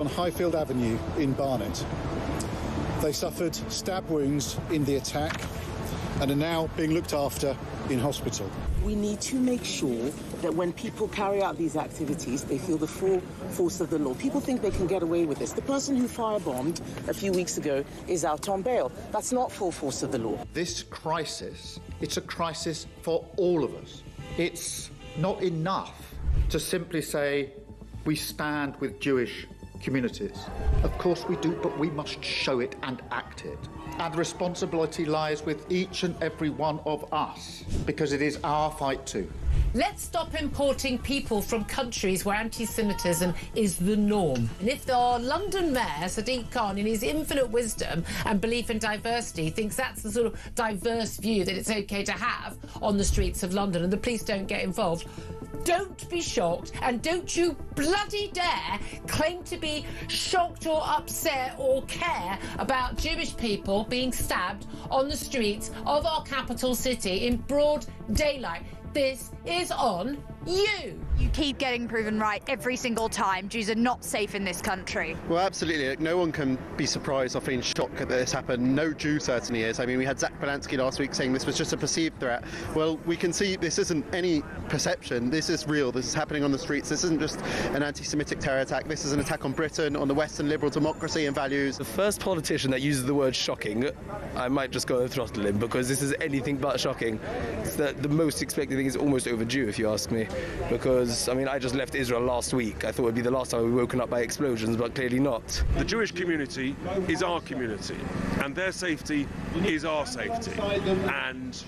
On Highfield Avenue in Barnet. They suffered stab wounds in the attack and are now being looked after in hospital. We need to make sure that when people carry out these activities, they feel the full force of the law. People think they can get away with this. The person who firebombed a few weeks ago is out on bail. That's not full force of the law. This crisis, it's a crisis for all of us. It's not enough to simply say we stand with Jewish communities. Of course we do, but we must show it and act it. And responsibility lies with each and every one of us, because it is our fight too. Let's stop importing people from countries where anti-Semitism is the norm. And if our London Mayor, Sadiq Khan, in his infinite wisdom and belief in diversity, thinks that's the sort of diverse view that it's OK to have on the streets of London and the police don't get involved, don't be shocked, and don't you bloody dare claim to be shocked or upset or care about Jewish people being stabbed on the streets of our capital city in broad daylight. This is on you. You keep getting proven right every single time. Jews are not safe in this country. Well, absolutely. No one can be surprised or feeling shocked that this happened. No Jew certainly is. I mean, we had Zach Polanski last week saying this was just a perceived threat. Well, we can see this isn't any perception. This is real. This is happening on the streets. This isn't just an anti-Semitic terror attack. This is an attack on Britain, on the Western liberal democracy and values. The first politician that uses the word shocking, I might just go and throttle him, because this is anything but shocking. It's the most expected thing is almost overdue, if you ask me. Because, I mean, I just left Israel last week. I thought it would be the last time we were woken up by explosions, but clearly not. The Jewish community is our community, and their safety is our safety. And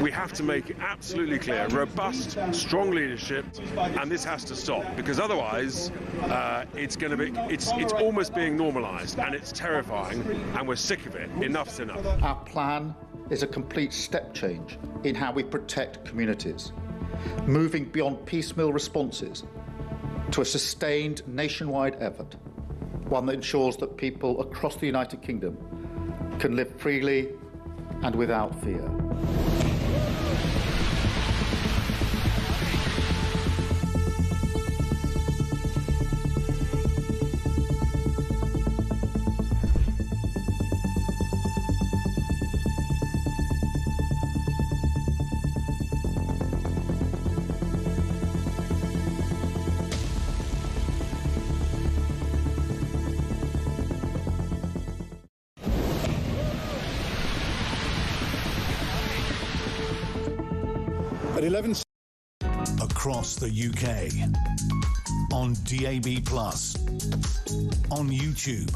we have to make it absolutely clear, robust, strong leadership, and this has to stop, because otherwise it's almost being normalised, and it's terrifying, and we're sick of it. Enough's enough. Our plan is a complete step change in how we protect communities, moving beyond piecemeal responses to a sustained nationwide effort, one that ensures that people across the United Kingdom can live freely and without fear. At 11... Across the UK, on DAB+, on YouTube,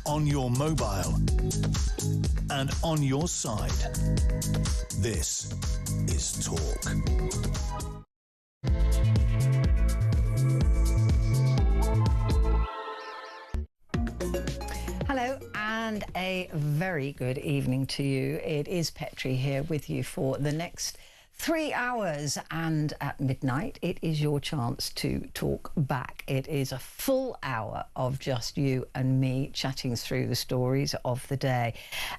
on your mobile, and on your side. This is Talk. Hello and a very good evening to you. It is Petrie here with you for the next 3 hours, and at midnight it is your chance to talk back. It is a full hour of just you and me chatting through the stories of the day.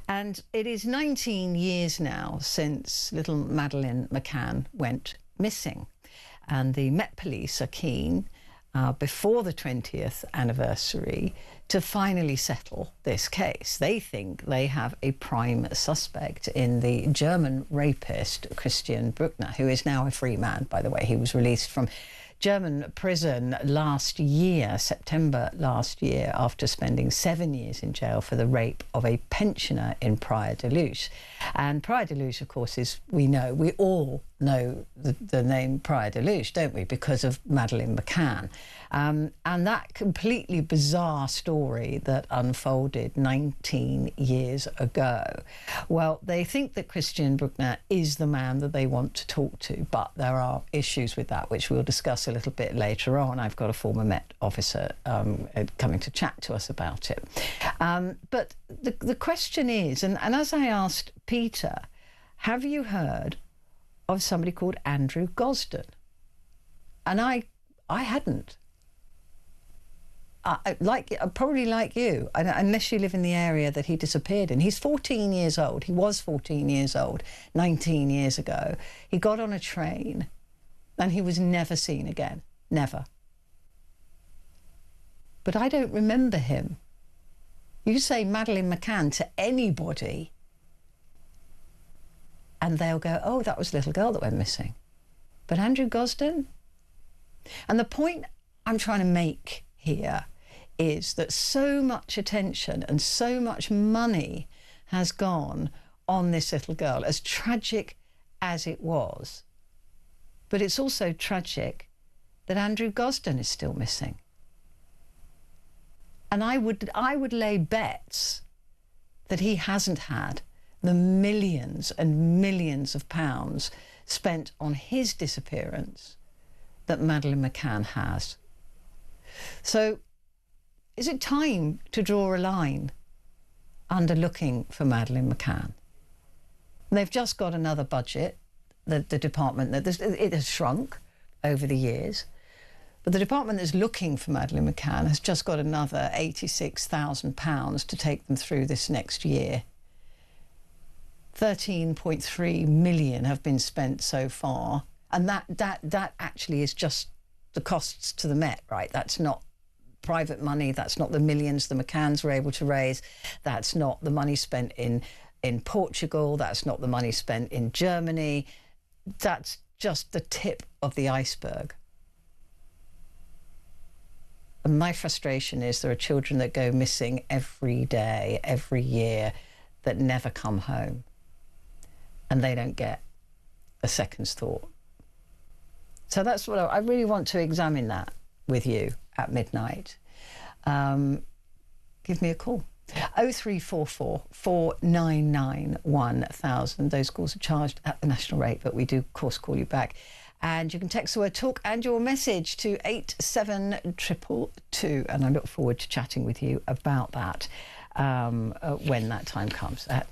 And it is 19 years now since little Madeleine McCann went missing, and the Met Police are keen before the 20th anniversary to finally settle this case. They think they have a prime suspect in the German rapist Christian Bruckner, who is now a free man, by the way. He was released from German prison last year, September last year, after spending 7 years in jail for the rape of a pensioner in Praia de Luz. And Praia de Luz, of course, is, we all know the name Praia de Luz, don't we, because of Madeleine McCann. And that completely bizarre story that unfolded 19 years ago. Well, they think that Christian Bruckner is the man that they want to talk to, but there are issues with that, which we'll discuss a little bit later on. I've got a former Met officer coming to chat to us about it. But the question is, and as I asked Peter, have you heard of somebody called Andrew Gosden? And I hadn't. Probably like you, unless you live in the area that he disappeared in. He's 14 years old. He was 14 years old 19 years ago. He got on a train and he was never seen again. Never. but I don't remember him. You say Madeleine McCann to anybody and they'll go, oh, that was a little girl that went missing. But Andrew Gosden? And the point I'm trying to make here is that so much attention and so much money has gone on this little girl, as tragic as it was. But it's also tragic that Andrew Gosden is still missing. And I would lay bets that he hasn't had the millions and millions of pounds spent on his disappearance that Madeleine McCann has. So is it time to draw a line under looking for Madeleine McCann? They've just got another budget, the department, it has shrunk over the years, but the department that's looking for Madeleine McCann has just got another £86,000 to take them through this next year. 13.3 million have been spent so far, and that actually is just the costs to the Met, right? That's not private money, that's not the millions the McCanns were able to raise, that's not the money spent in Portugal, that's not the money spent in Germany, that's just the tip of the iceberg. And my frustration is there are children that go missing every day, every year, that never come home, and they don't get a second's thought. So that's what I really want to examine that with you at midnight. Give me a call. 0344 499 1000. Those calls are charged at the national rate, but we do, of course, call you back. And you can text the word talk and your message to 87222. And I look forward to chatting with you about that when that time comes at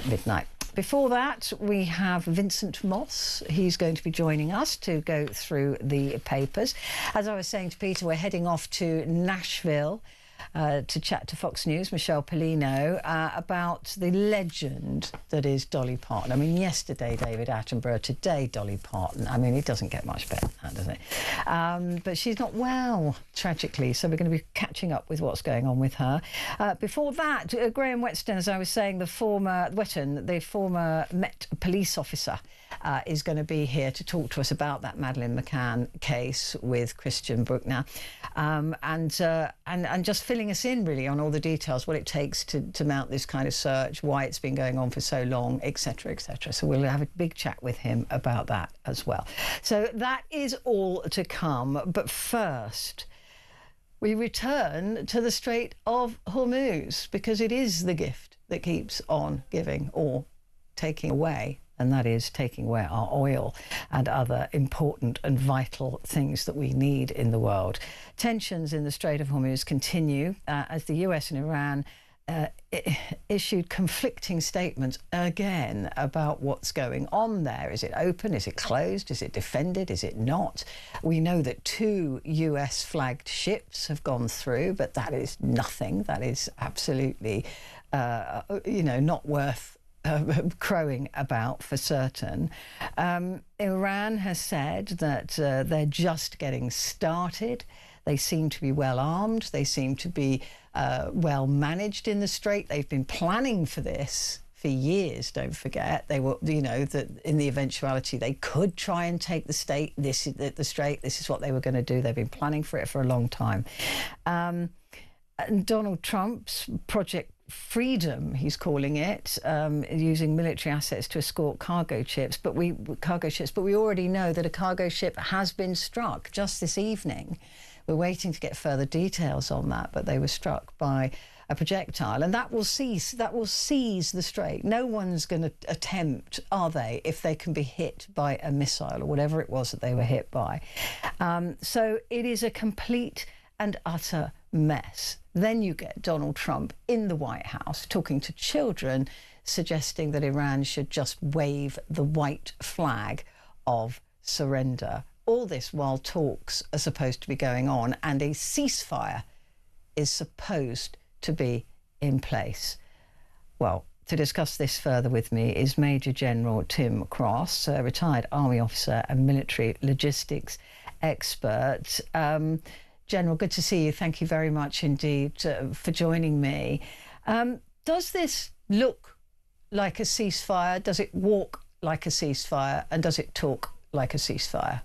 midnight. Before that, we have Vincent Moss. He's going to be joining us to go through the papers. As I was saying to Peter, we're heading off to Nashville to chat to Fox News, Michelle Pollino, about the legend that is Dolly Parton. I mean, yesterday David Attenborough, today Dolly Parton. I mean, it doesn't get much better than that, does it? But she's not well, tragically, so we're going to be catching up with what's going on with her. Before that, Graham Whetton, as I was saying, the former Met police officer, is going to be here to talk to us about that Madeleine McCann case with Christian Bruckner, and just filling us in really on all the details, what it takes to mount this kind of search, why it's been going on for so long, etc., etc. So we'll have a big chat with him about that as well. So that is all to come. But first, we return to the Strait of Hormuz, because it is the gift that keeps on giving or taking away. And that is taking away our oil and other important and vital things that we need in the world. Tensions in the Strait of Hormuz continue as the US and Iran issued conflicting statements again about what's going on there. Is it open? Is it closed? Is it defended? Is it not? We know that 2 US flagged ships have gone through, but that is nothing. That is absolutely, not worth crowing about for certain. Iran has said that they're just getting started. They seem to be well armed. They seem to be well managed in the Strait. They've been planning for this for years, don't forget. They were, that in the eventuality they could try and take the Strait, this is what they were going to do. They've been planning for it for a long time. And Donald Trump's Project Freedom, he's calling it, using military assets to escort cargo ships. But we already know that a cargo ship has been struck just this evening. We're waiting to get further details on that, but they were struck by a projectile, and that will seize the Strait. No one's going to attempt, are they, if they can be hit by a missile or whatever it was that they were hit by. So it is a complete and utter mess. Then you get Donald Trump in the White House talking to children, suggesting that Iran should just wave the white flag of surrender. All this while talks are supposed to be going on and a ceasefire is supposed to be in place. Well, to discuss this further with me is Major General Tim Cross, a retired Army officer and military logistics expert. General, good to see you. Thank you very much indeed for joining me. Does this look like a ceasefire? Does it walk like a ceasefire? And does it talk like a ceasefire?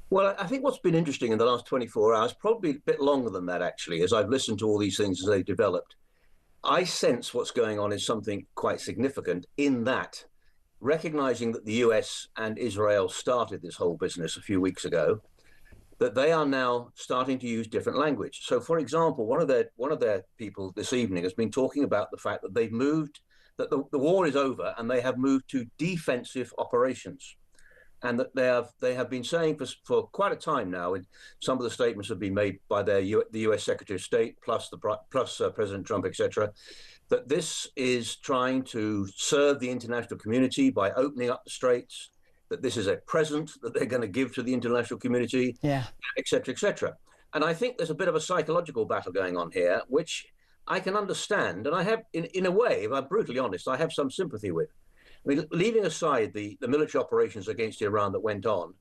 Well, I think what's been interesting in the last 24 hours, probably a bit longer than that, actually, as I've listened to all these things as they've developed, I sense what's going on is something quite significant in that, recognizing that the US and Israel started this whole business a few weeks ago, that they are now starting to use different language. So, for example, one of their people this evening has been talking about the fact that they've moved, that the war is over, and they have moved to defensive operations, and that they have been saying for quite a time now, and some of the statements have been made by the U.S. Secretary of State plus President Trump, etc., that this is trying to serve the international community by opening up the straits, that this is a present that they're going to give to the international community, et cetera, et cetera. And I think there's a bit of a psychological battle going on here, which I can understand. And I have, in a way, if I'm brutally honest, I have some sympathy with. I mean, leaving aside the military operations against Iran that went on,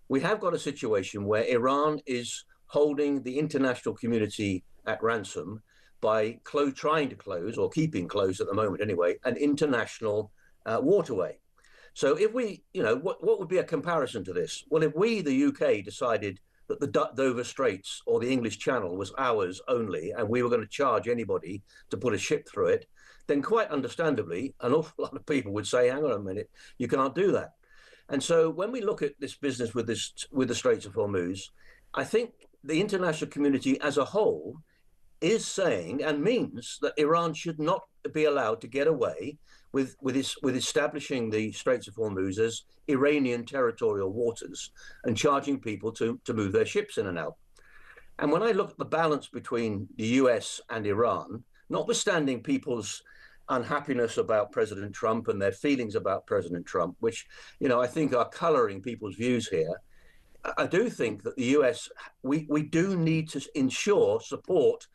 we have got a situation where Iran is holding the international community at ransom by trying to close, or keeping closed at the moment anyway, an international waterway. So if we, what would be a comparison to this? Well, if we, the UK, decided that the Dover Straits or the English Channel was ours only, and we were going to charge anybody to put a ship through it, then quite understandably, an awful lot of people would say, hang on a minute, you can't do that. And so when we look at this business with the Straits of Hormuz, I think the international community as a whole is saying and means that Iran should not be allowed to get away with establishing the Straits of Hormuz as Iranian territorial waters and charging people to move their ships in and out. And when I look at the balance between the US and Iran, notwithstanding people's unhappiness about President Trump and their feelings about President Trump, which, I think are coloring people's views here, I do think that the US, we do need to ensure support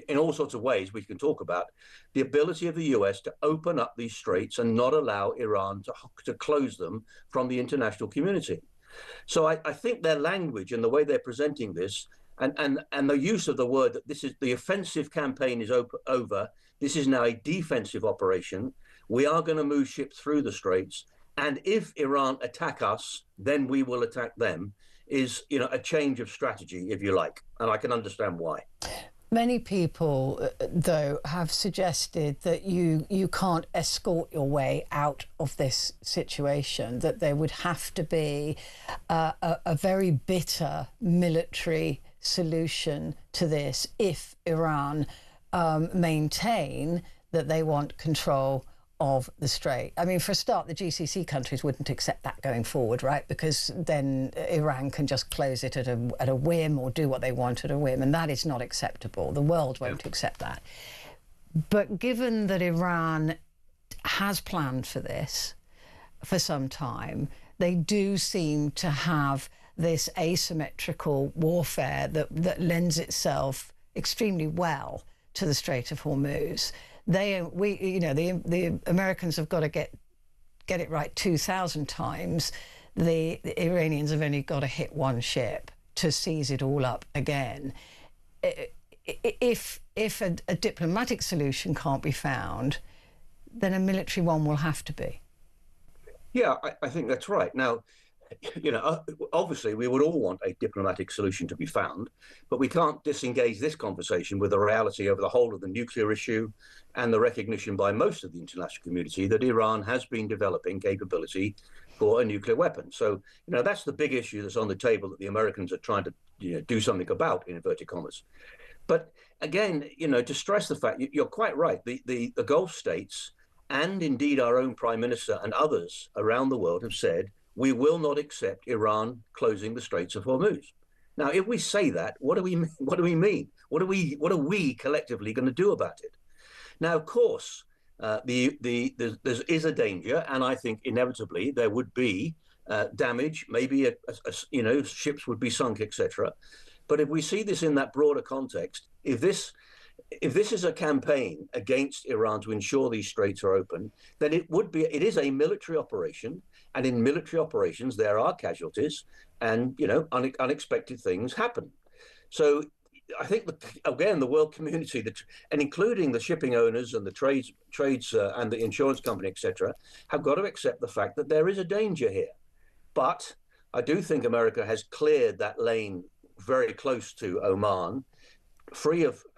in all sorts of ways we can talk about the ability of the US to open up these straits and not allow Iran to close them from the international community. So I think their language and the way they're presenting this and the use of the word that this is the offensive campaign is over, this is now a defensive operation. We are going to move ships through the straits. And if Iran attack us, then we will attack them, is, a change of strategy, if you like. And I can understand why. Many people, though, have suggested that you can't escort your way out of this situation, that there would have to be a very bitter military solution to this if Iran maintain that they want control of the Strait. I mean, for a start, the GCC countries wouldn't accept that going forward, right? Because then Iran can just close it at a whim or do what they want at a whim, and that is not acceptable. The world won't accept that. But given that Iran has planned for this for some time, they do seem to have this asymmetrical warfare that lends itself extremely well to the Strait of Hormuz. The Americans have got to get it right 2,000 times. The Iranians have only got to hit one ship to seize it all up again. If a diplomatic solution can't be found, then a military one will have to be. Yeah, I think that's right. Now, obviously we would all want a diplomatic solution to be found, but we can't disengage this conversation with the reality of the whole of the nuclear issue and the recognition by most of the international community that Iran has been developing capability for a nuclear weapon. So, that's the big issue that's on the table that the Americans are trying to do something about, in inverted commas. But again, to stress the fact, you're quite right. The Gulf states and indeed our own Prime Minister and others around the world have said, we will not accept Iran closing the Straits of Hormuz. Now, if we say that, what do we mean? What are we collectively going to do about it? Now, of course, there is a danger, and I think inevitably there would be damage. Maybe ships would be sunk, etc. But if we see this in that broader context, if this is a campaign against Iran to ensure these straits are open, then it is a military operation. And in military operations, there are casualties and, unexpected things happen. So I think, again, the world community, and including the shipping owners and the trades and the insurance company, etc., have got to accept the fact that there is a danger here. But I do think America has cleared that lane very close to Oman,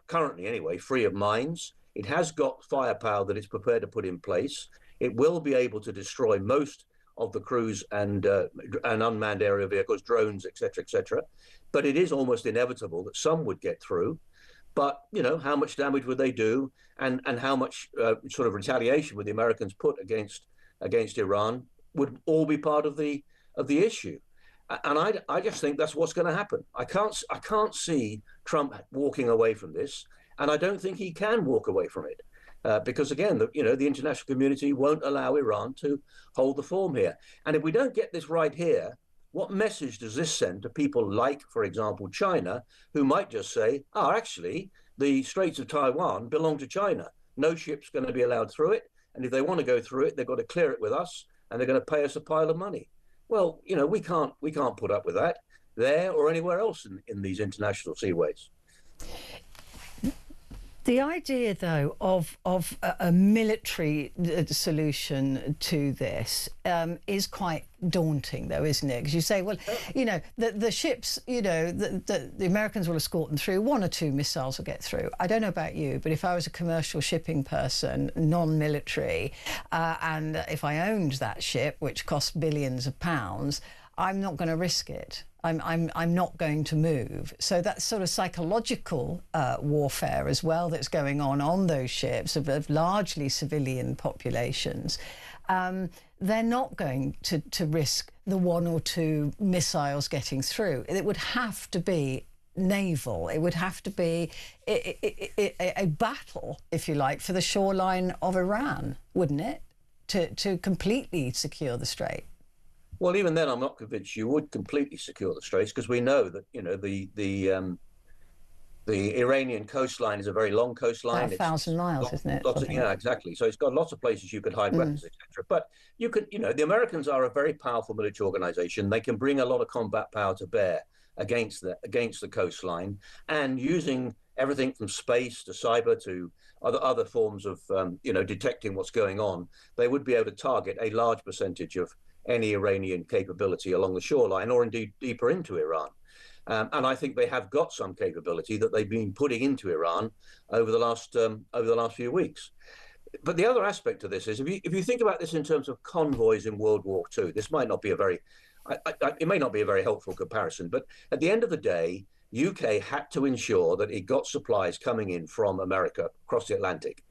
currently anyway, free of mines. It has got firepower that it's prepared to put in place. It will be able to destroy most of the cruise and unmanned aerial vehicles, drones, etc. But it is almost inevitable that some would get through. But how much damage would they do, and how much sort of retaliation would the Americans put against Iran would all be part of the issue. And I just think that's what's going to happen. I can't see Trump walking away from this, and I don't think he can walk away from it. Because again, the international community won't allow Iran to hold the form here. And if we don't get this right here, what message does this send to people like, for example, China, who might just say, actually, the Straits of Taiwan belong to China. No ship's going to be allowed through it. And if they want to go through it, they've got to clear it with us, and they're going to pay us a pile of money. Well, we can't put up with that there or anywhere else in these international seaways. The idea, though, of a military solution to this is quite daunting, though, isn't it? Because you say, well, the ships, the Americans will escort them through. 1 or 2 missiles will get through. I don't know about you, but if I was a commercial shipping person, non-military, and if I owned that ship, which costs billions of pounds, I'm not going to risk it. I'm not going to move. So that's sort of psychological warfare as well that's going on those ships of largely civilian populations. They're not going to risk the 1 or 2 missiles getting through. It would have to be naval. It would have to be a battle, if you like, for the shoreline of Iran, wouldn't it, to completely secure the strait? Well, even then, I'm not convinced you would completely secure the straits, because we know that the Iranian coastline is a very long coastline. About 1,000 miles, isn't it? Yeah, exactly. So it's got lots of places you could hide weapons, etc. But you could, the Americans are a very powerful military organization. They can bring a lot of combat power to bear against the coastline, and using everything from space to cyber to other forms of detecting what's going on, they would be able to target a large percentage of any Iranian capability along the shoreline, or indeed deeper into Iran. And I think they have got some capability that they've been putting into Iran over the last few weeks. But the other aspect of this is, if you think about this in terms of convoys in World War II, this might not be it may not be a very helpful comparison. But at the end of the day, UK had to ensure that it got supplies coming in from America across the Atlantic.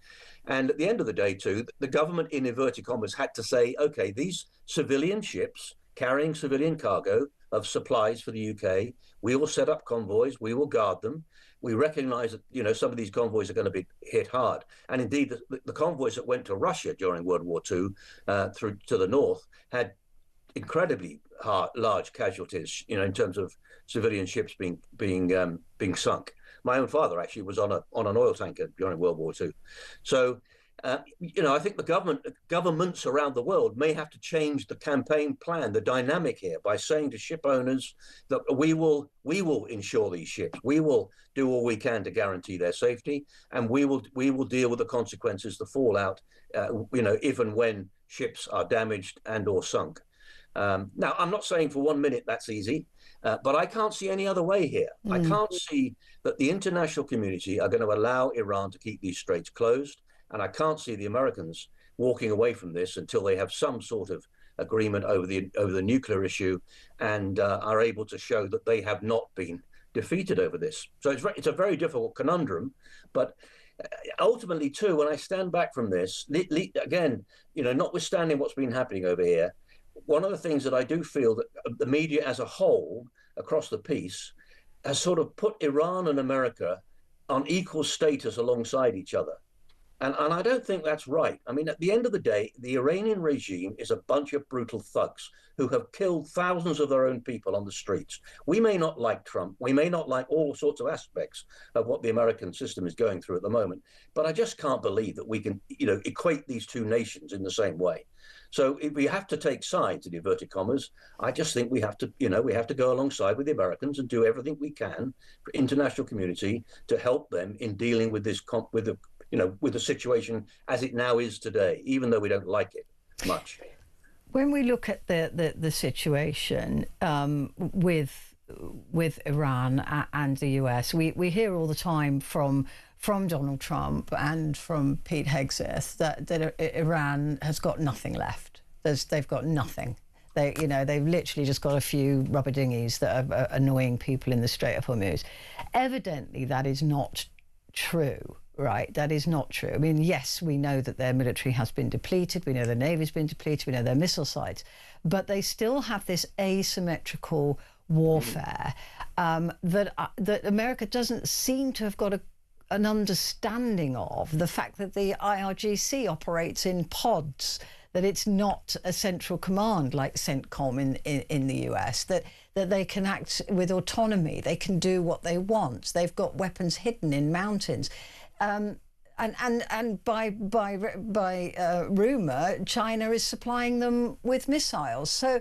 And at the end of the day, too, the government, in inverted commas, had to say, OK, these civilian ships carrying civilian cargo of supplies for the UK, we will set up convoys, we will guard them. We recognize that, some of these convoys are going to be hit hard. And indeed, the convoys that went to Russia during World War II through to the north had incredibly large casualties, in terms of civilian ships being sunk. My own father actually was on an oil tanker during World War II. So, I think the governments around the world may have to change the campaign plan, the dynamic here, by saying to ship owners that we will insure these ships. We will do all we can to guarantee their safety, and we will deal with the consequences, the fallout, if and when ships are damaged and or sunk. Now, I'm not saying for 1 minute that's easy, but I can't see any other way here. I can't see that the international community are going to allow Iran to keep these straits closed, and I can't see the Americans walking away from this until they have some sort of agreement over the nuclear issue and are able to show that they have not been defeated over this. So it's a very difficult conundrum, but ultimately, too, when I stand back from this, again, notwithstanding what's been happening over here, one of the things that I do feel that the media as a whole across the piece has sort of put Iran and America on equal status alongside each other. And I don't think that's right. I mean, at the end of the day, the Iranian regime is a bunch of brutal thugs who have killed thousands of their own people on the streets. We may not like Trump. We may not like all sorts of aspects of what the American system is going through at the moment. But I just can't believe that we can, equate these two nations in the same way. So if we have to take sides, in inverted commas, I just think we have to, we have to go alongside with the Americans and do everything we can for international community to help them in dealing with this, with the situation as it now is today, even though we don't like it much. When we look at the situation with Iran and the US, we hear all the time from Donald Trump and from Pete Hegseth that Iran has got nothing left. They've got nothing. They've literally just got a few rubber dinghies that are annoying people in the Strait of Hormuz. Evidently, that is not true. Right, that is not true. I mean, yes, we know that their military has been depleted. We know their navy's been depleted. We know their missile sites, but they still have this asymmetrical warfare that America doesn't seem to have got an understanding of. The fact that the IRGC operates in pods, that it's not a central command like CENTCOM in the US, that they can act with autonomy. They can do what they want. They've got weapons hidden in mountains. And by rumour, China is supplying them with missiles. So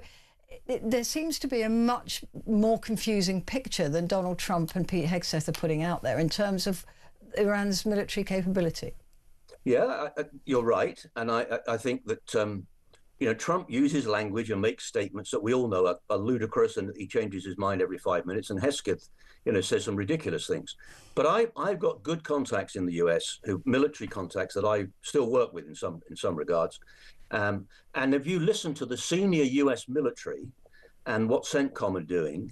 there seems to be a much more confusing picture than Donald Trump and Pete Hegseth are putting out there in terms of Iran's military capability. Yeah, you're right. And I think that, Trump uses language and makes statements that we all know are ludicrous, and that he changes his mind every 5 minutes. And Hesketh, says some ridiculous things. But I've got good contacts in the US, military contacts that I still work with in some regards. And if you listen to the senior US military and what CENTCOM are doing,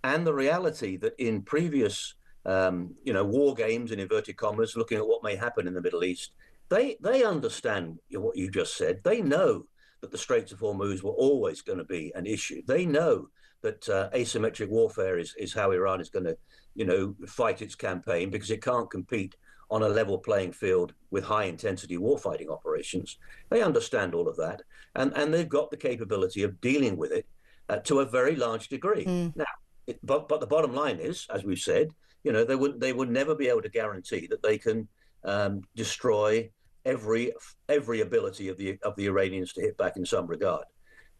and the reality that in previous, war games, in inverted commas, looking at what may happen in the Middle East, they understand what you just said. They know that the Straits of Hormuz were always going to be an issue. They know that asymmetric warfare is how Iran is going to, fight its campaign, because it can't compete on a level playing field with high-intensity warfighting operations. They understand all of that, and they've got the capability of dealing with it to a very large degree. Now, but the bottom line is, as we've said, they would never be able to guarantee that they can destroy every ability of the Iranians to hit back in some regard.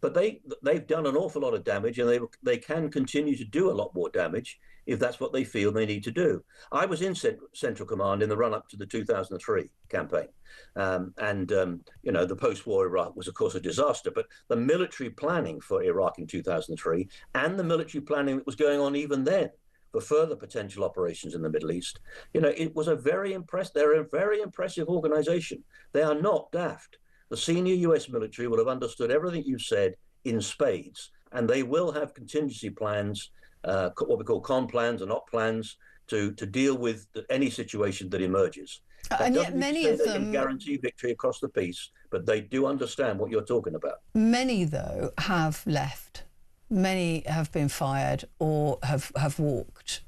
But they've done an awful lot of damage, and they can continue to do a lot more damage if that's what they feel they need to do. I was in Central Command in the run-up to the 2003 campaign. The post-war Iraq was, of course, a disaster. But the military planning for Iraq in 2003, and the military planning that was going on even then for further potential operations in the Middle East, it was they're a very impressive organization. They are not daft. The senior US military will have understood everything you've said in spades, and they will have contingency plans, what we call con plans and op plans, to deal with any situation that emerges. And yet many of them can guarantee victory across the piece, but they do understand what you're talking about. Many, though, have left. Many have been fired or have walked.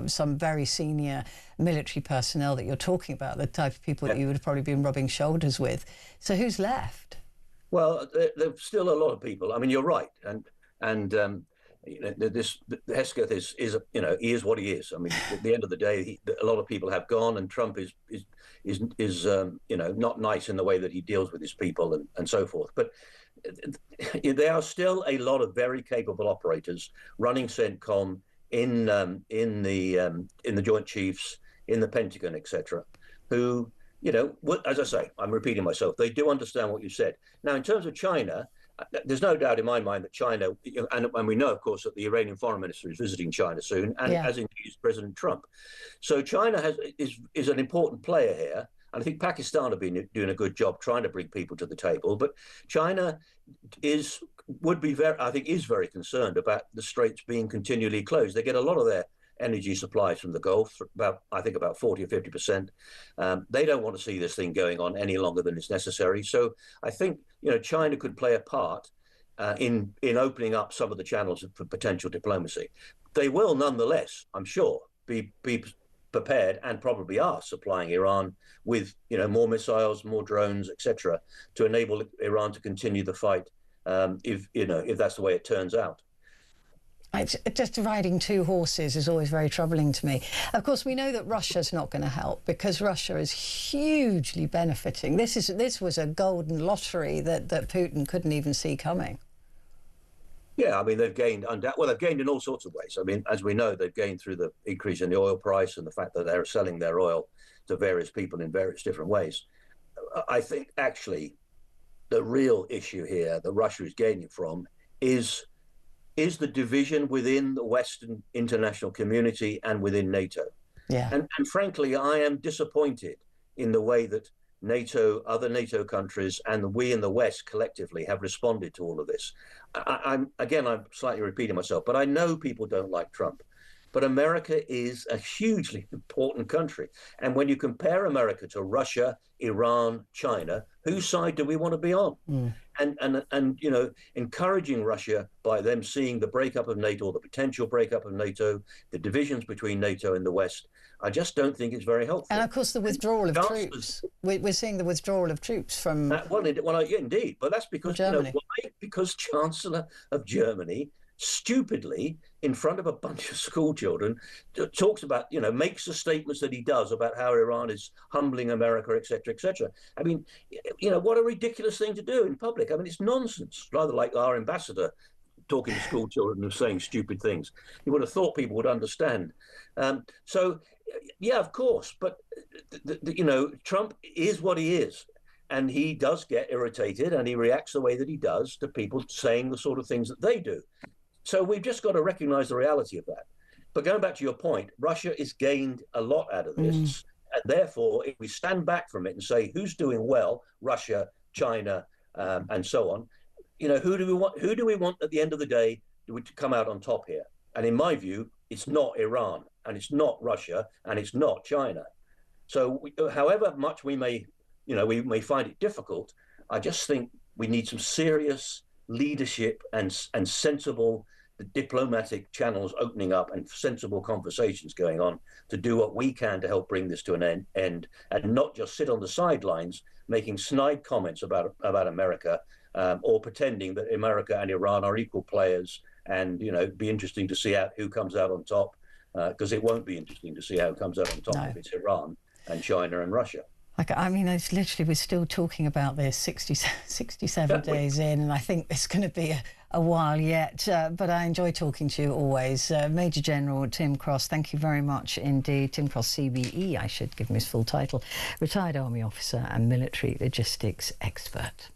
Some very senior military personnel that you're talking about, the type of people that you would have probably been rubbing shoulders with. So who's left? Well, there's still a lot of people. I mean, you're right, and this Hesketh is he is what he is. I mean, at the end of the day, a lot of people have gone, and Trump is not nice in the way that he deals with his people and so forth. But there are still a lot of very capable operators running CENTCOM in the Joint Chiefs, in the Pentagon, etc., who, as I say, I'm repeating myself, they do understand what you said. Now, in terms of China, there's no doubt in my mind that China, and we know, of course, that the Iranian foreign minister is visiting China soon, and as indeed is President Trump. So China is an important player here. And I think Pakistan have been doing a good job trying to bring people to the table. But China is very concerned about the straits being continually closed. They get a lot of their energy supplies from the Gulf, about 40 or 50%. They don't want to see this thing going on any longer than is necessary. So I think China could play a part in opening up some of the channels for potential diplomacy. They will nonetheless, I'm sure, be prepared and probably are supplying Iran with, more missiles, more drones, etc., to enable Iran to continue the fight if that's the way it turns out. It's just riding two horses is always very troubling to me. Of course, we know that Russia's not going to help because Russia is hugely benefiting. This was a golden lottery that Putin couldn't even see coming. Yeah, I mean, they've gained they've gained in all sorts of ways. I mean, as we know, they've gained through the increase in the oil price and the fact that they're selling their oil to various people in various different ways. I think actually the real issue here that Russia is gaining from is the division within the Western international community and within NATO. Yeah. And frankly, I am disappointed in the way that NATO, other NATO countries, and we in the West collectively have responded to all of this. I'm slightly repeating myself, but I know people don't like Trump. But America is a hugely important country. And when you compare America to Russia, Iran, China, whose side do we want to be on? And encouraging Russia by them seeing the breakup of NATO, or the potential breakup of NATO, the divisions between NATO and the West, I just don't think it's very helpful. And of course, the withdrawal of troops. We're seeing the withdrawal of troops from indeed. But that's because Germany. Why? Because Chancellor of Germany stupidly, in front of a bunch of school children, talks about, makes the statements that he does about how Iran is humbling America, etc., etc. I mean, what a ridiculous thing to do in public. I mean, it's nonsense. Rather like our ambassador talking to school children and saying stupid things. You would have thought people would understand. Yeah, of course. But, Trump is what he is. And he does get irritated and he reacts the way that he does to people saying the sort of things that they do. So we've just got to recognize the reality of that. But going back to your point, Russia has gained a lot out of this. And therefore, if we stand back from it and say who's doing well, Russia, China, and so on, who do we want at the end of the day to come out on top here? And in my view, it's not Iran, and it's not Russia, and it's not China. So however much we may find it difficult, I just think we need some serious leadership and sensible diplomatic channels opening up and sensible conversations going on to do what we can to help bring this to an end and not just sit on the sidelines making snide comments about America or pretending that America and Iran are equal players and, be interesting to see who comes out on top, because it won't be interesting to see who comes out on top if it's Iran and China and Russia. I mean, it's literally, we're still talking about this 67 days in, and I think it's going to be a while yet. But I enjoy talking to you always. Major General Tim Cross, thank you very much indeed. Tim Cross, CBE, I should give him his full title, retired Army officer and military logistics expert.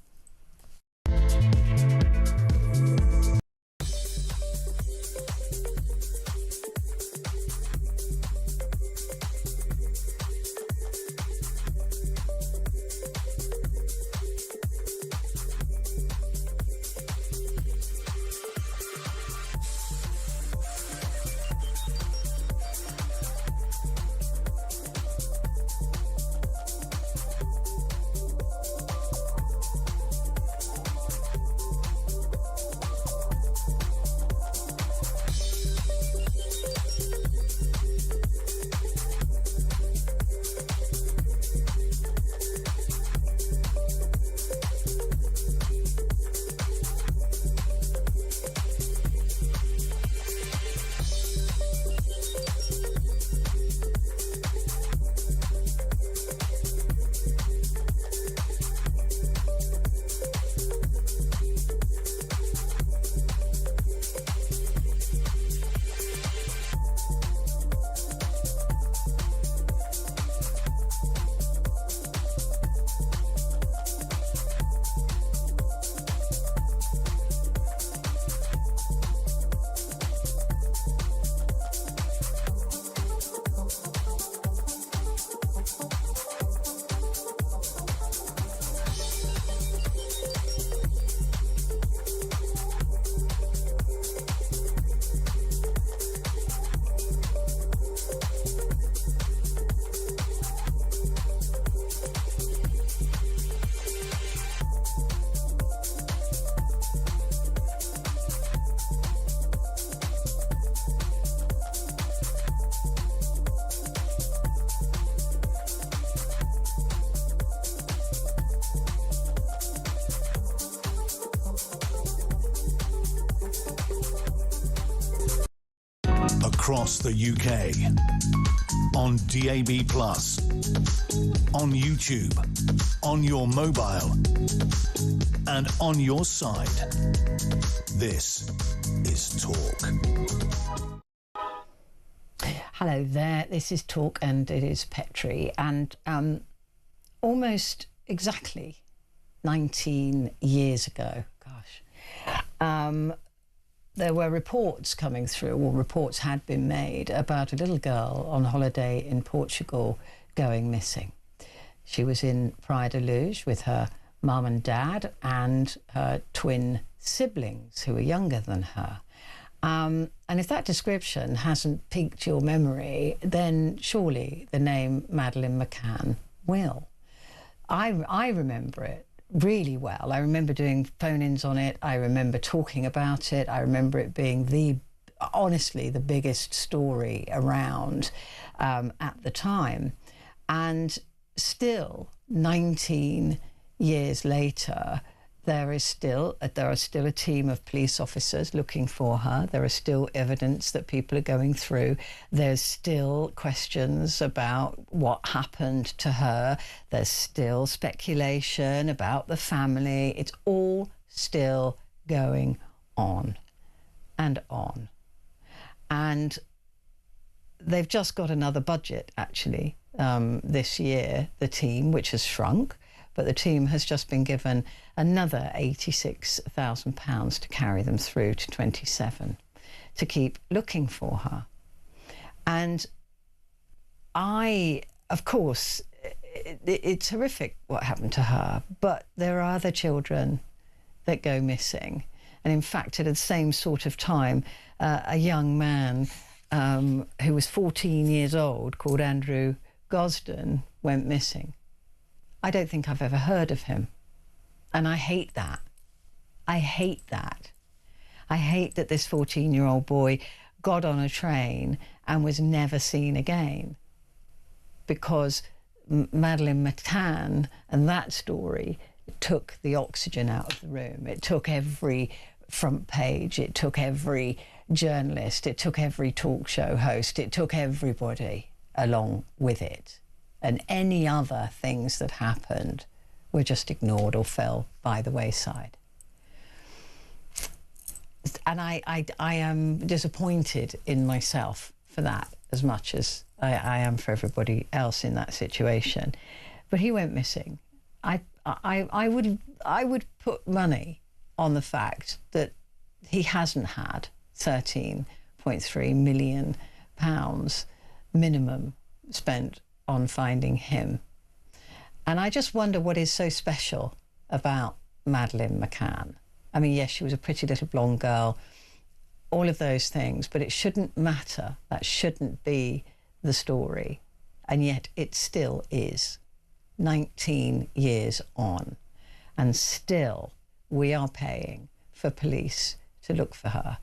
across the UK. On DAB+, on YouTube, on your mobile, and on your side. This is Talk. Hello there, this is Talk and it is Petrie, and almost exactly 19 years ago, there were reports coming through, or reports had been made, about a little girl on holiday in Portugal going missing. She was in Praia da Luz with her mum and dad and her twin siblings who were younger than her. And if that description hasn't piqued your memory, then surely the name Madeleine McCann will. I remember it really well. I remember doing phone-ins on it. I remember talking about it. I remember it being honestly the biggest story around at the time. And still, 19 years later, there are still a team of police officers looking for her. There is still evidence that people are going through. There's still questions about what happened to her. There's still speculation about the family. It's all still going on and on. And they've just got another budget, actually, this year, the team, which has shrunk. But the team has just been given another £86,000 to carry them through to 27, to keep looking for her. And of course, it's horrific what happened to her, but there are other children that go missing. And in fact, at the same sort of time, a young man who was 14 years old, called Andrew Gosden, went missing. I don't think I've ever heard of him. And I hate that. I hate that. I hate that this 14-year-old boy got on a train and was never seen again. Because Madeleine McCann and that story took the oxygen out of the room. It took every front page. It took every journalist. It took every talk show host. It took everybody along with it. And any other things that happened were just ignored or fell by the wayside. And I am disappointed in myself for that as much as I am for everybody else in that situation. But he went missing. I would put money on the fact that he hasn't had £13.3 million minimum spent on finding him. And I just wonder what is so special about Madeleine McCann. I mean, yes, she was a pretty little blonde girl, all of those things, but it shouldn't matter. That shouldn't be the story. And yet it still is, 19 years on. And still we are paying for police to look for her.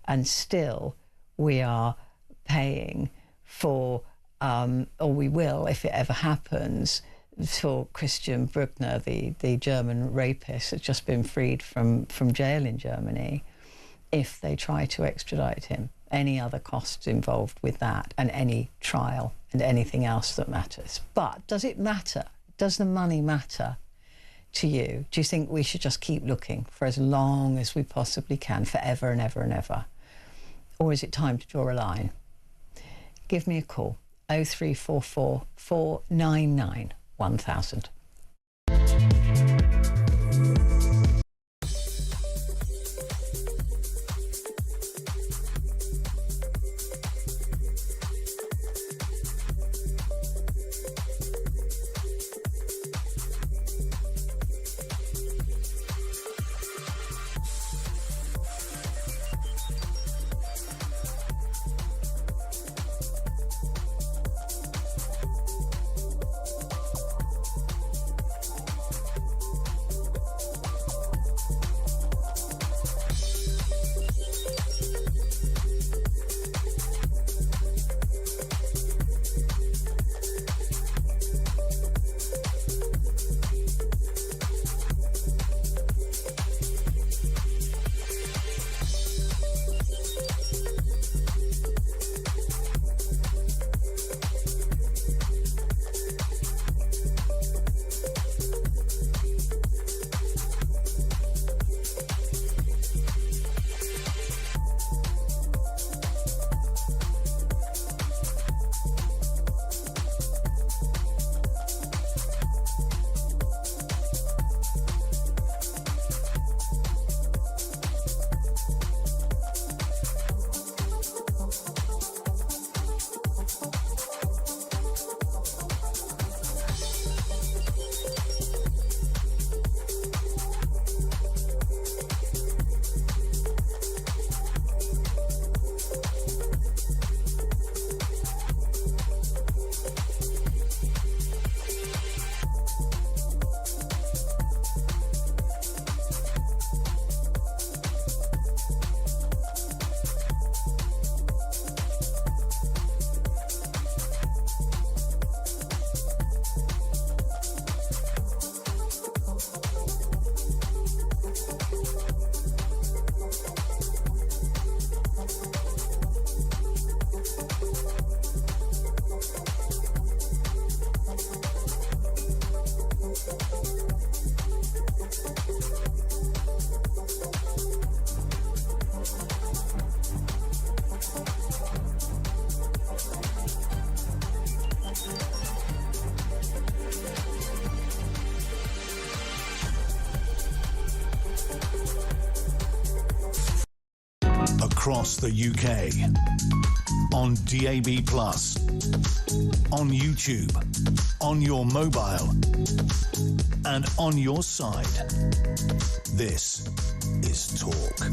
And still we are paying for or we will, if it ever happens, for Christian Bruckner, the German rapist that's just been freed from jail in Germany, if they try to extradite him. Any other costs involved with that, and any trial and anything else that matters. But does it matter? Does the money matter to you? Do you think we should just keep looking for as long as we possibly can, forever and ever and ever? Or is it time to draw a line? Give me a call. 0344 499 1000. across the UK. On DAB+, on YouTube, on your mobile, and on your side. This is Talk.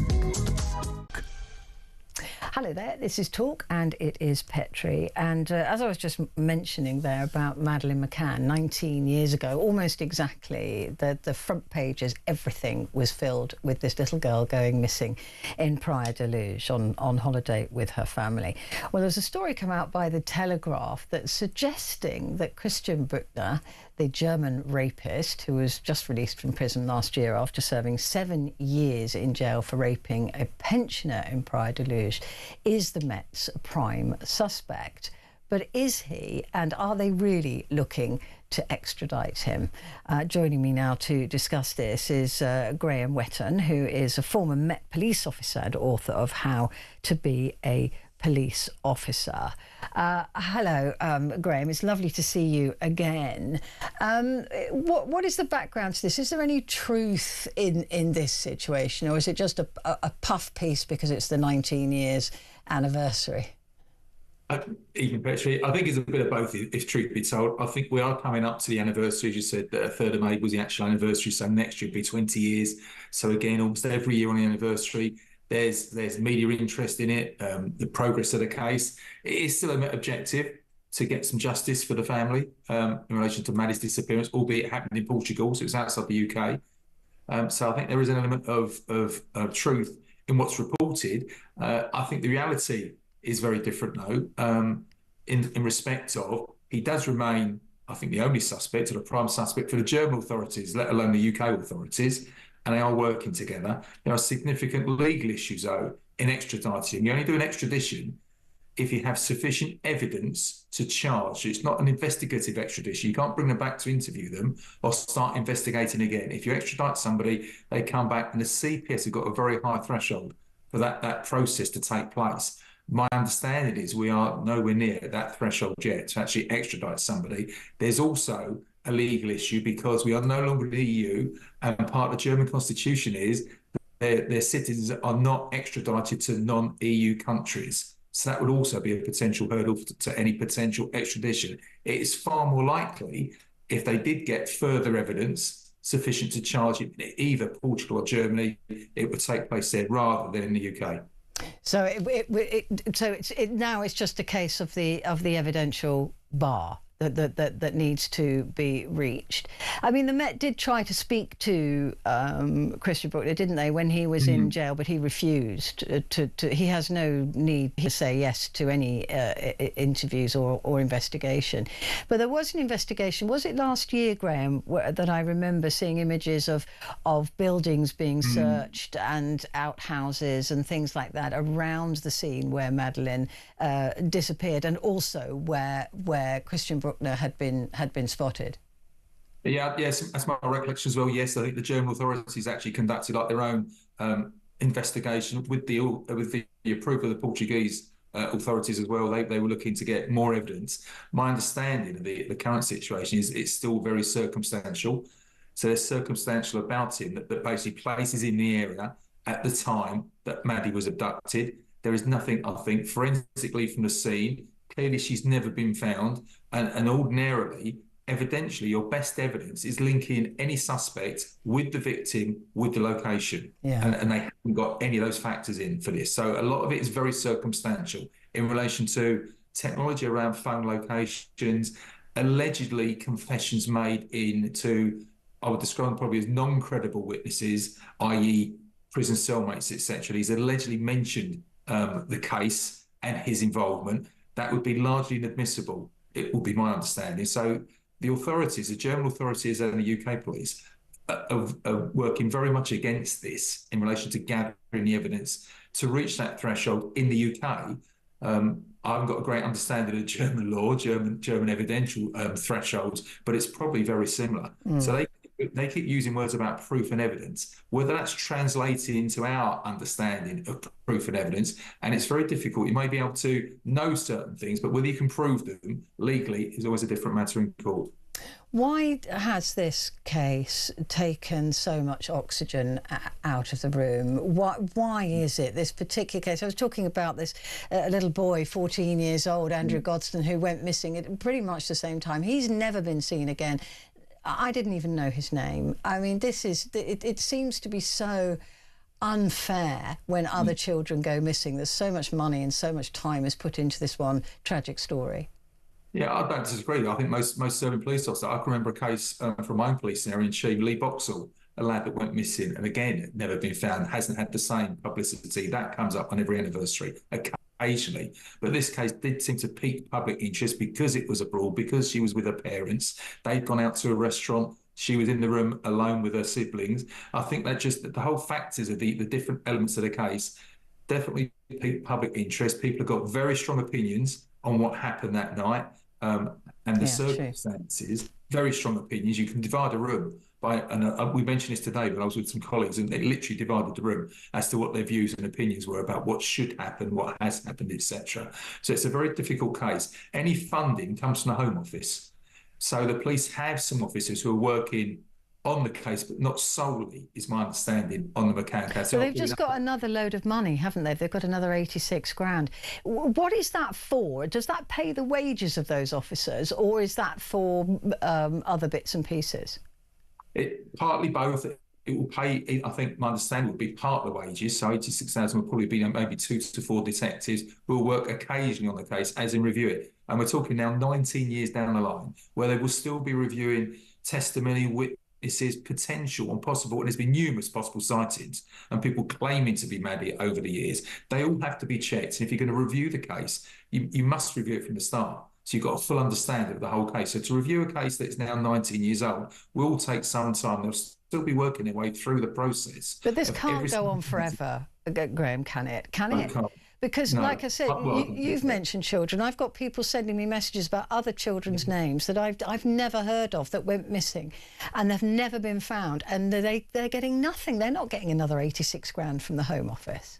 Hello there, this is Talk and it is Petrie. And as I was just mentioning there about Madeleine McCann, 19 years ago, almost exactly, the front pages, everything was filled with this little girl going missing in Praia de Luz on holiday with her family. Well, there's a story come out by The Telegraph that's suggesting that Christian Bruckner, the German rapist who was just released from prison last year after serving 7 years in jail for raping a pensioner in Praia de Luz, is the Met's prime suspect. But is he, and are they really looking to extradite him? Joining me now to discuss this is Graham Wetton, who is a former Met police officer and author of How to Be a Police Officer. Hello, Graham. It's lovely to see you again. What is the background to this? Is there any truth in this situation, or is it just a puff piece because it's the 19 years anniversary? Even Petrie, I think it's a bit of both, if truth be told. I think we are coming up to the anniversary. As you said, that 3rd of May was the actual anniversary, so next year will be 20 years. So again, almost every year on the anniversary, there's media interest in it, the progress of the case. It is still an objective to get some justice for the family in relation to Maddie's disappearance, albeit it happened in Portugal, so it's outside the UK. So I think there is an element of truth in what's reported. I think the reality is very different, though, in respect of he does remain, I think, the only suspect or the prime suspect for the German authorities, let alone the UK authorities, and they are working together. There are significant legal issues, though, in extraditing. You only do an extradition if you have sufficient evidence to charge. It's not an investigative extradition. You can't bring them back to interview them or start investigating again. If you extradite somebody, they come back, and the CPS have got a very high threshold for that process to take place. My understanding is we are nowhere near that threshold yet to actually extradite somebody. There's also a legal issue because we are no longer in the EU, and part of the German constitution is their citizens are not extradited to non-EU countries. So that would also be a potential hurdle to any potential extradition. It is far more likely, if they did get further evidence sufficient to charge it in either Portugal or Germany, it would take place there rather than in the UK. So now it's just a case of the evidential bar that needs to be reached. I mean, the Met did try to speak to Christian Bruckner, didn't they, when he was in jail, but he refused he has no need to say yes to any interviews or investigation. But there was an investigation, was it last year, Graham, that I remember seeing images of buildings being searched and outhouses and things like that around the scene where Madeleine disappeared, and also where Christian Bruckner had been spotted. Yes, that's my recollection as well. Yes, I think the German authorities actually conducted their own investigation with the approval of the Portuguese authorities as well. They were looking to get more evidence. My understanding of the current situation is it's still very circumstantial. So there's circumstantial about him that basically places in the area at the time that Maddie was abducted. There is nothing, I think, forensically from the scene. Clearly, she's never been found, and ordinarily, evidentially, your best evidence is linking any suspect with the victim, with the location. Yeah. And they haven't got any of those factors in for this. So a lot of it is very circumstantial in relation to technology around phone locations, allegedly confessions made into, I would describe them probably as non-credible witnesses, i.e. prison cellmates, etc. He's allegedly mentioned the case and his involvement. That would be largely inadmissible, it would be my understanding. So the authorities, the German authorities and the UK police, are working very much against this in relation to gathering the evidence to reach that threshold in the UK. I haven't got a great understanding of German law, German evidential thresholds, but it's probably very similar. So they keep using words about proof and evidence, whether that's translated into our understanding of proof and evidence, and it's very difficult. You may be able to know certain things, but whether you can prove them legally is always a different matter in court. Why has this case taken so much oxygen out of the room? Why is it this particular case? I was talking about this little boy, 14 years old, Andrew Godston, who went missing at pretty much the same time. He's never been seen again. I didn't even know his name. I mean, it seems to be so unfair when other children go missing. There's so much money and so much time is put into this one tragic story. Yeah, I don't disagree. I think most serving police officers, I can remember a case from my own police area in Sheen, Lee Boxall, a lad that went missing, and again, never been found, hasn't had the same publicity. That comes up on every anniversary, occasionally. But this case did seem to pique public interest because it was abroad, because she was with her parents. They'd gone out to a restaurant. She was in the room alone with her siblings. I think that just the whole factors of the different elements of the case definitely piqued public interest. People have got very strong opinions on what happened that night. And the circumstances, very strong opinions. You can divide a room by, and we mentioned this today, but I was with some colleagues, and it literally divided the room as to what their views and opinions were about what should happen, what has happened, etc. So it's a very difficult case. Any funding comes from the Home Office. So the police have some officers who are working on the case, but not solely, is my understanding, on the McCann case. So they've just got another load of money, haven't they? They've got another 86 grand. What is that for? Does that pay the wages of those officers, or is that for other bits and pieces? Partly both. It will pay, I think my understanding would be part of the wages, so 86,000 will probably be maybe 2 to 4 detectives who will work occasionally on the case, as in review it. And we're talking now 19 years down the line, where they will still be reviewing testimony, witnesses, potential and possible, and there's been numerous possible sightings and people claiming to be mad over the years. They all have to be checked. And if you're going to review the case, you must review it from the start. So you've got a full understanding of the whole case. So to review a case that's now 19 years old will take some time. They'll still be working their way through the process. But this can't go on forever, Graham, can it? Can it? Because, no, like I said, you've mentioned children. I've got people sending me messages about other children's names that I've never heard of that went missing, and they've never been found, and they're getting nothing. They're not getting another 86 grand from the Home Office.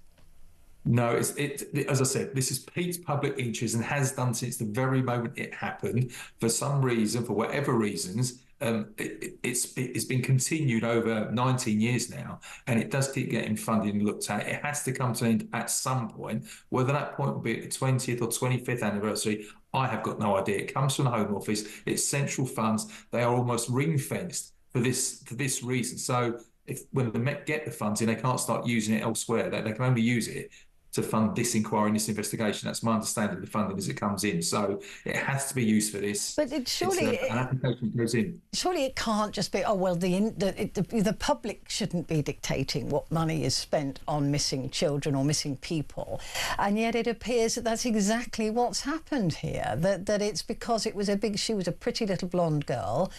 No, as I said, this has piqued public interest and has done since the very moment it happened. For some reason, for whatever reasons, it's been continued over 19 years now, and it does keep getting funded and looked at. It has to come to an end at some point. Whether that point will be at the 20th or 25th anniversary, I have got no idea. It comes from the Home Office. It's central funds. They are almost ring-fenced for this reason. So when the Met get the funds in, they can't start using it elsewhere. They can only use it to fund this inquiry and this investigation. That's my understanding of the funding as it comes in. So it has to be used for this. But surely an application goes in. Surely it can't just be, oh, well, the public shouldn't be dictating what money is spent on missing children or missing people. And yet it appears that that's exactly what's happened here, that it's because she was a pretty little blonde girl.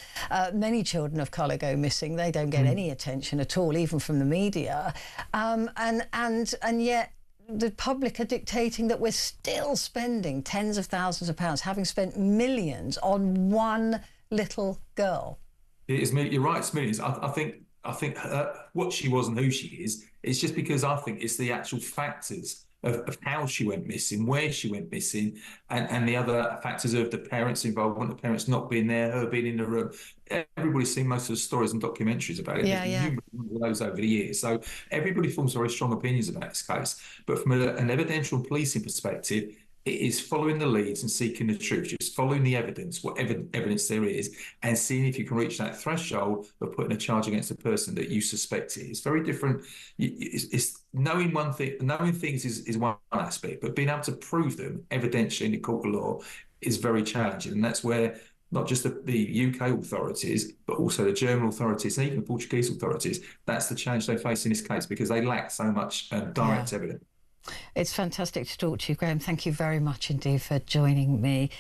Many children of colour go missing. They don't get any attention at all, even from the media. And yet the public are dictating that we're still spending tens of thousands of pounds, having spent millions on one little girl. It is, you're right, it's millions. I think what she was and who she is just because I think it's the actual factors of how she went missing, where she went missing, and the other factors of the parents' involvement, the parents not being there, her being in the room. Everybody's seen most of the stories and documentaries about it. There's numerous of those over the years. So everybody forms very strong opinions about this case. But from an evidential policing perspective, it is following the leads and seeking the truth, just following the evidence, whatever evidence there is, and seeing if you can reach that threshold of putting a charge against the person that you suspect it is. Very different. It's knowing one thing, knowing things is one aspect, but being able to prove them evidentially in the court of law is very challenging. And that's where not just the UK authorities, but also the German authorities and even the Portuguese authorities, that's the challenge they face in this case because they lack so much direct evidence. It's fantastic to talk to you, Graham. Thank you very much indeed for joining me.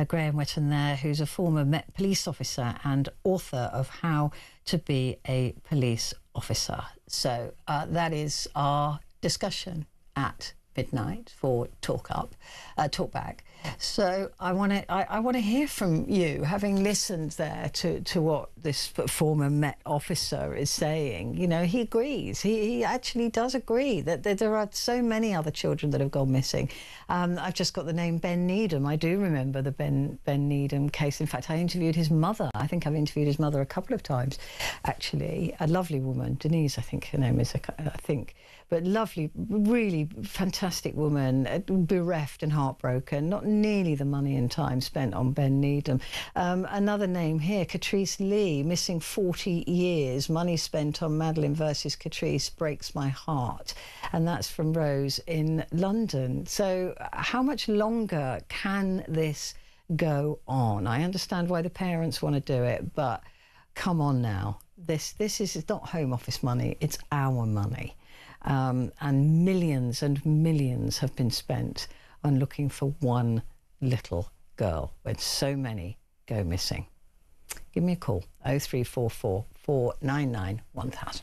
Graham Wetton there, who's a former Met police officer and author of How to Be a Police Officer. So that is our discussion at midnight for Talkback. So I want to hear from you, having listened there to what this former Met officer is saying, you know, he agrees. He actually does agree that there are so many other children that have gone missing. I've just got the name Ben Needham. I do remember the Ben Needham case. In fact, I interviewed his mother. I think I've interviewed his mother a couple of times, actually. A lovely woman, Denise, I think her name is, I think. But lovely, really fantastic woman, bereft and heartbroken. Not nearly the money and time spent on Ben Needham. Another name here, Catrice Lee, missing 40 years. Money spent on Madeline versus Catrice breaks my heart. And that's from Rose in London. So how much longer can this go on? I understand why the parents want to do it, but come on now. This is not Home Office money, it's our money. And millions have been spent on looking for one little girl when so many go missing. Give me a call, 0344 499 1000.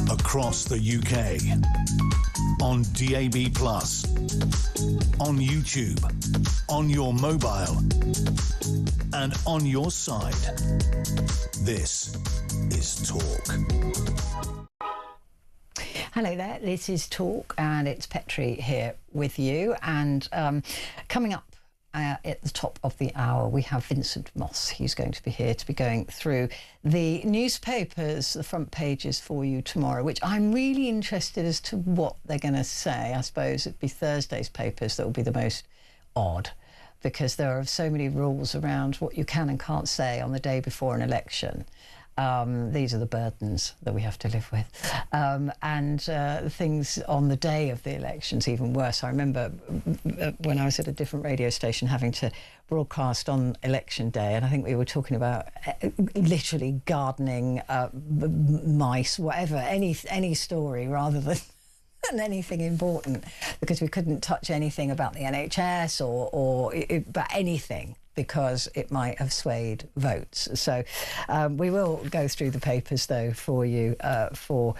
Across the UK, on DAB+, on YouTube, on your mobile, and on your side. This is Talk. Hello there, this is Talk, and it's Petrie here with you. And coming up at the top of the hour, we have Vincent Moss. He's going to be here to be going through the newspapers, the front pages for you tomorrow, which I'm really interested as to what they're going to say. I suppose it'd be Thursday's papers that will be the most odd, because there are so many rules around what you can and can't say on the day before an election. These are the burdens that we have to live with. And things on the day of the elections, even worse. I remember when I was at a different radio station having to broadcast on election day, and I think we were talking about literally gardening, mice, whatever, any story rather than anything important, because we couldn't touch anything about the NHS or about anything, because it might have swayed votes. So we will go through the papers, though, for you for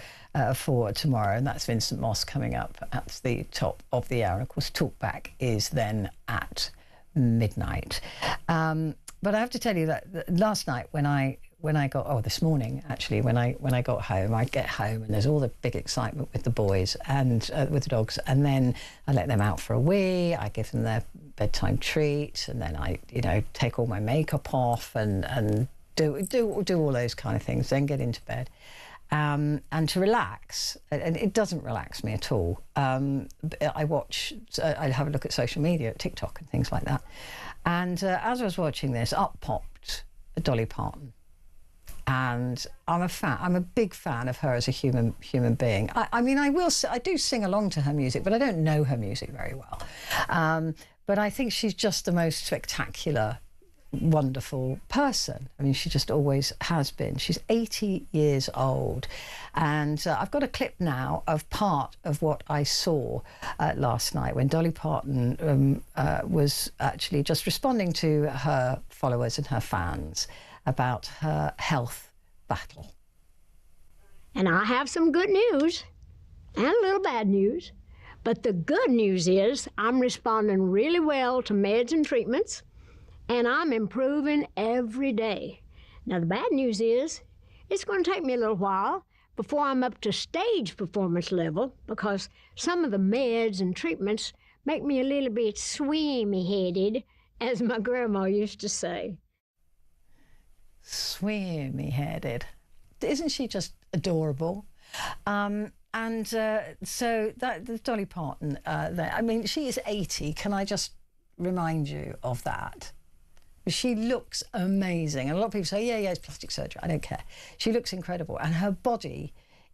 tomorrow, and that's Vincent Moss coming up at the top of the hour. And of course, Talkback is then at midnight. But I have to tell you that last night when I got, this morning actually, when I got home, I get home and there's all the big excitement with the boys and with the dogs, and then I let them out for a wee, I give them their bedtime treat, and then I, take all my makeup off and do all those kind of things, then get into bed. And to relax, and it doesn't relax me at all. I have a look at social media, at TikTok and things like that. And as I was watching this, up popped Dolly Parton. And I'm a big fan of her as a human being. I mean, I do sing along to her music, but I don't know her music very well. But I think she's just the most spectacular, wonderful person. I mean, she just always has been. She's 80 years old. And I've got a clip now of part of what I saw last night when Dolly Parton was actually just responding to her followers and her fans about her health battle. And I have some good news and a little bad news. But the good news is I'm responding really well to meds and treatments, and I'm improving every day. Now, the bad news is it's going to take me a little while before I'm up to stage performance level, because some of the meds and treatments make me a little bit swimmy-headed, as my grandma used to say. Swimmy-headed. Isn't she just adorable? So that's Dolly Parton. I mean, she is 80. Can I just remind you of that? She looks amazing. And a lot of people say, yeah, it's plastic surgery. I don't care. She looks incredible. And her body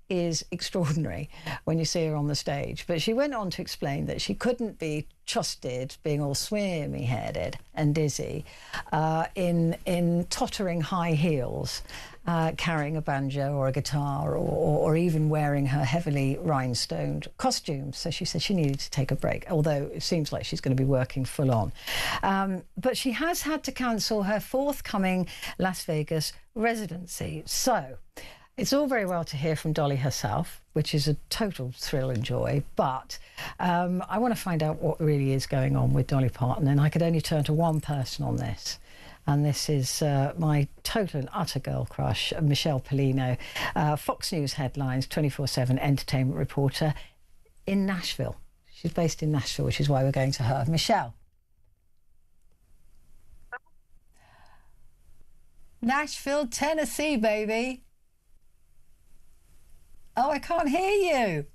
is extraordinary when you see her on the stage. But she went on to explain that she couldn't be trusted being all swimmy-headed and dizzy in tottering high heels, carrying a banjo or a guitar, or even wearing her heavily rhinestoned costumes. So she said she needed to take a break, although it seems like she's going to be working full on. But she has had to cancel her forthcoming Las Vegas residency. So it's all very well to hear from Dolly herself, which is a total thrill and joy, but I want to find out what really is going on with Dolly Parton, and I could only turn to one person on this. And this is my total and utter girl crush, Michelle Pollino, Fox News Headlines, 24/7 entertainment reporter in Nashville. She's based in Nashville, which is why we're going to her. Michelle. Nashville, Tennessee, baby. Oh, I can't hear you.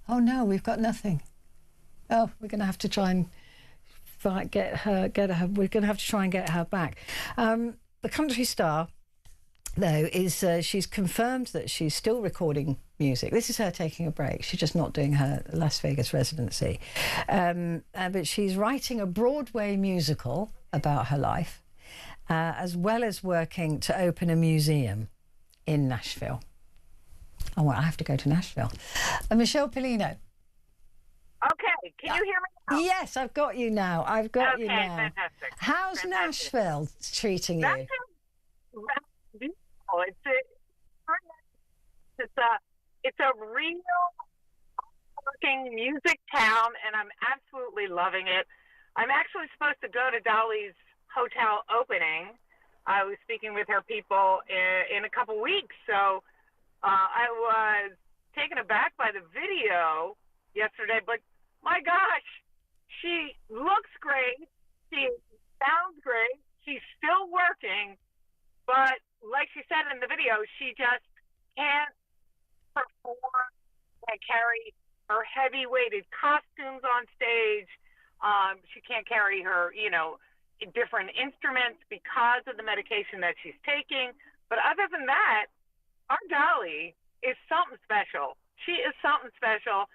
Oh, no, we've got nothing. Oh, we're going to have to try and get her. We're going to have to try and get her back. The country star, though, is she's confirmed that she's still recording music. This is her taking a break. She's just not doing her Las Vegas residency. But she's writing a Broadway musical about her life, as well as working to open a museum in Nashville. Oh, well, I have to go to Nashville. Michelle Pollino. Okay, can you hear me now? Yes, I've got you now. I've got you now. Fantastic. How's Nashville treating you? That's beautiful. It's a real working music town, and I'm absolutely loving it. I'm actually supposed to go to Dolly's hotel opening. I was speaking with her people in a couple weeks, so I was taken aback by the video yesterday, but my gosh, she looks great, she sounds great, she's still working, but like she said in the video, she just can't perform and carry her heavy-weighted costumes on stage. She can't carry her, different instruments because of the medication that she's taking. But other than that, our Dolly is something special. She is something special.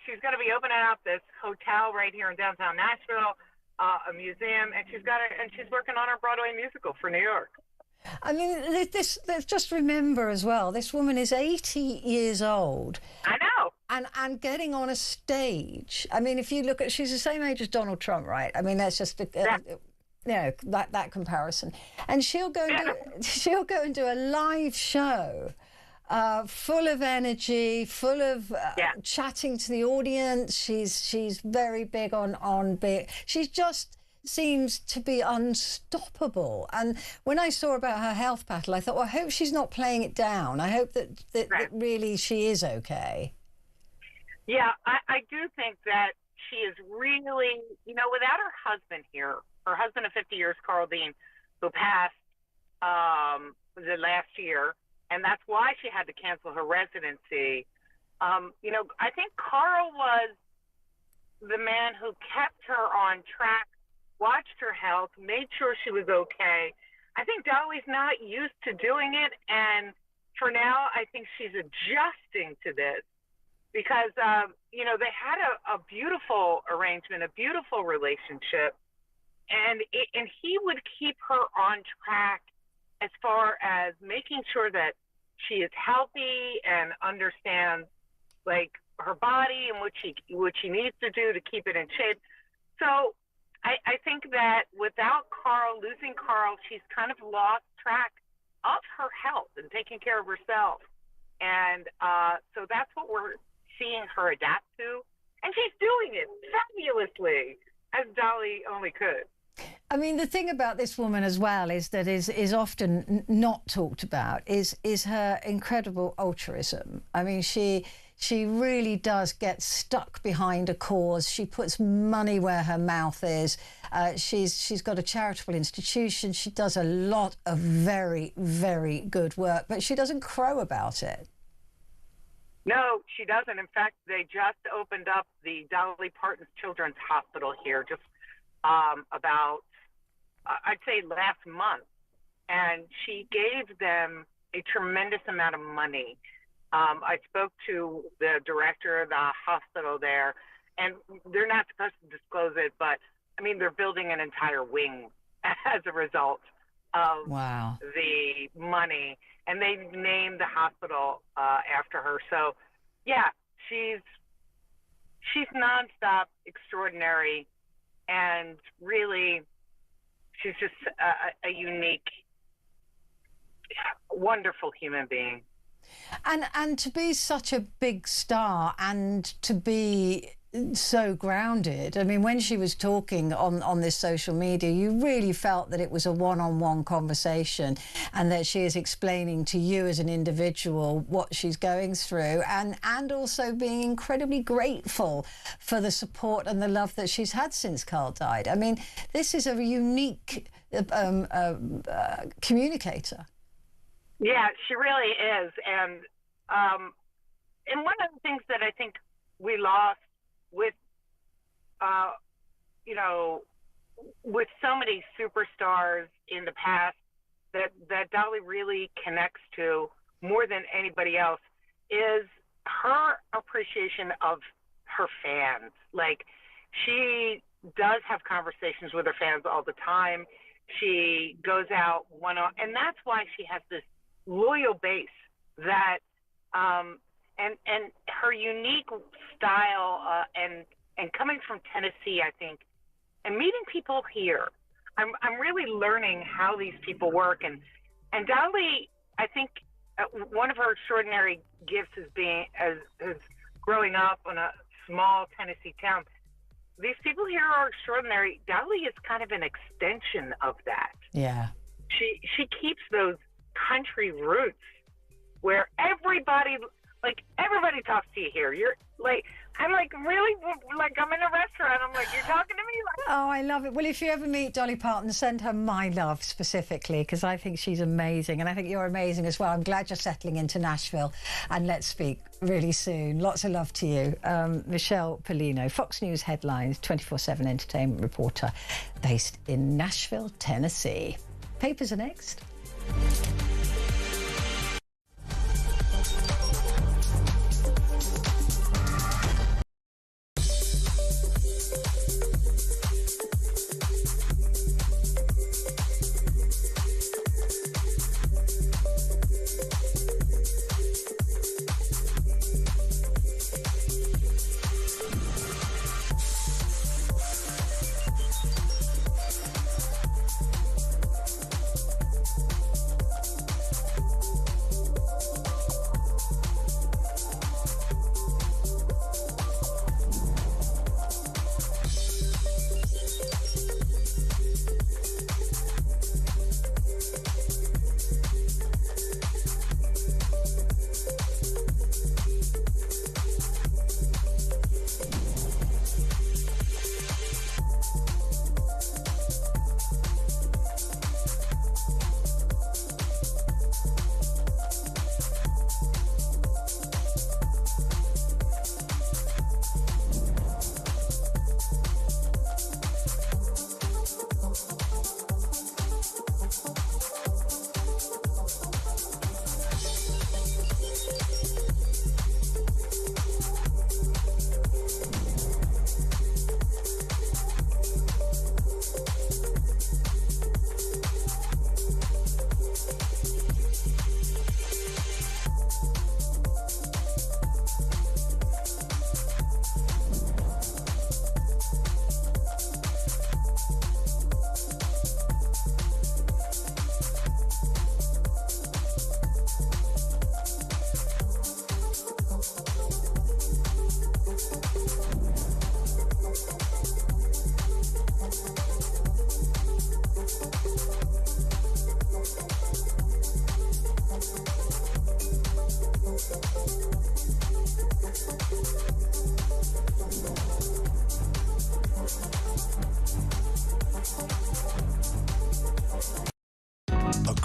She's going to be opening up this hotel right here in downtown Nashville, a museum, and she's working on her Broadway musical for New York. I mean, let's just remember as well, this woman is 80 years old. I know. And getting on a stage. I mean, if you look at, she's the same age as Donald Trump, right? I mean, that's just that comparison. And she'll go and do a live show, full of energy, full of chatting to the audience. She's very big on being. She's just seems to be unstoppable. And when I saw about her health battle, I thought, well, I hope she's not playing it down. I hope that really she is okay. Yeah, I do think that she is really, without her husband here, her husband of 50 years, Carl Dean, who passed the last year, and that's why she had to cancel her residency. I think Carl was the man who kept her on track, watched her health, made sure she was okay. I think Dolly's not used to doing it, and for now, I think she's adjusting to this because, they had a beautiful arrangement, a beautiful relationship, and he would keep her on track as far as making sure that she is healthy and understands, like, her body and what she needs to do to keep it in shape. So I think that without losing Carl, she's kind of lost track of her health and taking care of herself. And so that's what we're seeing her adapt to. And she's doing it fabulously, as Dolly only could. I mean, the thing about this woman as well is that is often not talked about is her incredible altruism. I mean, she really does get stuck behind a cause. She puts money where her mouth is. She's got a charitable institution. She does a lot of very, very good work, but she doesn't crow about it. No, she doesn't. In fact, they just opened up the Dolly Parton Children's Hospital here just about, I'd say, last month. And she gave them a tremendous amount of money. I spoke to the director of the hospital there, and they're not supposed to disclose it, but I mean, they're building an entire wing as a result of the money, and they named the hospital after her. So, yeah, she's nonstop extraordinary, and really, she's just a unique, wonderful human being. And to be such a big star and to be so grounded. I mean, when she was talking on this social media, you really felt that it was a one-on-one conversation and that she is explaining to you as an individual what she's going through and also being incredibly grateful for the support and the love that she's had since Carl died. I mean, this is a unique communicator. Yeah, she really is. And one of the things that I think we lost with, with so many superstars in the past that Dolly really connects to more than anybody else is her appreciation of her fans. Like, she does have conversations with her fans all the time. She goes out one-on, and that's why she has this loyal base that and her unique style and coming from Tennessee, I think, and meeting people here, I'm really learning how these people work. And Dolly, I think one of her extraordinary gifts as growing up in a small Tennessee town. These people here are extraordinary. Dolly is kind of an extension of that. Yeah. She keeps those country roots where everybody talks to you here. You're like, I'm like, really? Like, I'm in a restaurant. I'm like, you're talking to me? Like, oh, I love it. Well, if you ever meet Dolly Parton, send her my love specifically, because I think she's amazing. And I think you're amazing as well. I'm glad you're settling into Nashville. And let's speak really soon. Lots of love to you. Michelle Polino, Fox News Headlines, 24/7 entertainment reporter based in Nashville, Tennessee. Papers are next.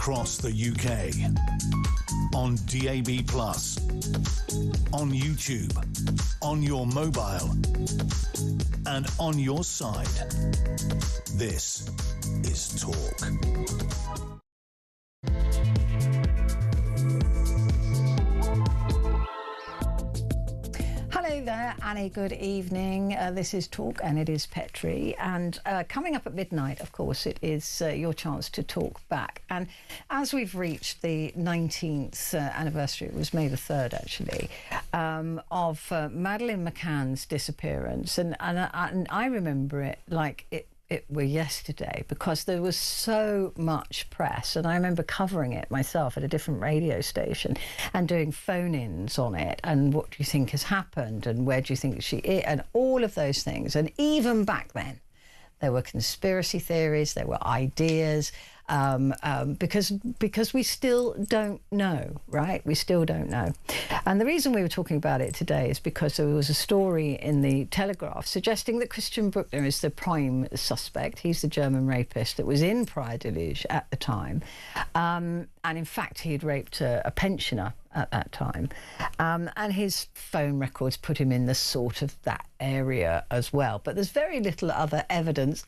across the UK. On DAB+, on YouTube, on your mobile, and on your side. This is Talk. Hello there, Annie. Good evening. This is Talk, and it is Petrie. And coming up at midnight, of course, it is your chance to talk back. And as we've reached the 19th anniversary, it was May the 3rd, actually, of Madeleine McCann's disappearance. And I remember it like it were yesterday, because there was so much press, and I remember covering it myself at a different radio station and doing phone-ins on it, and what do you think has happened, and where do you think she is, and all of those things. And even back then there were conspiracy theories, there were ideas, because we still don't know, right? We still don't know. And the reason we were talking about it today is because there was a story in the Telegraph suggesting that Christian Bruckner is the prime suspect. He's the German rapist that was in Praia de Luz at the time. And in fact, he had raped a pensioner at that time. And his phone records put him in the sort of that area as well. But there's very little other evidence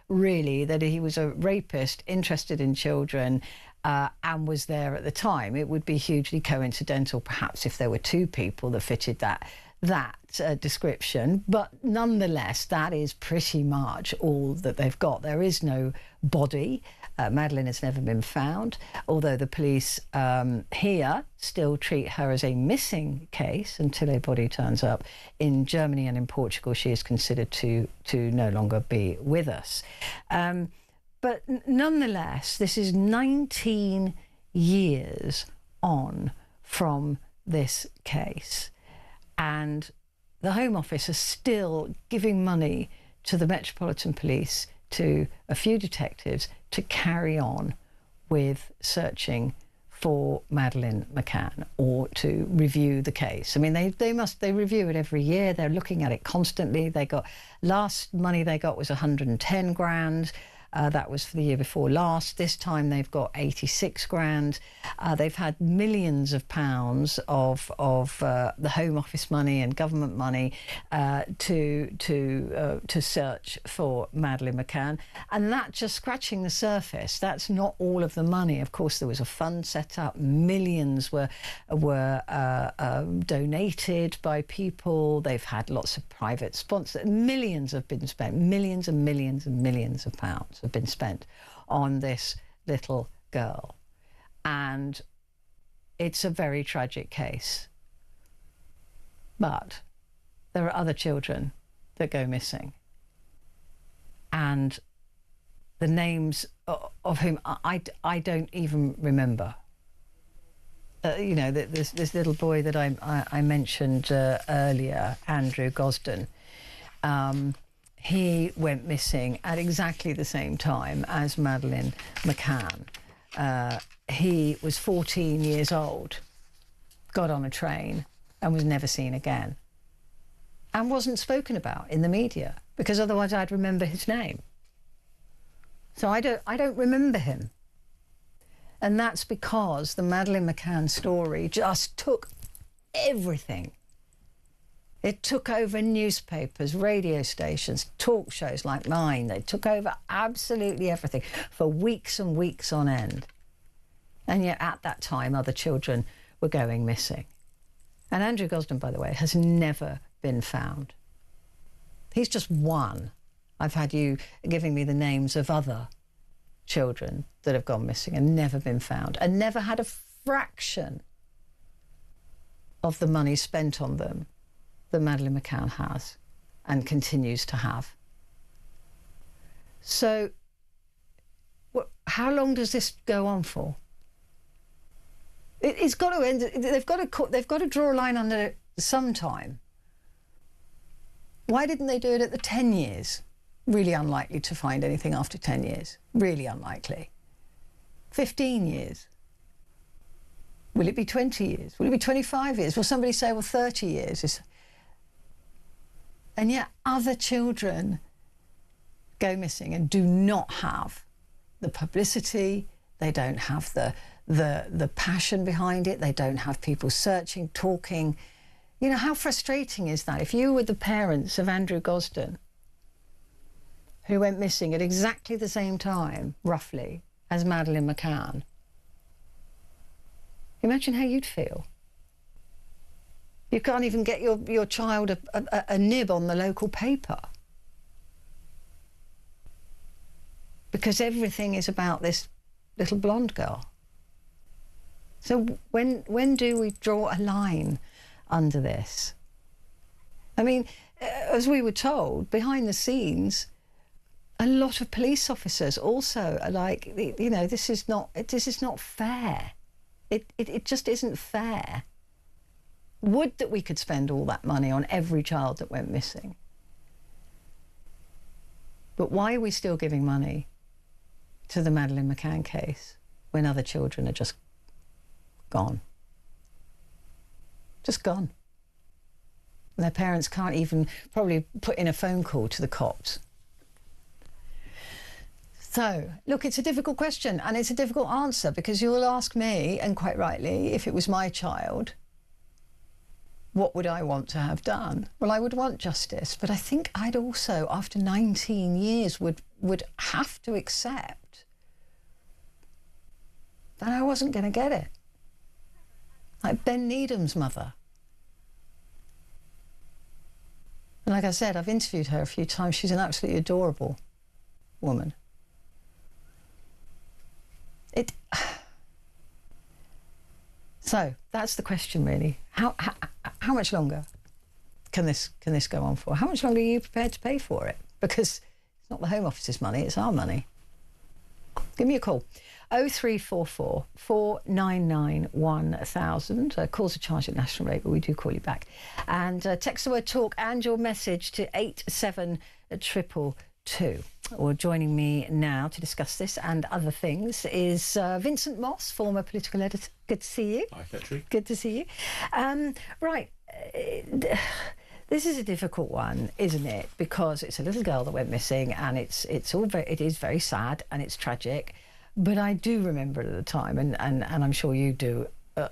really, that he was a rapist interested in children and was there at the time. It would be hugely coincidental, perhaps, if there were two people that fitted that description, but nonetheless, that is pretty much all that they've got. There is no body. Madeleine has never been found, although the police here still treat her as a missing case until a body turns up. In Germany and in Portugal, she is considered to no longer be with us. But nonetheless, this is 19 years on from this case. And the Home Office is still giving money to the Metropolitan Police, to a few detectives, to carry on with searching for Madeleine McCann, or to review the case. I mean, they review it every year. They're looking at it constantly. Last money they got was 110 grand. That was for the year before last. This time they've got 86 grand. They've had millions of pounds of the Home Office money and government money to search for Madeleine McCann, and that just scratching the surface. That's not all of the money. Of course, there was a fund set up. Millions were donated by people. They've had lots of private sponsors. Millions have been spent. Millions and millions and millions of pounds have been spent on this little girl. And it's a very tragic case. But there are other children that go missing. And the names of whom I don't even remember. You know, this little boy that I mentioned earlier, Andrew Gosden, he went missing at exactly the same time as Madeleine McCann. He was 14 years old, got on a train and was never seen again, and wasn't spoken about in the media, because otherwise I'd remember his name. So I don't remember him. And that's because the Madeleine McCann story just took everything. It took over newspapers, radio stations, talk shows like mine. They took over absolutely everything for weeks and weeks on end. And yet at that time, other children were going missing. And Andrew Gosden, by the way, has never been found. He's just one. I've had you giving me the names of other children that have gone missing and never been found, and never had a fraction of the money spent on them that Madeleine McCann has and continues to have. So how long does this go on for? It's got to end. They've got to draw a line under it sometime. Why didn't they do it at the 10 years? Really unlikely to find anything after 10 years. Really unlikely. 15 years. Will it be 20 years? Will it be 25 years? Will somebody say, well, 30 years? And yet other children go missing and do not have the publicity, They don't have the passion behind it. They don't have people searching, talking. You know, how frustrating is that? If you were the parents of Andrew Gosden, who went missing at exactly the same time, roughly, as Madeleine McCann, imagine how you'd feel. You can't even get your child a nib on the local paper because everything is about this little blonde girl. So when do we draw a line under this? I mean, as we were told, behind the scenes, a lot of police officers also are like, you know, this is not fair. It just isn't fair. Would that we could spend all that money on every child that went missing. But why are we still giving money to the Madeleine McCann case when other children are just gone? Just gone. And their parents can't even probably put in a phone call to the cops. So, look, it's a difficult question and it's a difficult answer, because you'll ask me, and quite rightly, if it was my child, what would I want to have done? Well, I would want justice, but I think I'd also, after 19 years, would have to accept that I wasn't going to get it. Like Ben Needham's mother. And like I said, I've interviewed her a few times. She's an absolutely adorable woman. So that's the question, really. How much longer can this go on for? How much longer are you prepared to pay for it? Because it's not the Home Office's money, it's our money. Give me a call. 0344 499 1000. Calls are charged at national rate, but we do call you back. And text the word talk and your message to 87222. Or joining me now to discuss this and other things is Vincent Moss, former political editor. Good to see you. Hi, Petrie. Good to see you. Right. This is a difficult one, isn't it? Because it's a little girl that went missing, and it is very sad and it's tragic. But I do remember it at the time, and I'm sure you do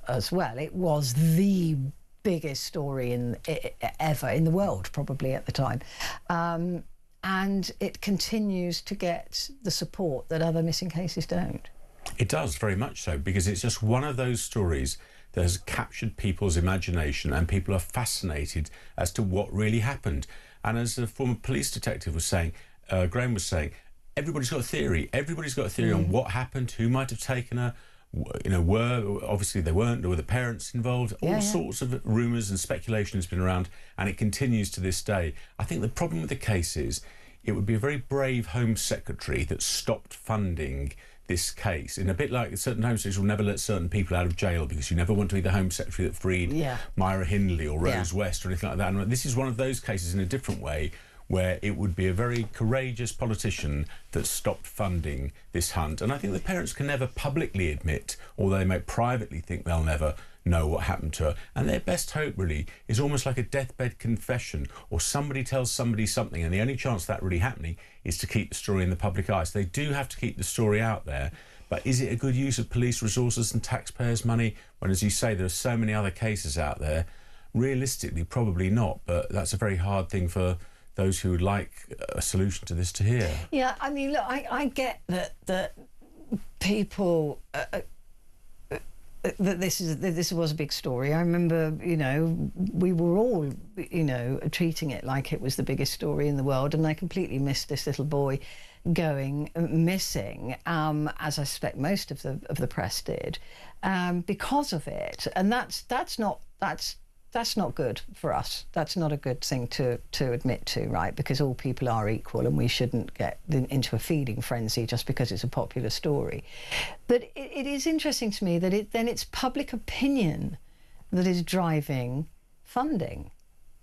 as well. It was the biggest story ever in the world, probably at the time. And it continues to get the support that other missing cases don't. It does, very much so, because it's just one of those stories that has captured people's imagination, and people are fascinated as to what really happened. And as the former police detective was saying, Graham was saying, everybody's got a theory. Everybody's got a theory on what happened, who might have taken her. You know, obviously they weren't, were the parents involved? All sorts of rumours and speculation has been around, and it continues to this day. I think the problem with the case is it would be a very brave Home Secretary that stopped funding this case. In a bit like certain Home Secretaries will never let certain people out of jail because you never want to be the Home Secretary that freed Myra Hindley or Rose West or anything like that. And this is one of those cases in a different way, where it would be a very courageous politician that stopped funding this hunt. And I think the parents can never publicly admit, or they may privately think they'll never know what happened to her. And their best hope really is almost like a deathbed confession, or somebody tells somebody something, and the only chance of that really happening is to keep the story in the public eye. So they do have to keep the story out there. But is it a good use of police resources and taxpayers' money when, as you say, there are so many other cases out there? Realistically, probably not, but that's a very hard thing for those who would like a solution to this to hear. Yeah, I mean, look, I get that people that this was a big story. I remember, you know, we were all, you know, treating it like it was the biggest story in the world, and I completely missed this little boy going missing, as I suspect most of the press did, because of it, and that's not good for us. That's not a good thing to admit to, right? Because all people are equal, and we shouldn't get into a feeding frenzy just because it's a popular story. But it is interesting to me that it's public opinion that is driving funding.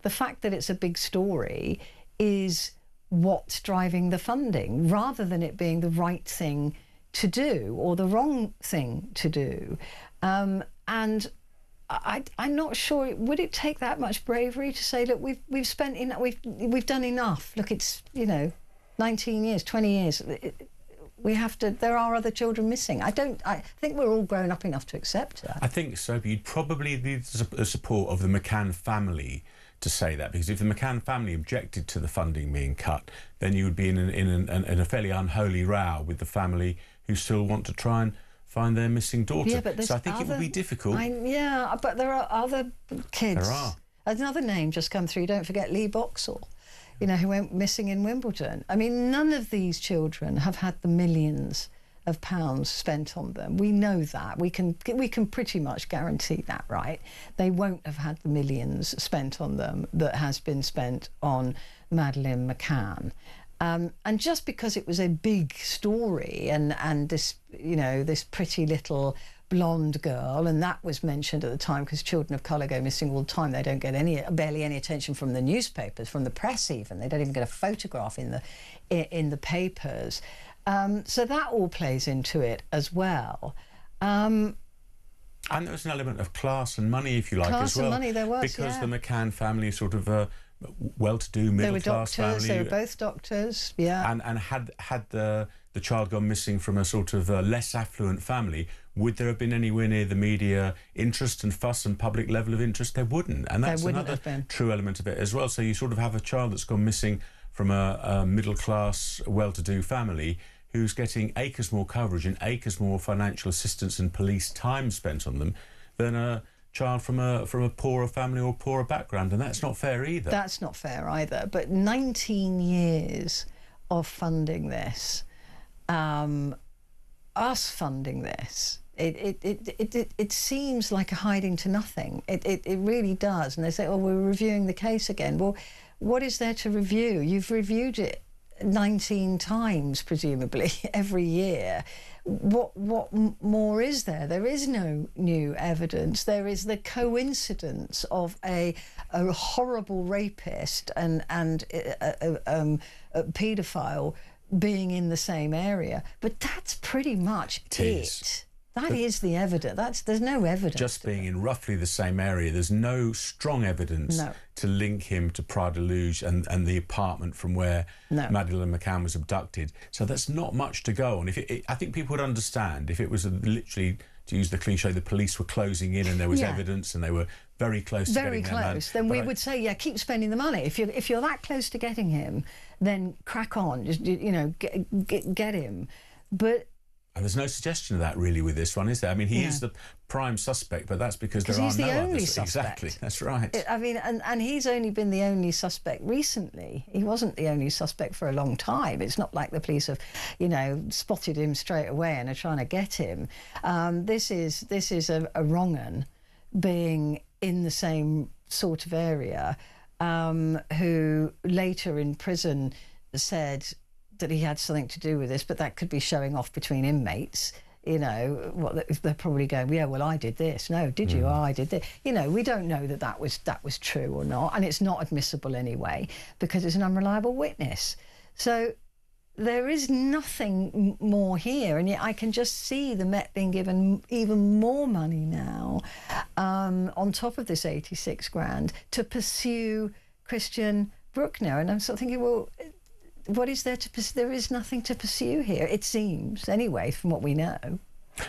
The fact that it's a big story is what's driving the funding, rather than it being the right thing to do or the wrong thing to do. And I'm not sure. Would it take that much bravery to say, look, we've spent enough, we've done enough. Look, it's 19 years, 20 years. we have to. There are other children missing. I think we're all grown up enough to accept that. I think so, but you'd probably need the support of the McCann family to say that, because if the McCann family objected to the funding being cut, then you would be in a fairly unholy row with the family who still want to try and find their missing daughter. Yeah, but so I think it would be difficult. Yeah, but there are other kids. There are. Another name just come through. Don't forget Lee Boxall, you know, who went missing in Wimbledon. I mean, none of these children have had the millions of pounds spent on them. We know that. We can pretty much guarantee that, right? They won't have had the millions spent on them that has been spent on Madeleine McCann. And just because it was a big story and this, you know, this pretty little blonde girl, and that was mentioned at the time because children of colour go missing all the time. They don't get barely any attention from the newspapers, from the press even. They don't even get a photograph in the papers. So that all plays into it as well. And there was an element of class and money, if you like, class as well. And money, there was, because yeah. the McCann family is sort of a well-to-do middle-class family. They were both doctors, yeah. And had the child gone missing from a sort of less affluent family, would there have been anywhere near the media interest and fuss and public level of interest? There wouldn't. And that's another true element of it as well. So you sort of have a child that's gone missing from a middle-class, well-to-do family who's getting acres more coverage and acres more financial assistance and police time spent on them than a child from a poorer family or poorer background, and that's not fair either. That's not fair either. But 19 years of funding this, us funding this, it seems like a hiding to nothing. It really does. And they say, oh, we're reviewing the case again. Well, what is there to review? You've reviewed it 19 times, presumably, every year. What more is there? There is no new evidence. There is the coincidence of a horrible rapist and a paedophile being in the same area. But that's pretty much it. That is the evidence. There's no evidence. Just being in roughly the same area, there's no strong evidence to link him to Prada Luge and the apartment from where Madeleine McCann was abducted. So that's not much to go on. I think people would understand if it was literally, to use the cliche, the police were closing in and there was evidence and they were very close to getting their man. Very close. Then we would say, yeah, keep spending the money. If you're that close to getting him, then crack on. Just, you know, get him. But. And there's no suggestion of that really with this one, is there? I mean, he is the prime suspect, but that's because there are he's no the only others. suspect. Exactly, that's right. I mean, and he's only been the only suspect recently. He wasn't the only suspect for a long time. It's not like the police have, you know, spotted him straight away and are trying to get him. This is a wrong 'un being in the same sort of area, who later in prison said that he had something to do with this, but that could be showing off between inmates. You know, what they're probably going, yeah, well, I did this. No, did you? Oh, I did this. You know, we don't know that was true or not, and it's not admissible anyway because it's an unreliable witness. So there is nothing more here, and yet I can just see the Met being given even more money now, on top of this 86 grand, to pursue Christian Bruckner. And I'm sort of thinking, well, what is there to pursue? There is nothing to pursue here, it seems, anyway, from what we know.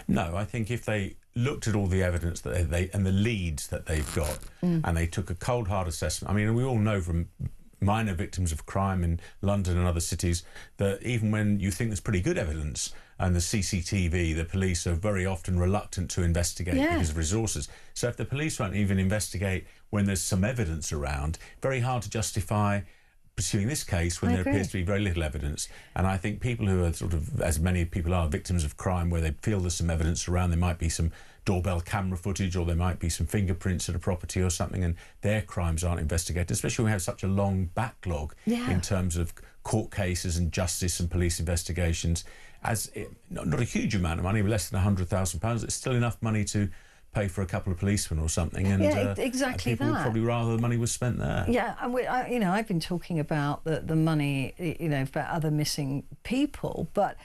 No, I think if they looked at all the evidence that they and the leads that they've got, and they took a cold, hard assessment. I mean, we all know from minor victims of crime in London and other cities that even when you think there's pretty good evidence and the CCTV, the police are very often reluctant to investigate because of resources. So if the police won't even investigate when there's some evidence around, very hard to justify pursuing this case when there appears to be very little evidence. And I think people who are sort of, as many people are, victims of crime where they feel there's some evidence around, there might be some doorbell camera footage or there might be some fingerprints at a property or something, and their crimes aren't investigated, especially when we have such a long backlog in terms of court cases and justice and police investigations. Not a huge amount of money, less than £100,000, it's still enough money to pay for a couple of policemen or something, and exactly people would probably rather the money was spent there. Yeah, and you know, I've been talking about the money, you know, for other missing people, but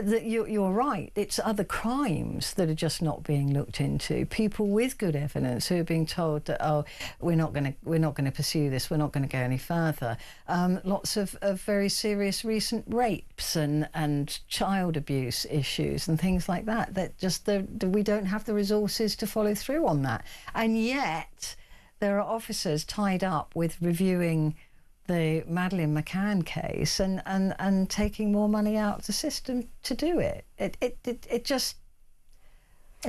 you're right. It's other crimes that are just not being looked into. People with good evidence who are being told that, oh, we're not going to pursue this. We're not going to go any further. Lots of very serious recent rapes and child abuse issues and things like that. That just we don't have the resources to follow through on that. And yet there are officers tied up with reviewing the Madeleine McCann case and taking more money out of the system to do it. It just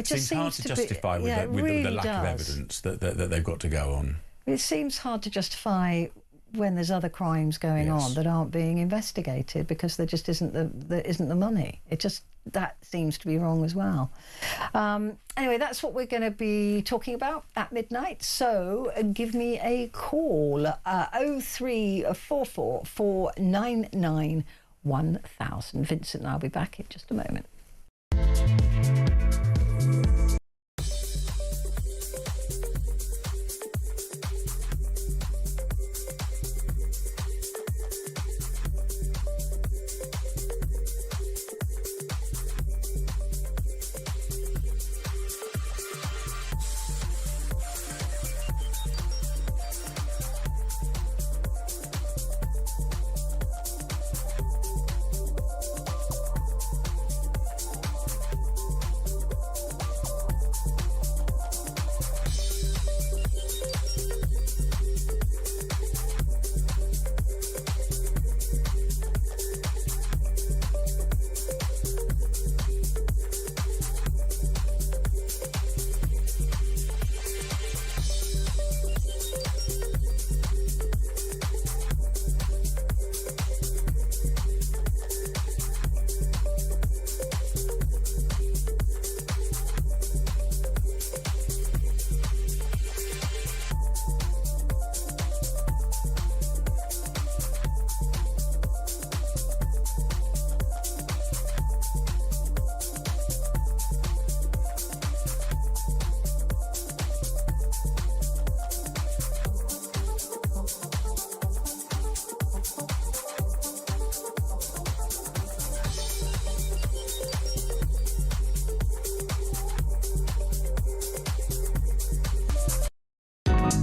seems hard to justify with the lack of evidence that they've got to go on. It seems hard to justify when there's other crimes going on that aren't being investigated because there just isn't the money. That seems to be wrong as well. Anyway, that's what we're going to be talking about at midnight. So give me a call, 0344 499 1000. Vincent and I'll be back in just a moment.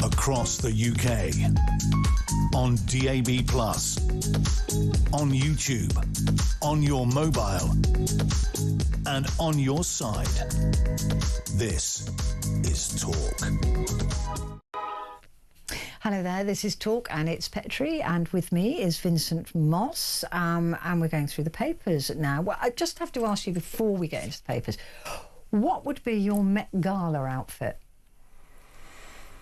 Across the UK, on DAB+, on YouTube, on your mobile, and on your side. This is Talk. Hello there, this is Talk and it's Petrie, and with me is Vincent Moss, and we're going through the papers now. Well, I just have to ask you before we get into the papers, what would be your Met Gala outfit?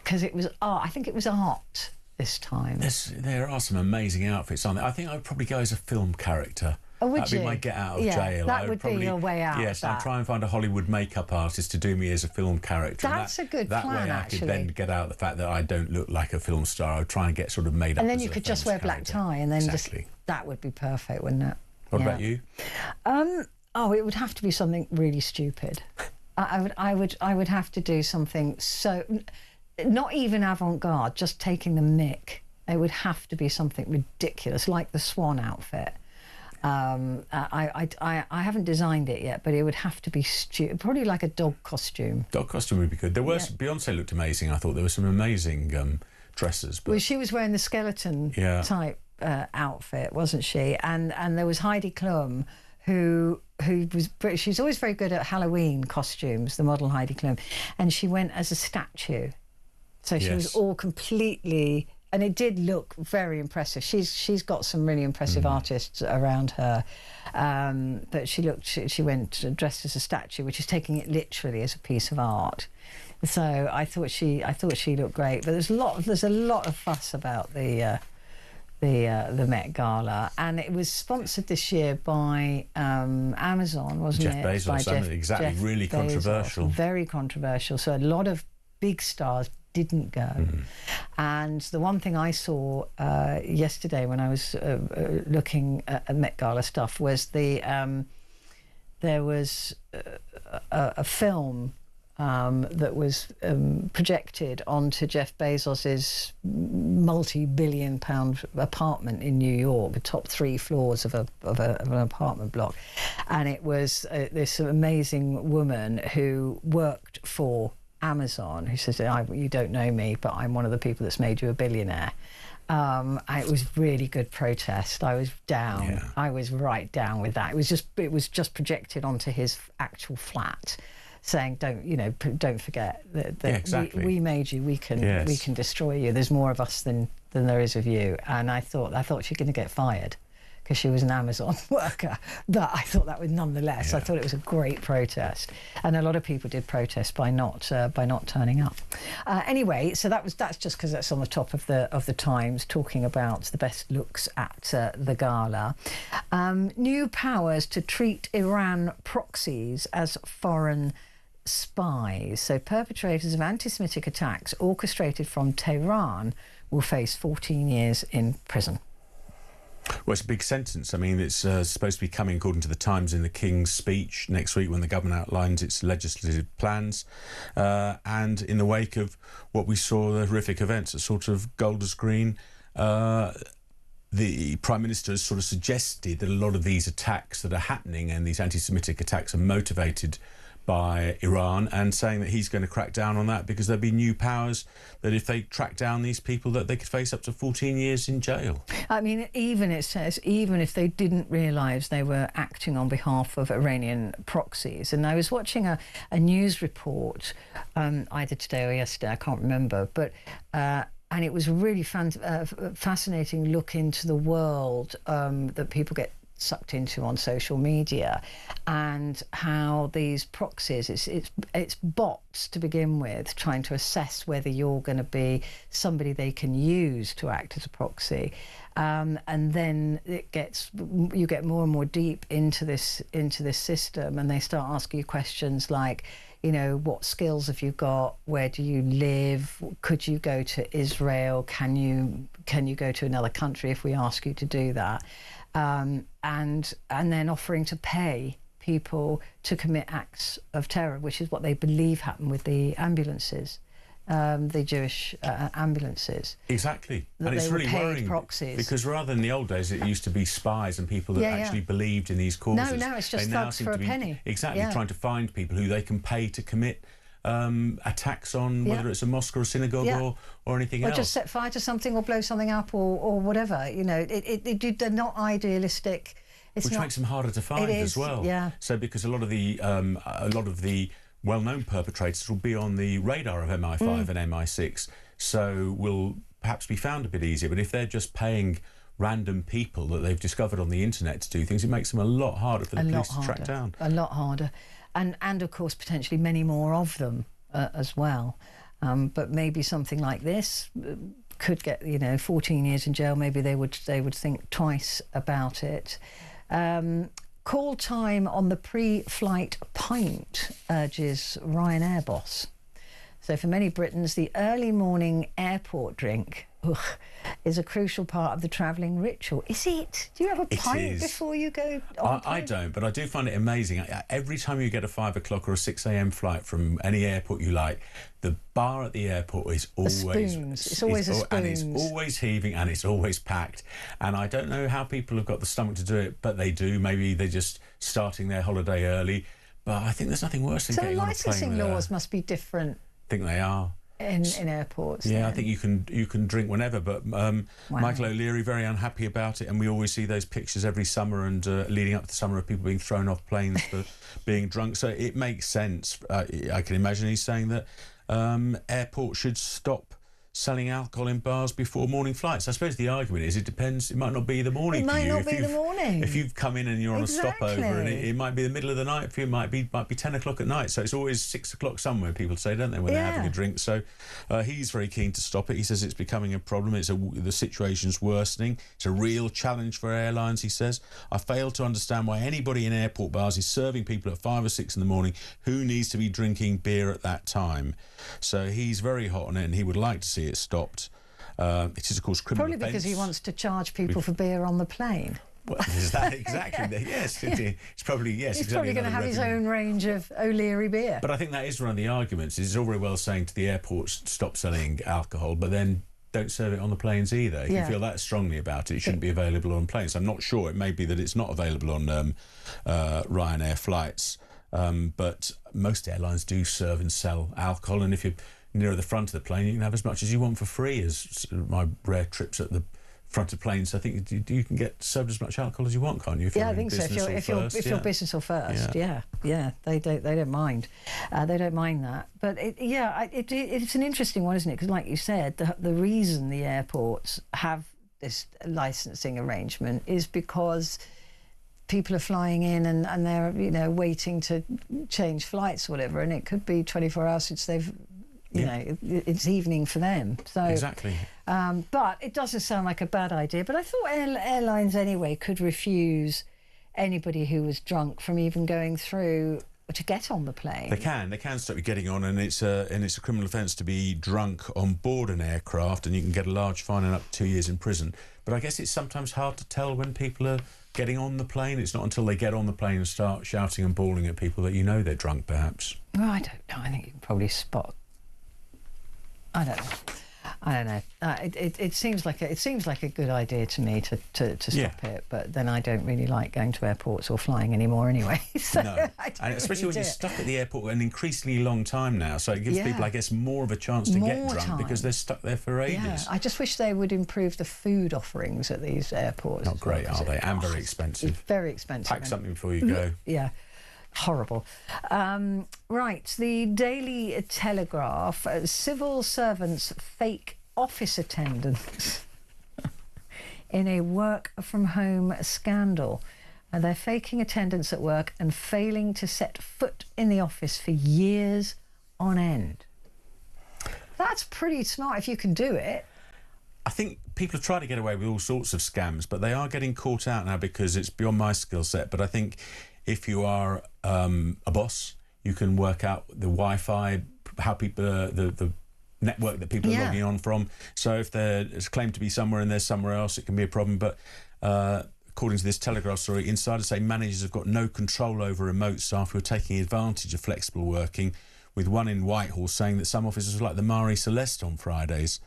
Because it was art. I think it was art this time. There are some amazing outfits on there. I think I'd probably go as a film character. Oh, would That'd be my get out of jail. That would be your way out. Yes, I'd try and find a Hollywood makeup artist to do me as a film character. That's a good plan, That way I actually. could then get out the fact that I don't look like a film star. I'd try and get sort of made up. And then you could just wear black tie, and then that would be perfect, wouldn't it? What about you? Oh, it would have to be something really stupid. I would have to do something so. Not even avant-garde, just taking the mick. It would have to be something ridiculous, like the Swan outfit. I haven't designed it yet, but it would have to be probably like a dog costume. Dog costume would be good. Beyonce looked amazing. I thought there were some amazing dresses. But... Well, she was wearing the skeleton type outfit, wasn't she? And there was Heidi Klum, who was British. She's always very good at Halloween costumes, the model Heidi Klum, and she went as a statue. So she was all completely, and it did look very impressive. She's got some really impressive artists around her, but she went dressed as a statue, which is taking it literally as a piece of art. So I thought she looked great. But there's a lot of fuss about the Met Gala, and it was sponsored this year by Amazon, wasn't Jeff it? Bezos, by Jeff really Bezos. controversial. Very controversial. So a lot of big stars didn't go. And the one thing I saw yesterday when I was looking at Met Gala stuff was there was a film that was projected onto Jeff Bezos's multi-billion-pound apartment in New York, the top 3 floors of an apartment block, and it was this amazing woman who worked for Amazon, who says, "You don't know me, but I'm one of the people that's made you a billionaire." It was really good protest. I was down. Yeah. I was right down with that. It was just projected onto his actual flat, saying, don't forget that exactly. we made you. We can destroy you. There's more of us than there is of you. And I thought she was going to get fired because she was an Amazon worker. But I thought that was nonetheless. I thought it was a great protest, and a lot of people did protest by not turning up. Anyway, so that's just because that's on the top of the Times, talking about the best looks at the gala. New powers to treat Iran proxies as foreign spies. So perpetrators of anti-Semitic attacks orchestrated from Tehran will face 14 years in prison. Well, it's a big sentence. I mean, it's supposed to be coming, according to the Times, in the King's speech next week when the government outlines its legislative plans. And in the wake of what we saw, the horrific events at sort of Golders Green, the Prime Minister has sort of suggested that a lot of these attacks that are happening and these anti-Semitic attacks are motivated by Iran, and saying that he's going to crack down on that because there'll be new powers that if they track down these people that they could face up to 14 years in jail. I mean, it says even if they didn't realise they were acting on behalf of Iranian proxies. And I was watching a news report either today or yesterday, I can't remember, but and it was a really fascinating look into the world that people get sucked into on social media, and how these proxies, it's bots to begin with, trying to assess whether you're going to be somebody they can use to act as a proxy, and then you get more and more deep into this system, and they start asking you questions like, what skills have you got? Where do you live? Could you go to Israel? Can you go to another country if we ask you to do that? And then offering to pay people to commit acts of terror, which is what they believe happened with the ambulances, the Jewish ambulances. Exactly. And it's really worrying proxies. Because rather than the old days, it used to be spies and people that actually believed in these causes. No, it's just thugs for a penny. Exactly, trying to find people who they can pay to commit attacks on, whether it's a mosque or a synagogue or anything else. Or just set fire to something or blow something up or whatever. They're not idealistic. Which makes them harder to find as well. Yeah. So because a lot of the well-known perpetrators will be on the radar of MI5 and MI6, so will perhaps be found a bit easier. But if they're just paying random people that they've discovered on the internet to do things, it makes them a lot harder for the police to track down. A lot harder. And of course, potentially many more of them as well. But maybe something like this could get 14 years in jail. Maybe they would think twice about it. Call time on the pre-flight pint, urges Ryanair boss. So for many Britons, the early morning airport drink is a crucial part of the travelling ritual. Is it? Do you have a pint before you go on? I don't, but I do find it amazing. Every time you get a 5 o'clock or a 6 a.m. flight from any airport you like, the bar at the airport is always... It's always a spoons. And it's always heaving and it's always packed. And I don't know how people have got the stomach to do it, but they do. Maybe they're just starting their holiday early. But I think there's nothing worse than getting on a plane. So licensing laws must be different. I think they are. In airports. Yeah, then. I think you can drink whenever, but Michael O'Leary very unhappy about it, and we always see those pictures every summer and leading up to the summer of people being thrown off planes for being drunk. So it makes sense. I can imagine he's saying that airports should stop selling alcohol in bars before morning flights. I suppose the argument is it depends. It might not be the morning for you. It might not be the morning. If you've come in and you're on a stopover, and it might be the middle of the night for you. It might be 10 o'clock at night. So it's always 6 o'clock somewhere, people say, don't they, when they're having a drink. So he's very keen to stop it. He says it's becoming a problem. The situation's worsening. It's a real challenge for airlines, he says. I fail to understand why anybody in airport bars is serving people at 5 or 6 in the morning who needs to be drinking beer at that time. So he's very hot on it, and he would like to see it stopped. It is, of course, criminal Probably because he wants to charge people for beer on the plane. Well, is that exactly? Yes, it's probably yes. He's probably going to have his own range of O'Leary beer. But I think that is one of the arguments. It's all very well saying to the airports, stop selling alcohol, but then don't serve it on the planes either. If you feel that strongly about it, it shouldn't be available on planes. I'm not sure. It may be that it's not available on Ryanair flights, but most airlines do serve and sell alcohol, and if you're nearer the front of the plane, you can have as much as you want for free. As my rare trips at the front of planes, I think you can get served as much alcohol as you want, can't you? I think so. If you're business or first, they don't mind. They don't mind that. But it's an interesting one, isn't it? Because, like you said, the reason the airports have this licensing arrangement is because people are flying in and they're waiting to change flights or whatever, and it could be 24 hours since they've. It's evening for them. So exactly. But it doesn't sound like a bad idea. But I thought airlines anyway could refuse anybody who was drunk from even going through to get on the plane. They can stop you getting on, and it's a criminal offence to be drunk on board an aircraft, and you can get a large fine and up to 2 years in prison. But I guess it's sometimes hard to tell when people are getting on the plane. It's not until they get on the plane and start shouting and bawling at people that you know they're drunk, perhaps. Well, I don't know. I think you can probably spot. I don't know. It seems like a good idea to me to stop it, but then I don't really like going to airports or flying anymore anyway. So no, and especially when you're stuck at the airport an increasingly long time now, so it gives people, I guess, more of a chance to get drunk because they're stuck there for ages. Yeah, I just wish they would improve the food offerings at these airports. Not great, are they? And very expensive. Very expensive. Pack something before you go. Yeah. Horrible. Right, the Daily Telegraph, civil servants fake office attendants in a work-from-home scandal. They're faking attendance at work and failing to set foot in the office for years on end. That's pretty smart if you can do it. I think people have tried to get away with all sorts of scams, but they are getting caught out now because it's beyond my skill set. But I think if you are a boss, you can work out the Wi-Fi, how people, the network that people are logging on from. So if there's claimed to be somewhere and there's somewhere else, it can be a problem. But according to this Telegraph story, insiders say managers have got no control over remote staff who are taking advantage of flexible working, with one in Whitehall saying that some offices are like the Marie Celeste on Fridays.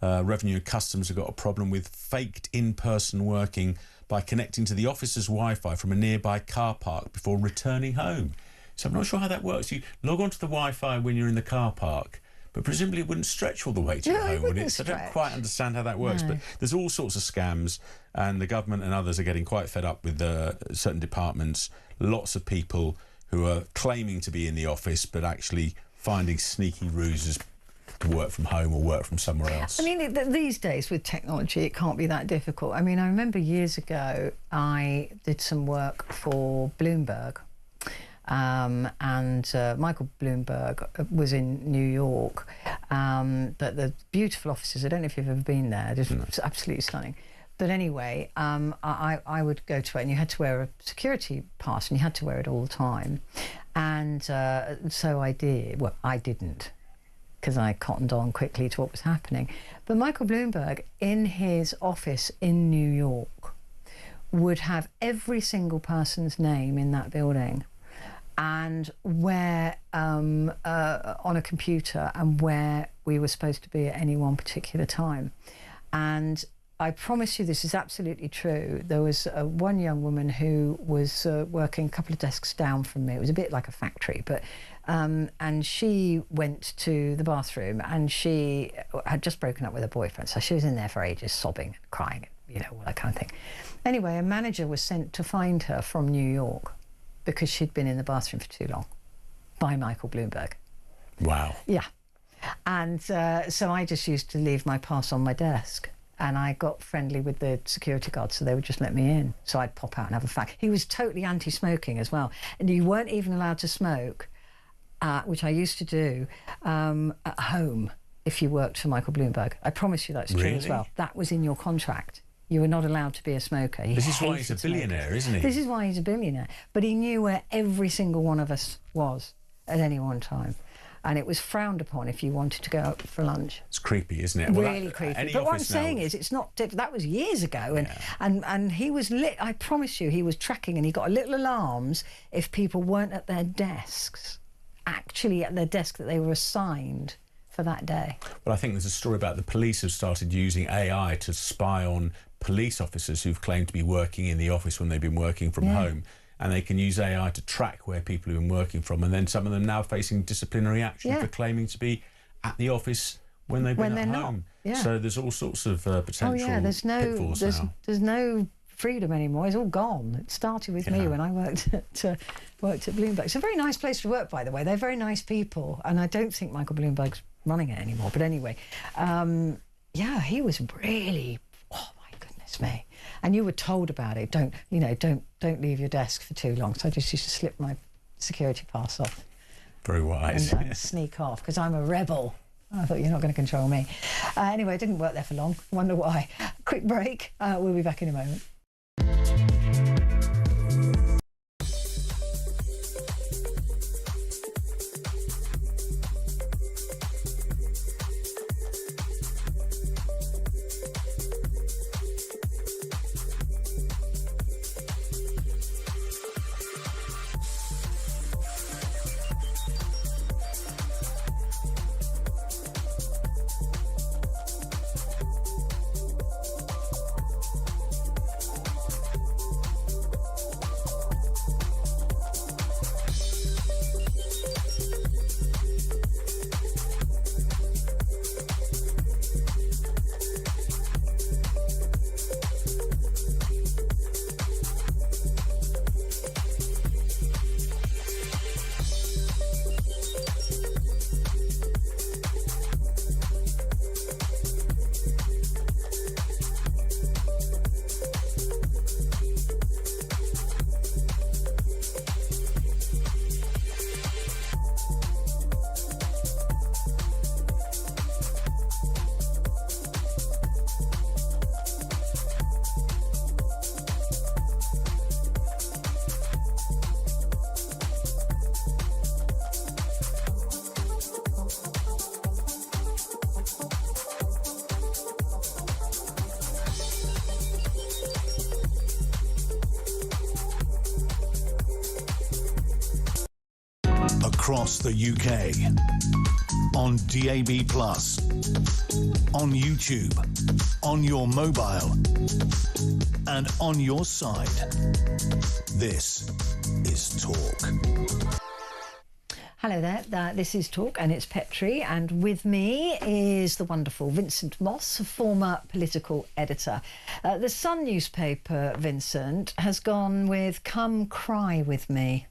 Revenue and Customs have got a problem with faked in-person working by connecting to the office's Wi-Fi from a nearby car park before returning home. So I'm not sure how that works. You log onto the Wi-Fi when you're in the car park, but presumably it wouldn't stretch all the way to your home, would it? So I don't quite understand how that works. No. But there's all sorts of scams, and the government and others are getting quite fed up with certain departments. Lots of people who are claiming to be in the office but actually finding sneaky ruses to work from home or work from somewhere else. I mean, these days with technology, it can't be that difficult. I mean, I remember years ago, I did some work for Bloomberg, and Michael Bloomberg was in New York. But the beautiful offices, I don't know if you've ever been there, it's absolutely stunning. But anyway, I would go to it, and you had to wear a security pass, and you had to wear it all the time. And so I did. Well, I didn't, because I cottoned on quickly to what was happening. But Michael Bloomberg, in his office in New York, would have every single person's name in that building, and where on a computer, and where we were supposed to be at any one particular time. And I promise you this is absolutely true. There was one young woman who was working a couple of desks down from me. It was a bit like a factory, but and she went to the bathroom, and she had just broken up with her boyfriend, so she was in there for ages, sobbing and crying, you know, all that kind of thing. Anyway, a manager was sent to find her from New York because she'd been in the bathroom for too long, by Michael Bloomberg. Wow. Yeah. And so I just used to leave my pass on my desk, and I got friendly with the security guards, so they would just let me in. So I'd pop out and have a fag. He was totally anti-smoking as well, and you weren't even allowed to smoke, which I used to do, at home if you worked for Michael Bloomberg. I promise you that's true as well. That was in your contract. You were not allowed to be a smoker. This is why he's a billionaire, isn't he? This is why he's a billionaire. But he knew where every single one of us was at any one time. and it was frowned upon if you wanted to go out for lunch. It's creepy, isn't it? Really creepy. But what I'm saying is, it's not. That was years ago, and he was lit. I promise you, he was tracking, and he got little alarms if people weren't at their desks, actually at their desk that they were assigned for that day. Well, I think there's a story about the police have started using AI to spy on police officers who've claimed to be working in the office when they've been working from home. And they can use AI to track where people have been working from, and then some of them now facing disciplinary action for claiming to be at the office when they've been at home. So there's all sorts of potential pitfalls now. There's no freedom anymore. It's all gone. It started with me when I worked at Bloomberg. It's a very nice place to work, by the way. They're very nice people, and I don't think Michael Bloomberg's running it anymore. But anyway, yeah, he was really. Oh my goodness me. And you were told about it. Don't leave your desk for too long. So I just used to slip my security pass off. Very wise. And sneak off, because I'm a rebel. I thought, you're not going to control me. Anyway, it didn't work there for long. Wonder why. Quick break. We'll be back in a moment. Across the UK, on DAB+, on YouTube, on your mobile, and on your side. This is Talk. Hello there, this is Talk, and it's Petrie, and with me is the wonderful Vincent Moss, former political editor. The Sun newspaper, Vincent, has gone with "Come Cry With Me."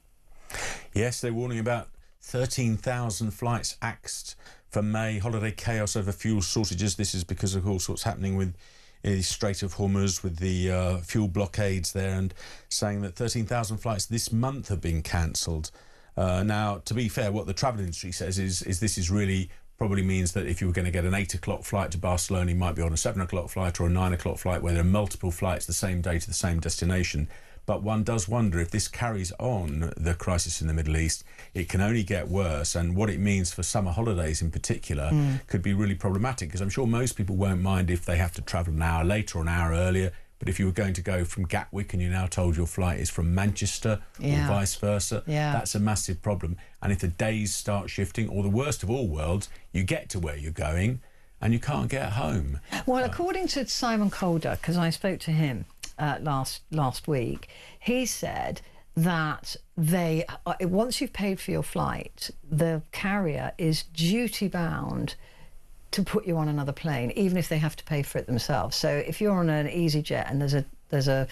Yes, they're warning about 13,000 flights axed for May. Holiday chaos over fuel shortages. This is because of course what's happening with the Strait of Hormuz, with the fuel blockades there, and saying that 13,000 flights this month have been cancelled. Now, to be fair, what the travel industry says is this is really probably means that if you were going to get an 8 o'clock flight to Barcelona, you might be on a 7 o'clock flight or a 9 o'clock flight, where there are multiple flights the same day to the same destination. But one does wonder if this carries on the crisis in the Middle East, it can only get worse, and what it means for summer holidays in particular could be really problematic, because I'm sure most people won't mind if they have to travel an hour later or an hour earlier. But if you were going to go from Gatwick and you're now told your flight is from Manchester or vice versa, that's a massive problem. And if the days start shifting, or the worst of all worlds, you get to where you're going and you can't get home. Well, according to Simon Calder, because I spoke to him last week, he said that they once you've paid for your flight, the carrier is duty bound to put you on another plane, even if they have to pay for it themselves. So if you're on an EasyJet and there's a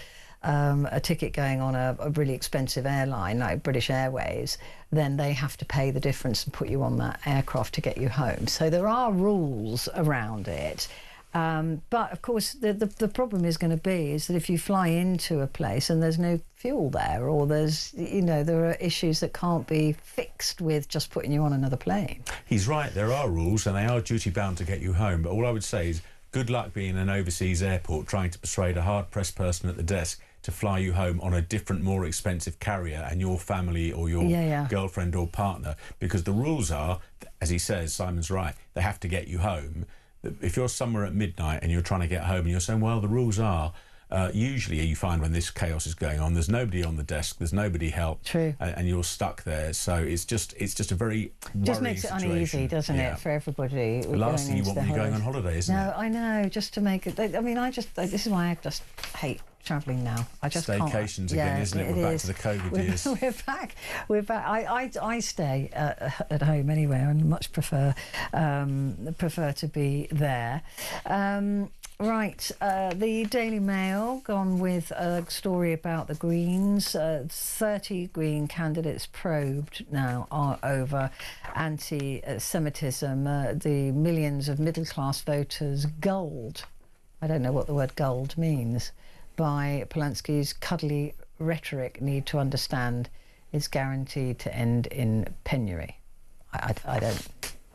ticket going on a really expensive airline like British Airways, then they have to pay the difference and put you on that aircraft to get you home. So there are rules around it. But of course the problem is going to be is that if you fly into a place and there's no fuel there, or there's there are issues that can't be fixed with just putting you on another plane. He's right, there are rules and they are duty bound to get you home, but all I would say is good luck being in an overseas airport trying to persuade a hard-pressed person at the desk to fly you home on a different, more expensive carrier and your family or your girlfriend or partner, because the rules are, as he says, Simon's right, they have to get you home. If you're somewhere at midnight and you're trying to get home and you're saying, well, the rules are, usually you find when this chaos is going on, there's nobody on the desk, there's nobody help, and you're stuck there. So it's just a very worrying just makes it situation. uneasy, doesn't it, for everybody? The last thing you want when you're going on holiday, isn't it? No, I know. Just to make it. I mean, this is why I just hate travelling now. I just staycations again, isn't it? We're back to the COVID years. We're back. I stay at home anyway. I much prefer to be there. Right, the Daily Mail gone with a story about the Greens. 30 Green candidates probed now are over anti-Semitism. The millions of middle-class voters gulled, I don't know what the word gulled means, by Polanski's cuddly rhetoric need to understand is guaranteed to end in penury. I don't,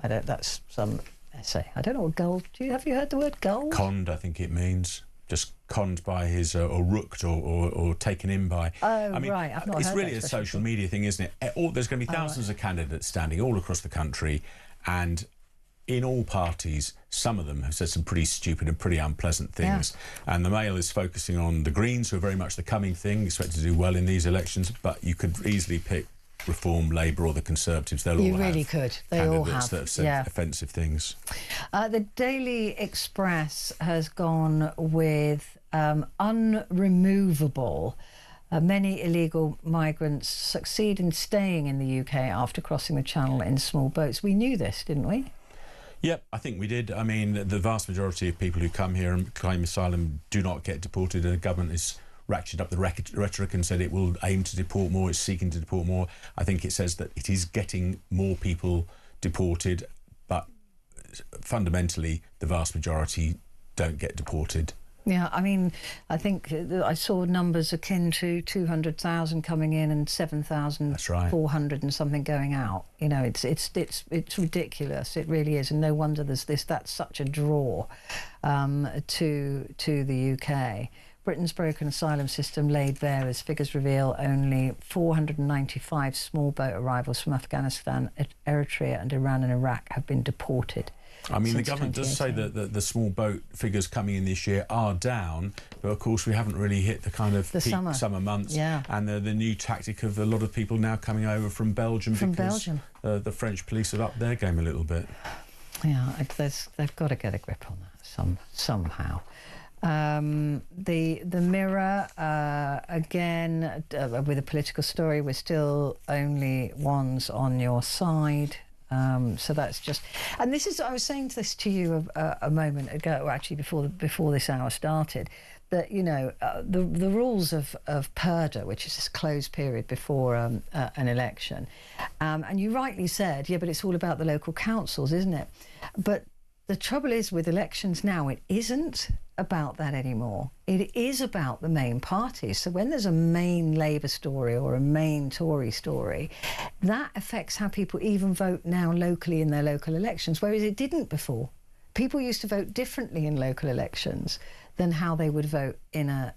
that's some essay. I don't know what gulled. Have you heard the word gulled? Conned, I think it means. Just conned by his, or rooked, or taken in by. Oh, I mean, right. I've not it's heard really that a social media thing, isn't it? There's going to be thousands of candidates standing all across the country, and in all parties, some of them have said some pretty stupid and pretty unpleasant things. And the Mail is focusing on the Greens, who are very much the coming thing, expected to do well in these elections, but you could easily pick Reform, Labour or the Conservatives. They'll all really have could. They all have. that have said offensive things. The Daily Express has gone with unremovable. Many illegal migrants succeed in staying in the UK after crossing the Channel in small boats. We knew this, didn't we? Yep, I think we did. I mean, the vast majority of people who come here and claim asylum do not get deported, and the government is ratcheted up the rhetoric and said it will aim to deport more, it's seeking to deport more. I think it says that it is getting more people deported, but fundamentally the vast majority don't get deported. Yeah, I mean, I think I saw numbers akin to 200,000 coming in and 7,400 and something going out. You know, it's ridiculous. It really is, and no wonder that's such a draw to the UK. Britain's broken asylum system laid bare as figures reveal only 495 small boat arrivals from Afghanistan, Eritrea and Iran and Iraq have been deported. I mean, the government does say that the small boat figures coming in this year are down, but of course we haven't really hit the kind of peak summer months. And the new tactic of a lot of people now coming over from Belgium because the French police have upped their game a little bit. Yeah, they've got to get a grip on that somehow. The Mirror, again, with a political story, we're still only ones on your side. So that's just, and this is, I was saying this to you a moment ago, or actually before this hour started, that, you know, the rules of purdah, which is this closed period before an election, and you rightly said, yeah, but it's all about the local councils, isn't it? But the trouble is with elections now, it isn't about that anymore. It is about the main parties. So when there's a main Labour story or a main Tory story, that affects how people even vote now locally in their local elections, whereas it didn't before. People used to vote differently in local elections than how they would vote in a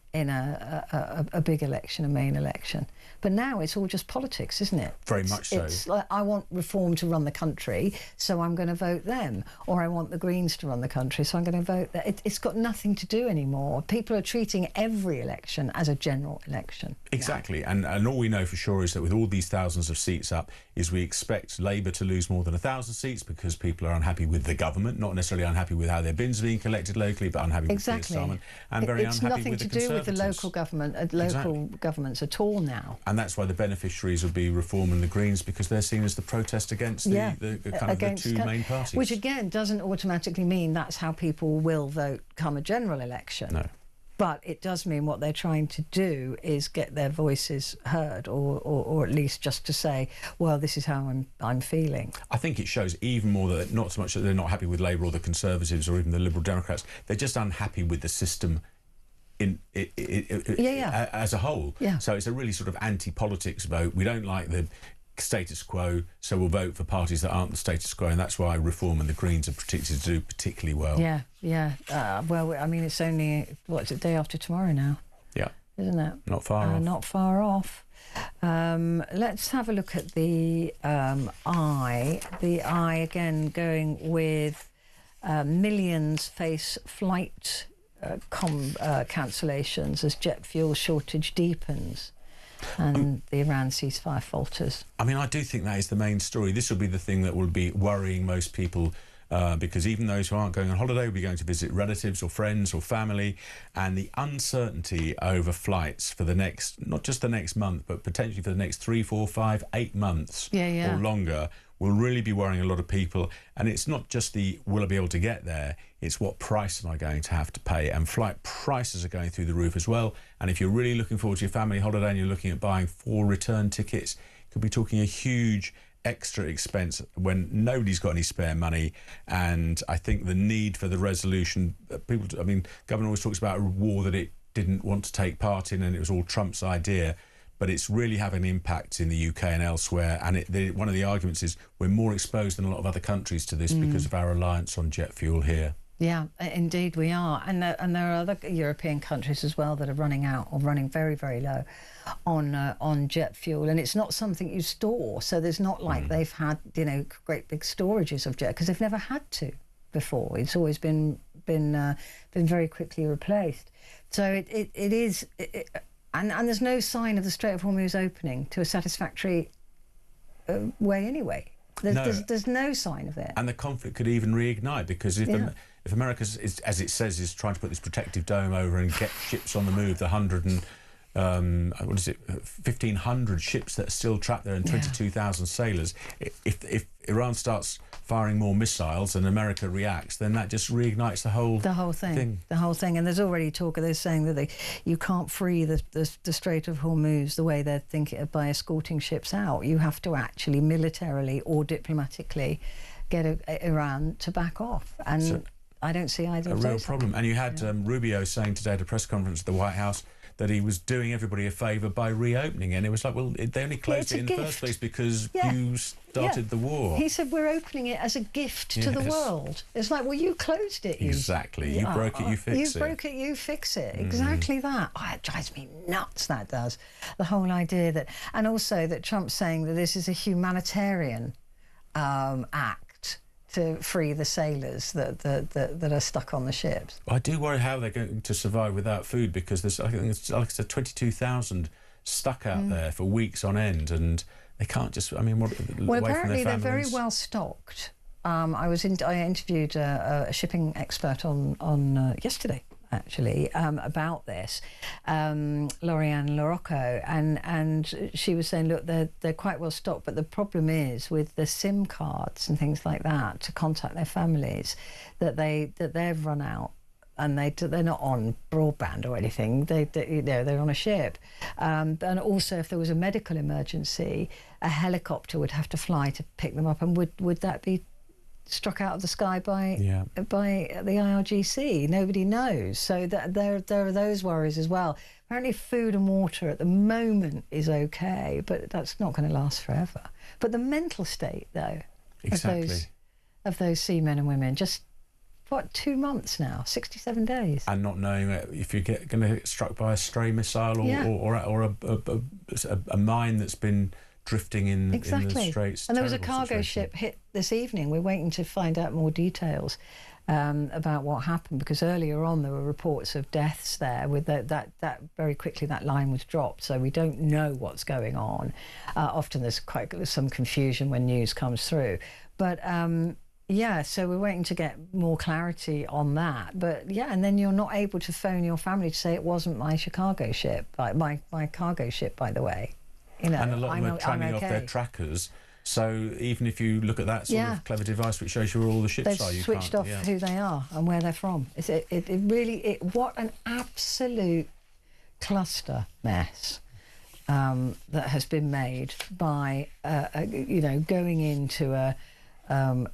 big election, a main election. But now it's all just politics, isn't it? Very much so. It's like, I want Reform to run the country, so I'm going to vote them. Or I want the Greens to run the country, so I'm going to vote them. It's got nothing to do anymore. People are treating every election as a general election. Exactly. And all we know for sure is that with all these thousands of seats up, is we expect Labour to lose more than 1,000 seats because people are unhappy with the government, not necessarily unhappy with how their bins are being collected locally, but unhappy with Keir Starmer, and very unhappy with the Conservatives. It's nothing to do with the local governments at all now. And that's why the beneficiaries will be Reform and the Greens, because they're seen as the protest against the two main parties. Which again doesn't automatically mean that's how people will vote come a general election. No. But it does mean what they're trying to do is get their voices heard, or at least just to say, well, this is how I'm feeling. I think it shows even more that not so much that they're not happy with Labour or the Conservatives or even the Liberal Democrats, they're just unhappy with the system as a whole. So it's a really sort of anti-politics vote. We don't like the status quo, so we'll vote for parties that aren't the status quo, and that's why Reform and the Greens are predicted to do particularly well. Well, I mean, it's only, day after tomorrow now? Yeah. isn't it? Not far off. Not far off. Let's have a look at the Eye. The Eye again going with millions face flight cancellations as jet fuel shortage deepens and the Iran ceasefire falters. I mean, I do think that is the main story. This will be the thing that will be worrying most people, because even those who aren't going on holiday will be going to visit relatives or friends or family, and the uncertainty over flights for the next, not just the next month, but potentially for the next 3, 4, 5, 8 months or longer, will really be worrying a lot of people. And it's not just the will I be able to get there, it's what price am I going to have to pay, and flight prices are going through the roof as well. And if you're really looking forward to your family holiday and you're looking at buying 4 return tickets, you could be talking a huge extra expense when nobody's got any spare money. And I think the need for the resolution, people, I mean, government always talks about a war that it didn't want to take part in and it was all Trump's idea, but it's really having an impact in the UK and elsewhere. And one of the arguments is we're more exposed than a lot of other countries to this because of our reliance on jet fuel here. Yeah, indeed we are. And there are other European countries as well that are running out or running very, very low on jet fuel. And it's not something you store. So there's not like they've had, you know, great big storages of jet, because they've never had to before. It's always been very quickly replaced. So it is... And there's no sign of the Strait of Hormuz opening to a satisfactory way anyway. There's no sign of it. And the conflict could even reignite, because if America, as it says, is trying to put this protective dome over and get ships on the move, the 1,500 ships that are still trapped there and 22,000 sailors, if Iran starts firing more missiles and America reacts, then that just reignites the whole thing. The whole thing. And there's already talk of this saying that you can't free the Strait of Hormuz the way they're thinking by escorting ships out. You have to actually militarily or diplomatically get Iran to back off. And so, I don't see either of those. A real problem. And you had Rubio saying today at a press conference at the White House that he was doing everybody a favour by reopening it. And it was like, well, they only closed it in the first place because you started the war. He said, we're opening it as a gift to the world. It's like, well, you closed it. Exactly. You broke it, you fix it. You broke it, you fix it. Exactly that. Oh, it drives me nuts, that does. The whole idea that... And also that Trump's saying that this is a humanitarian act to free the sailors that are stuck on the ships. I do worry how they're going to survive without food, because there's, I think it's like 22,000 stuck out there for weeks on end, and they can't just, I mean, well, apparently they're very well stocked. I interviewed a shipping expert on yesterday, actually, about this, Lorianne Larocco, and she was saying, look, they're quite well stocked, but the problem is with the SIM cards and things like that to contact their families, that they've run out, and they're not on broadband or anything. They're on a ship, and also if there was a medical emergency, a helicopter would have to fly to pick them up, and would that be struck out of the sky by the IRGC? Nobody knows. So there are those worries as well. Apparently food and water at the moment is okay, but that's not going to last forever. But the mental state, though, of those seamen and women, just, what, 2 months now, 67 days. And not knowing if you're going to get struck by a stray missile or a mine that's been drifting in the Straits. And there was a cargo ship hit this evening. We're waiting to find out more details about what happened, because earlier on there were reports of deaths there. With that very quickly that line was dropped, so we don't know what's going on. Often there's some confusion when news comes through, but so we're waiting to get more clarity on that. But and then you're not able to phone your family to say it wasn't my Chicago ship, my cargo ship, by the way. You know, and a lot of them are turning off their trackers. So even if you look at that sort of clever device which shows you where all the ships are, you switched off who they are and where they're from. It really what an absolute cluster mess that has been made by going into a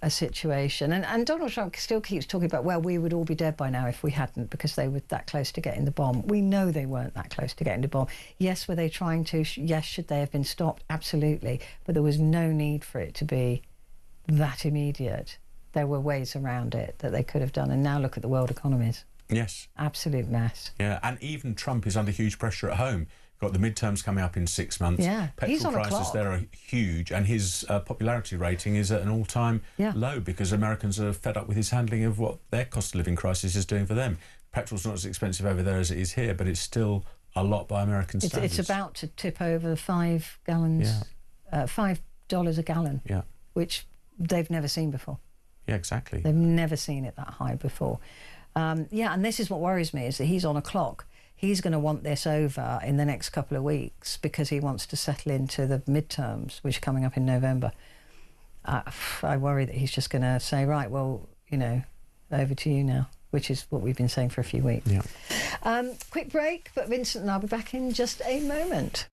situation, and Donald Trump still keeps talking about, well, we would all be dead by now if we hadn't, because they were that close to getting the bomb. We know they weren't that close to getting the bomb. Yes, were they trying to? Yes, should they have been stopped? Absolutely, but there was no need for it to be that immediate. There were ways around it that they could have done, and now look at the world economies. Yes. Absolute mess. Yeah, and even Trump is under huge pressure at home. Got the midterms coming up in 6 months. Yeah, he's Petrol on a prices clock. there are huge, and his popularity rating is at an all-time low because Americans are fed up with his handling of what their cost of living crisis is doing for them. Petrol's not as expensive over there as it is here, but it's still a lot by American standards. It's about to tip over 5 gallons, $5 a gallon, which they've never seen before. Yeah, exactly. They've never seen it that high before. Yeah, and this is what worries me, is that he's on a clock. He's going to want this over in the next couple of weeks because he wants to settle into the midterms, which are coming up in November. I worry that he's just going to say, right, well, you know, over to you now, which is what we've been saying for a few weeks. Yeah. Quick break, but Vincent and I'll be back in just a moment.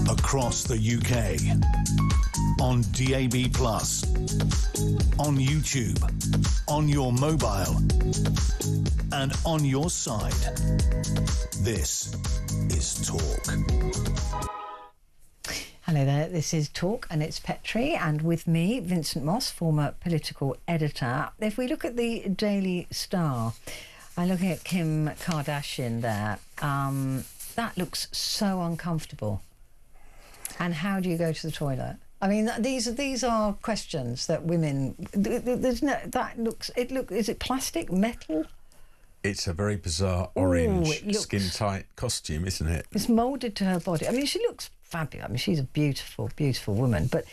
Across the UK, on DAB+, on YouTube, on your mobile, and on your side. This is Talk. Hello there, this is Talk and it's Petrie, and with me, Vincent Moss, former political editor. If we look at the Daily Star, I'm looking at Kim Kardashian there. That looks so uncomfortable. And how do you go to the toilet? I mean, these are questions that women. There's no. That looks. Is it plastic, metal? It's a very bizarre orange, skin-tight costume, isn't it? It's moulded to her body. I mean, she looks fabulous. I mean, she's a beautiful, beautiful woman. But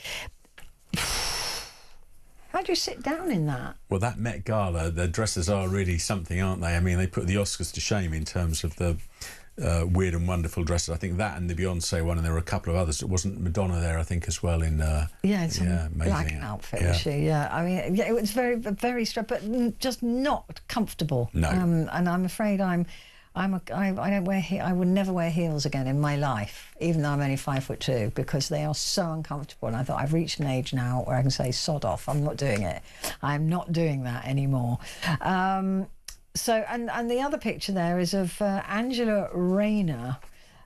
how do you sit down in that? Well, that Met Gala, the dresses are really something, aren't they? I mean, they put the Oscars to shame in terms of the weird and wonderful dresses. I think that and the Beyonce one, and there were a couple of others. It wasn't Madonna there, I think, as well in it's a amazing black outfit, was she? Yeah, I mean, yeah, it was very, very strange, but just not comfortable. No. And I'm afraid I don't wear I would never wear heels again in my life, even though I'm only 5'2", because they are so uncomfortable. And I thought I've reached an age now where I can say sod off. I'm not doing it. I'm not doing that anymore. So, and the other picture there is of Angela Rayner,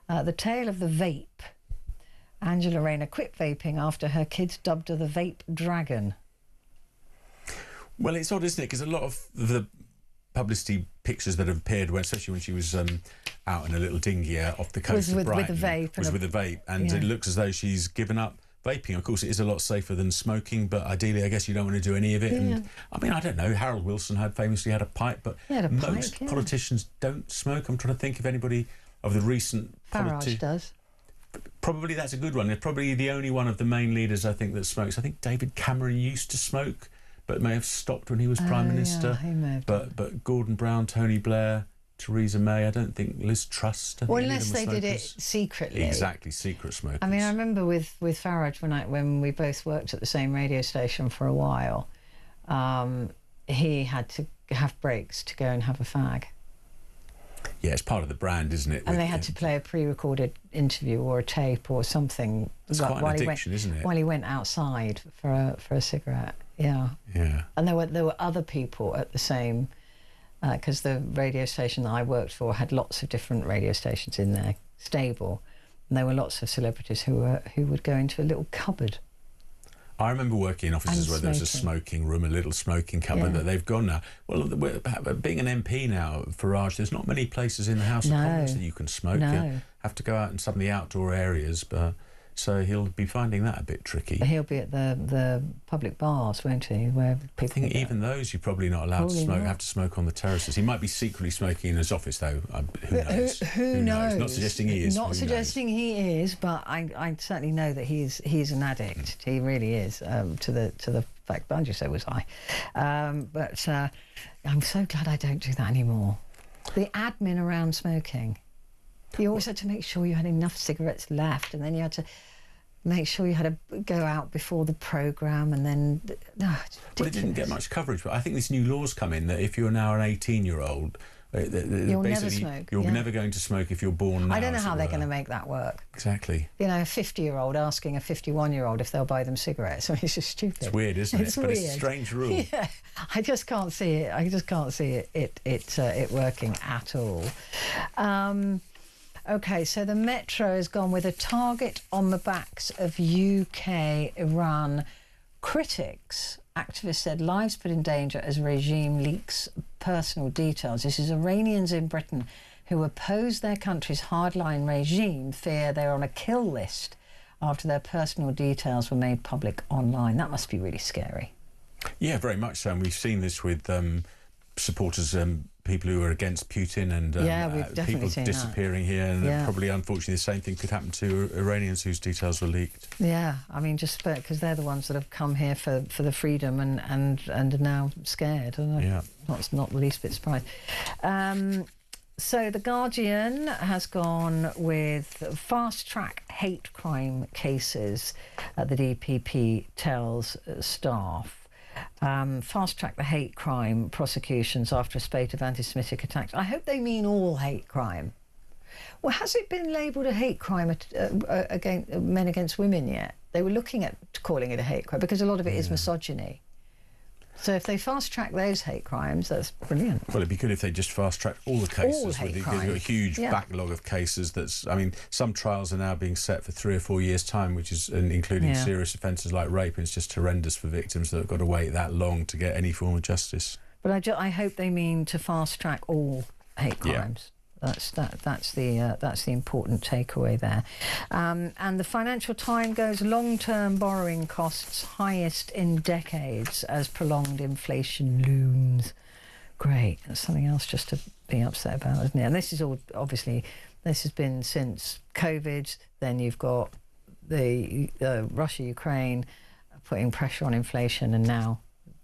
the tale of the vape. Angela Rayner quit vaping after her kids dubbed her the vape dragon. Well, it's odd, isn't it? Because a lot of the publicity pictures that have appeared, especially when she was out in a little dinghy off the coast of Brighton, with a vape. With a vape, and it looks as though she's given up vaping. Of course, it is a lot safer than smoking, but ideally, I guess you don't want to do any of it. And I mean, I don't know. Harold Wilson famously had a pipe, but most politicians don't smoke. I'm trying to think of anybody of the recent. Farage does. Probably that's a good one. They're probably the only one of the main leaders, I think, that smokes. I think David Cameron used to smoke, but may have stopped when he was Prime Minister. He may have but Gordon Brown, Tony Blair, Theresa May, I don't think Liz Truss. Well, unless they did it secretly. Exactly, secret smokers. I mean, I remember with Farage when we both worked at the same radio station for a while, he had to have breaks to go and have a fag. Yeah, it's part of the brand, isn't it? And they had to play a pre-recorded interview or a tape or something. It's quite an addiction, isn't it? While he went outside for a cigarette. Yeah. Yeah. And there were other people at the same, because the radio station that I worked for had lots of different radio stations in their stable, and there were lots of celebrities who would go into a little cupboard. I remember working in offices where there was a smoking room, a little smoking cupboard that they've gone now. Well, being an MP now, Farage, there's not many places in the House of Commons that you can smoke. You have to go out in some of the outdoor areas, but so he'll be finding that a bit tricky. He'll be at the public bars, won't he? Where people I think even those you're probably not allowed to smoke. Have to smoke on the terraces. He might be secretly smoking in his office, though. Who knows? Who knows? Not suggesting he is. Not suggesting he is, but I certainly know that he's an addict. He really is. To the fact, Bungie, so was I. But I'm so glad I don't do that anymore. The admin around smoking. You always had to make sure you had enough cigarettes left, and then you had to make sure you had to go out before the programme, and then... Well, it didn't get much coverage, but I think this new law's come in that if you're now an 18-year-old... You'll never smoke. You're never going to smoke if you're born now. I don't know how they're going to make that work. Exactly. You know, a 50-year-old asking a 51-year-old if they'll buy them cigarettes. I mean, it's just stupid. It's weird, isn't it? It's but weird. It's a strange rule. Yeah, I just can't see it. I just can't see it working at all. OK, so the Metro has gone with a target on the backs of UK-Iran critics. Activists said lives put in danger as regime leaks personal details. This is Iranians in Britain who oppose their country's hardline regime fear they're on a kill list after their personal details were made public online. That must be really scary. Yeah, very much so. And we've seen this with supporters, people who are against Putin, and people disappearing here. And probably, unfortunately, the same thing could happen to Iranians whose details were leaked. Yeah, I mean, just because they're the ones that have come here for the freedom and are now scared. Not the least bit surprised. So The Guardian has gone with fast-track hate crime cases, the DPP tells staff. Fast-track the hate crime prosecutions after a spate of anti-Semitic attacks. I hope they mean all hate crime. Well, has it been labelled a hate crime against men against women yet? They were looking at calling it a hate crime because a lot of it is misogyny. So if they fast-track those hate crimes, that's brilliant. Well, it'd be good if they just fast-track all the cases. All hate You've crimes. got a huge backlog of cases. I mean, some trials are now being set for 3 or 4 years' time, which is including serious offences like rape, and it's just horrendous for victims that have got to wait that long to get any form of justice. But I hope they mean to fast-track all hate crimes. That's the important takeaway there. And the Financial Times goes long-term borrowing costs highest in decades as prolonged inflation looms. Great, that's something else just to be upset about, isn't it? And this is all obviously this has been since COVID. Then you've got the Russia-Ukraine putting pressure on inflation, and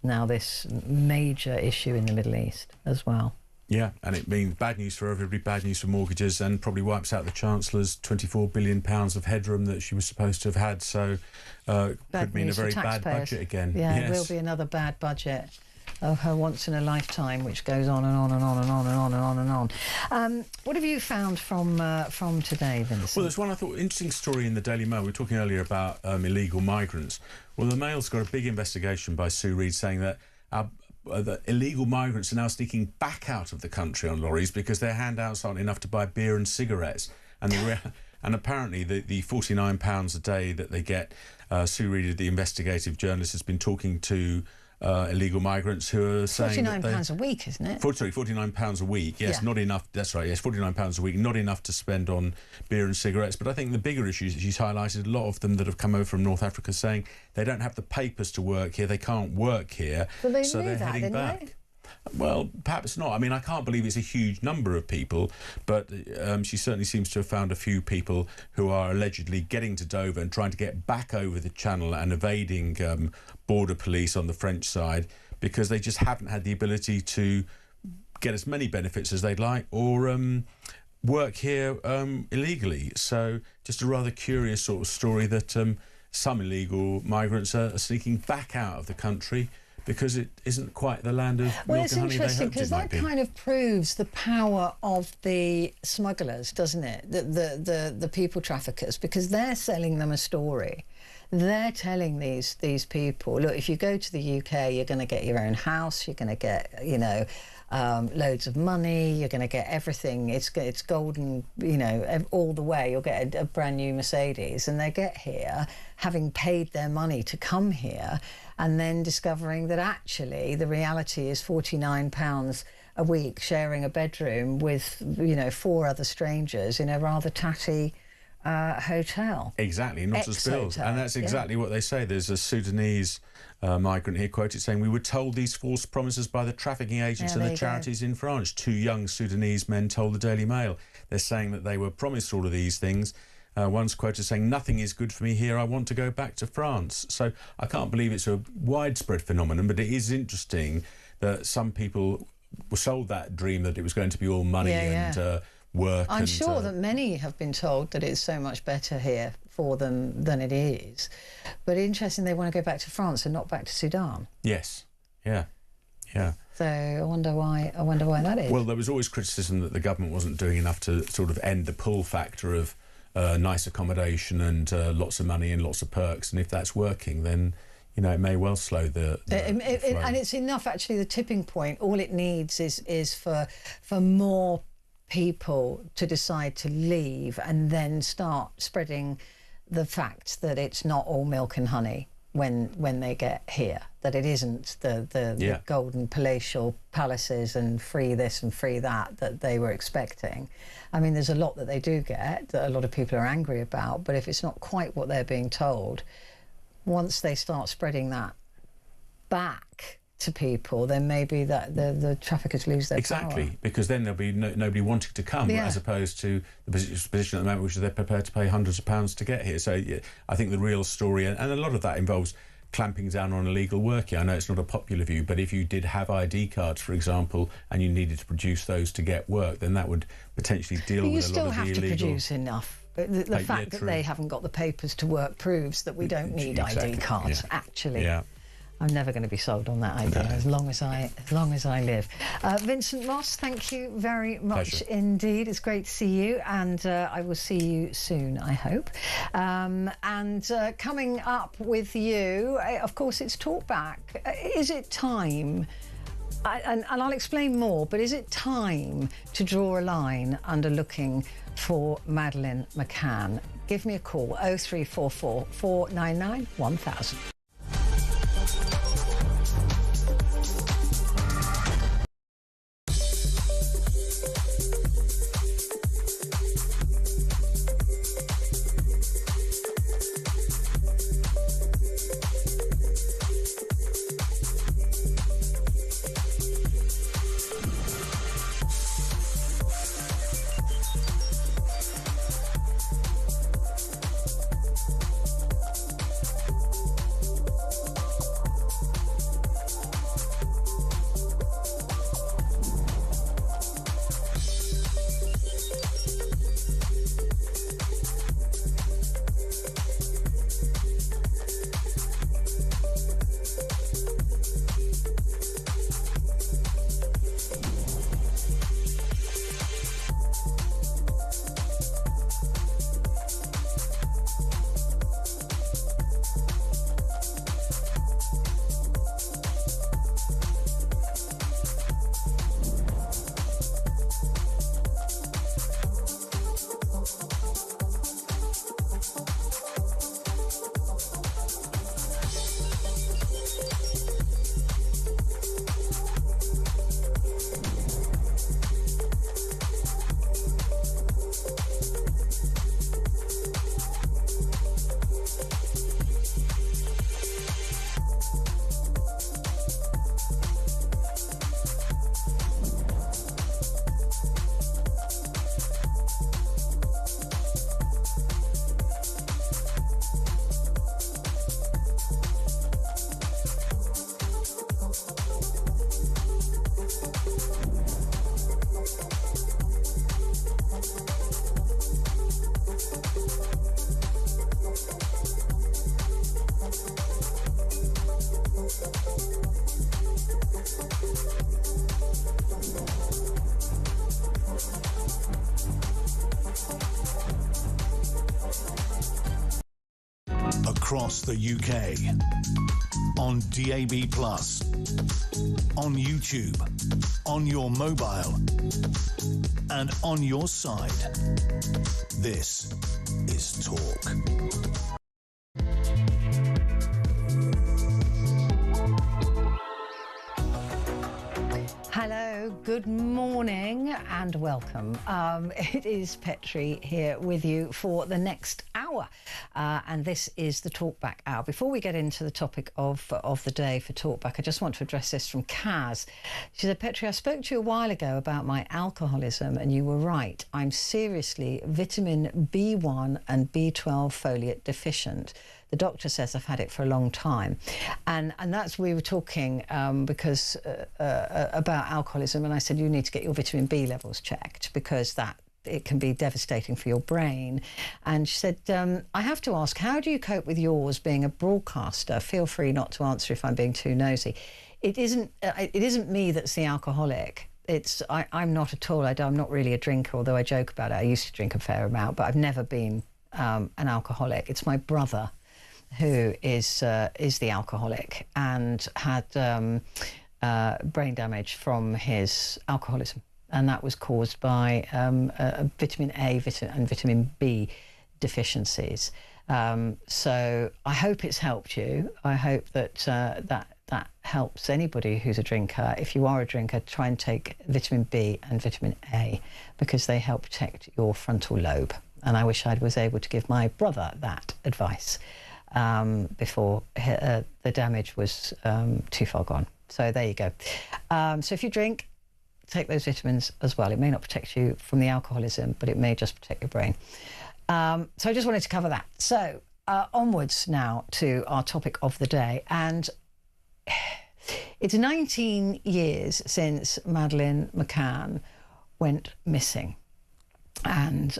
now this major issue in the Middle East as well. Yeah, and it means bad news for everybody, bad news for mortgages, and probably wipes out the Chancellor's £24 billion of headroom that she was supposed to have had. So could mean a very bad budget again. Yeah, it will be another bad budget of her once in a lifetime, which goes on and on and on and on and on and on and on. What have you found from today, Vincent? Well, there's one I thought interesting story in the Daily Mail. We were talking earlier about illegal migrants. Well, the Mail's got a big investigation by Sue Reid saying that the illegal migrants are now sneaking back out of the country on lorries because their handouts aren't enough to buy beer and cigarettes. And apparently the £49 a day that they get, Sue Reid, the investigative journalist, has been talking to illegal migrants who are saying £49 a week, isn't it? £49 a week. Yes, not enough. That's right. Yes, £49 a week, not enough to spend on beer and cigarettes. But I think the bigger issues that she's highlighted, a lot of them that have come over from North Africa, saying they don't have the papers to work here, they can't work here, But they so knew they're that, heading didn't back. they? Well, perhaps not. I mean, I can't believe it's a huge number of people, but she certainly seems to have found a few people who are allegedly getting to Dover and trying to get back over the channel and evading border police on the French side because they just haven't had the ability to get as many benefits as they'd like or work here illegally. So just a rather curious sort of story that some illegal migrants are sneaking back out of the country because it isn't quite the land of milk and honey they hoped it might be. Well, it's interesting because that kind of proves the power of the smugglers, doesn't it? The people traffickers, because they're selling them a story. They're telling these people, look, if you go to the UK, you're going to get your own house, you're going to get, you know, loads of money, you're going to get everything. It's golden, you know, all the way. You'll get a brand new Mercedes, and they get here having paid their money to come here, and then discovering that actually the reality is £49 a week sharing a bedroom with, you know, 4 other strangers in a rather tatty hotel. Exactly, not as bills. And that's exactly what they say. There's a Sudanese migrant here quoted saying, "We were told these false promises by the trafficking agents and the charities in France." 2 young Sudanese men told the Daily Mail. They're saying that they were promised all of these things. One's quoted saying, "Nothing is good for me here, I want to go back to France." So I can't believe it's a widespread phenomenon, but it is interesting that some people were sold that dream that it was going to be all money and work. I'm sure that many have been told that it's so much better here for them than it is. But interesting, they want to go back to France and not back to Sudan. Yes, yeah. So I wonder why that is. Well, there was always criticism that the government wasn't doing enough to sort of end the pull factor of nice accommodation and lots of money and lots of perks. And if that's working, then, you know, it may well slow the and it's enough, actually, the tipping point. All it needs is for more people to decide to leave and then start spreading the fact that it's not all milk and honey when they get here, that it isn't the golden palatial palaces and free this and free that they were expecting. I mean, there's a lot that they do get that a lot of people are angry about, but if it's not quite what they're being told, once they start spreading that back to people, then maybe that the traffickers lose their power. Because then there'll be nobody wanting to come, as opposed to the position at the moment, which is they're prepared to pay hundreds of pounds to get here. So I think the real story, and a lot of that involves clamping down on illegal work here. I know it's not a popular view, but if you did have ID cards, for example, and you needed to produce those to get work, then that would potentially deal with a lot of the illegal... You still have to produce enough. The fact that they haven't got the papers to work proves that we don't need ID cards, actually. Yeah. I'm never going to be sold on that idea as long as I live. Vincent Moss, thank you very much indeed. It's great to see you, and I will see you soon, I hope. And coming up with you, of course, it's Talkback. Is it time? And I'll explain more, but is it time to draw a line under looking for Madeleine McCann? Give me a call, 0344 499 1000. Across the UK, on DAB+, on YouTube, on your mobile, and on your side. This is Talk. Hello, good morning and welcome. It is Petrie here with you for the next hour, and this is the Talkback Hour. Before we get into the topic of the day for Talkback, I just want to address this from Kaz. She said, Petrie, I spoke to you a while ago about my alcoholism, and you were right. I'm seriously vitamin B1 and B12 folate deficient. The doctor says I've had it for a long time. And that's, we were talking because about alcoholism, and I said, you need to get your vitamin B levels checked because it can be devastating for your brain. And she said, I have to ask, how do you cope with yours being a broadcaster? Feel free not to answer if I'm being too nosy. It isn't me that's the alcoholic. I'm not at all. I'm not really a drinker, although I joke about it. I used to drink a fair amount, but I've never been an alcoholic. It's my brother who is the alcoholic and had brain damage from his alcoholism, and that was caused by vitamin A and vitamin B deficiencies. So I hope it's helped you. I hope that that helps anybody who's a drinker. If you are a drinker, try and take vitamin B and vitamin A because they help protect your frontal lobe. And I wish I was able to give my brother that advice before the damage was too far gone. So there you go. So if you drink, take those vitamins as well. It may not protect you from the alcoholism, but it may just protect your brain. So I just wanted to cover that. So onwards now to our topic of the day. And it's 19 years since Madeleine McCann went missing. And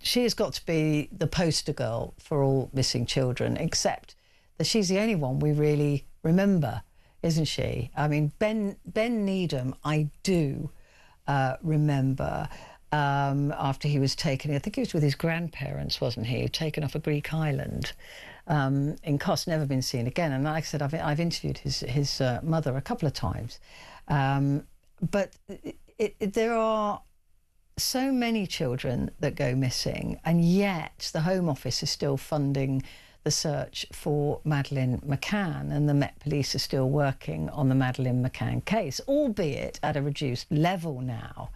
she has got to be the poster girl for all missing children, except that she's the only one we really remember, isn't she? I mean, Ben Needham, I do remember after he was taken, I think he was with his grandparents, wasn't he? Taken off a Greek island in Kos, never been seen again. And like I said, I've interviewed his mother a couple of times. But there are so many children that go missing, and yet the Home Office is still funding the search for Madeleine McCann, and the Met Police are still working on the Madeleine McCann case, albeit at a reduced level now.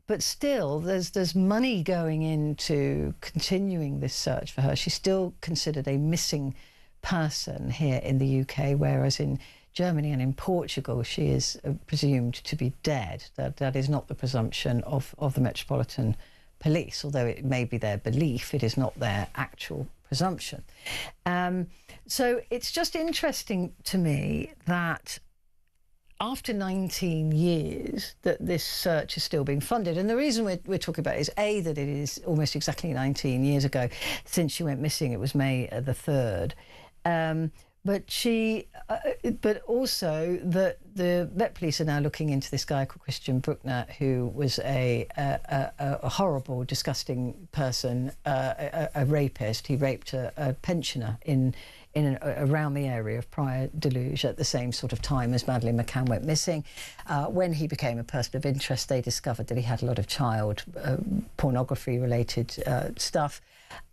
But still, there's money going into continuing this search for her. She's still considered a missing person here in the UK, whereas in Germany and in Portugal, she is presumed to be dead. That is not the presumption of the Metropolitan Police, although it may be their belief, it is not their actual presumption. So it's just interesting to me that after 19 years that this search is still being funded. And the reason we're talking about it is, A, that it is almost exactly 19 years ago since she went missing. It was May the 3rd. But also that the Met Police are now looking into this guy called Christian Bruckner, who was a horrible, disgusting person, a rapist. He raped a pensioner around the area of Praia de Luz at the same sort of time as Madeleine McCann went missing. When he became a person of interest, they discovered that he had a lot of child pornography-related stuff.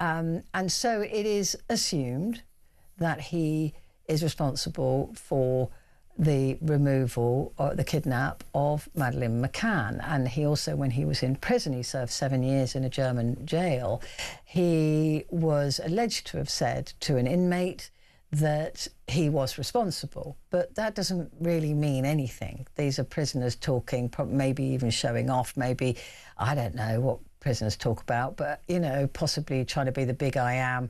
And so it is assumed that he is responsible for the removal or the kidnap of Madeleine McCann. And he also, when he was in prison, he served 7 years in a German jail. He was alleged to have said to an inmate that he was responsible, but that doesn't really mean anything. These are prisoners talking, maybe even showing off, maybe, I don't know what prisoners talk about, but, you know, possibly trying to be the big I am.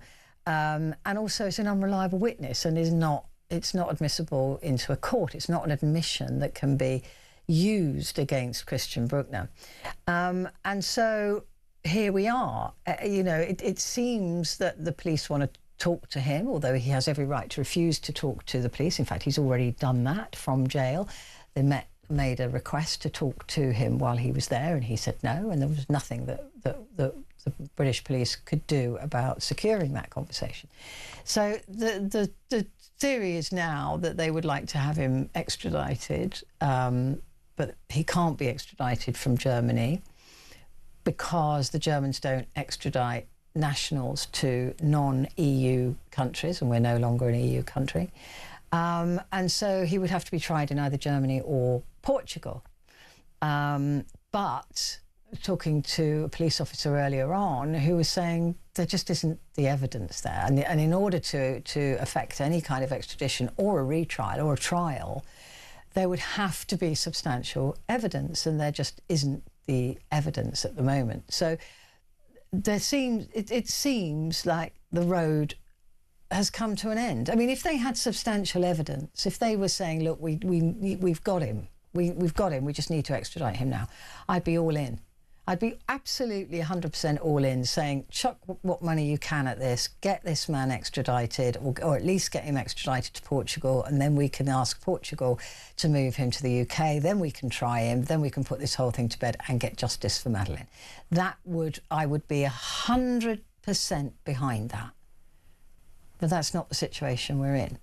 And also it's an unreliable witness and it's not admissible into a court. It's not an admission that can be used against Christian Bruckner. And so here we are. You know, it seems that the police want to talk to him, although he has every right to refuse to talk to the police. In fact, he's already done that from jail. They made a request to talk to him while he was there, and he said no, and there was nothing that the British police could do about securing that conversation. So the theory is now that they would like to have him extradited, but he can't be extradited from Germany because the Germans don't extradite nationals to non-EU countries, and we're no longer an EU country. And so he would have to be tried in either Germany or Portugal. But talking to a police officer earlier on who was saying there just isn't the evidence there. And in order to effect any kind of extradition or a retrial or a trial, there would have to be substantial evidence, and there just isn't the evidence at the moment. So it seems like the road has come to an end. I mean, if they had substantial evidence, if they were saying, look, we've got him, we've got him, we just need to extradite him now, I'd be all in. I'd be absolutely 100% all in, saying, chuck what money you can at this, get this man extradited, or at least get him extradited to Portugal, and then we can ask Portugal to move him to the UK, then we can try him, then we can put this whole thing to bed and get justice for Madeleine. I would be 100% behind that. But that's not the situation we're in.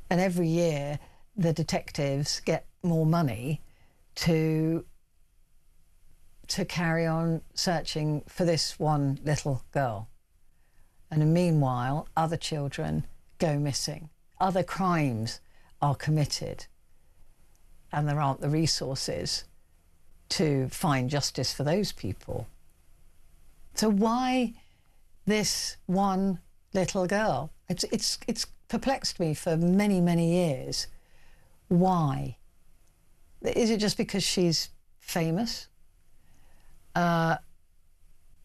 And every year, the detectives get more money to carry on searching for this one little girl. And meanwhile, other children go missing. Other crimes are committed. And there aren't the resources to find justice for those people. So why this one little girl? It's perplexed me for many, many years. Why? Is it just because she's famous?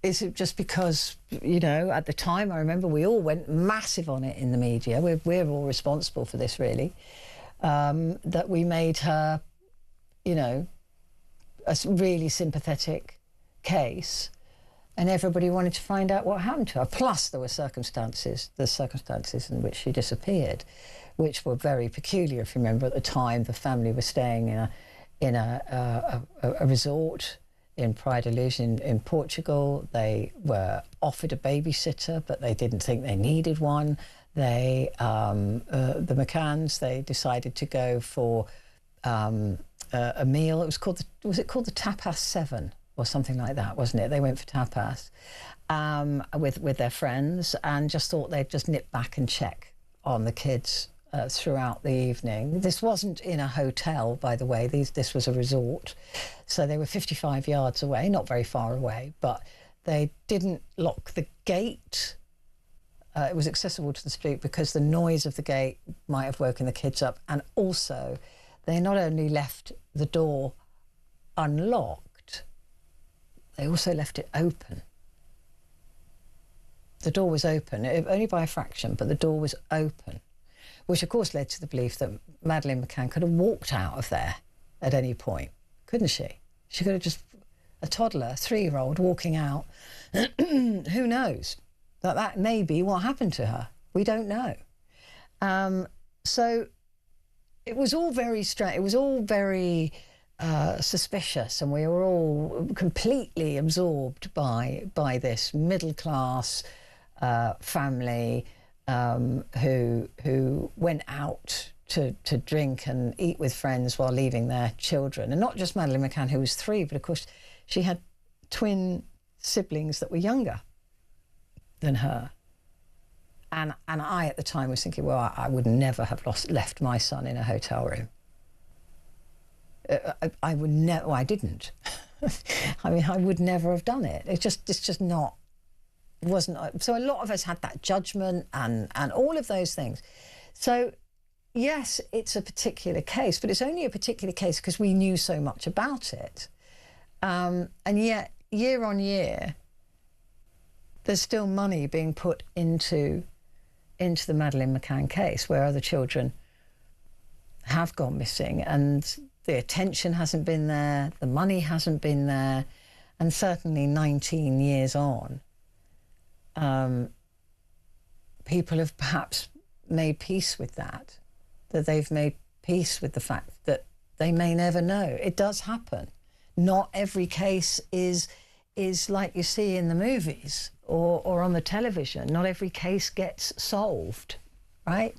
Is it just because, you know, at the time, I remember we all went massive on it in the media. We're all responsible for this, really, that we made her, you know, a really sympathetic case, and everybody wanted to find out what happened to her. Plus, there were circumstances in which she disappeared, which were very peculiar. If you remember, at the time, the family was staying in a resort in Praia da Luz in Portugal. They were offered a babysitter, but they didn't think they needed one. They, the McCanns, they decided to go for a meal. It was called was it called the Tapas 7 or something like that, wasn't it? They went for tapas with their friends, and just thought they'd just nip back and check on the kids throughout the evening. This wasn't in a hotel, by the way. This was a resort. So they were 55 yards away, not very far away, but they didn't lock the gate. It was accessible to the street because the noise of the gate might have woken the kids up. And also, they not only left the door unlocked, they also left it open. The door was open, only by a fraction, but the door was open, which of course led to the belief that Madeleine McCann could have walked out of there at any point, couldn't she? She could have just, a toddler, 3-year-old, walking out. Who knows? That may be what happened to her. We don't know. So it was all very strange. It was all very suspicious, and we were all completely absorbed by this middle-class family who went out to drink and eat with friends while leaving their children. And not just Madeleine McCann, who was 3, but of course she had twin siblings that were younger than her. And I, at the time, was thinking, well, I would never have left my son in a hotel room. I would never. Well, I didn't. I mean, I would never have done it. It's just not. Wasn't. So a lot of us had that judgment and all of those things. So yes, it's a particular case, but it's only a particular case because we knew so much about it. And yet, year on year, there's still money being put into the Madeleine McCann case, where other children have gone missing, and the attention hasn't been there, the money hasn't been there, and certainly 19 years on, people have perhaps made peace with that they've made peace with the fact that they may never know. It does happen. Not every case is like you see in the movies or on the television. Not every case gets solved, right?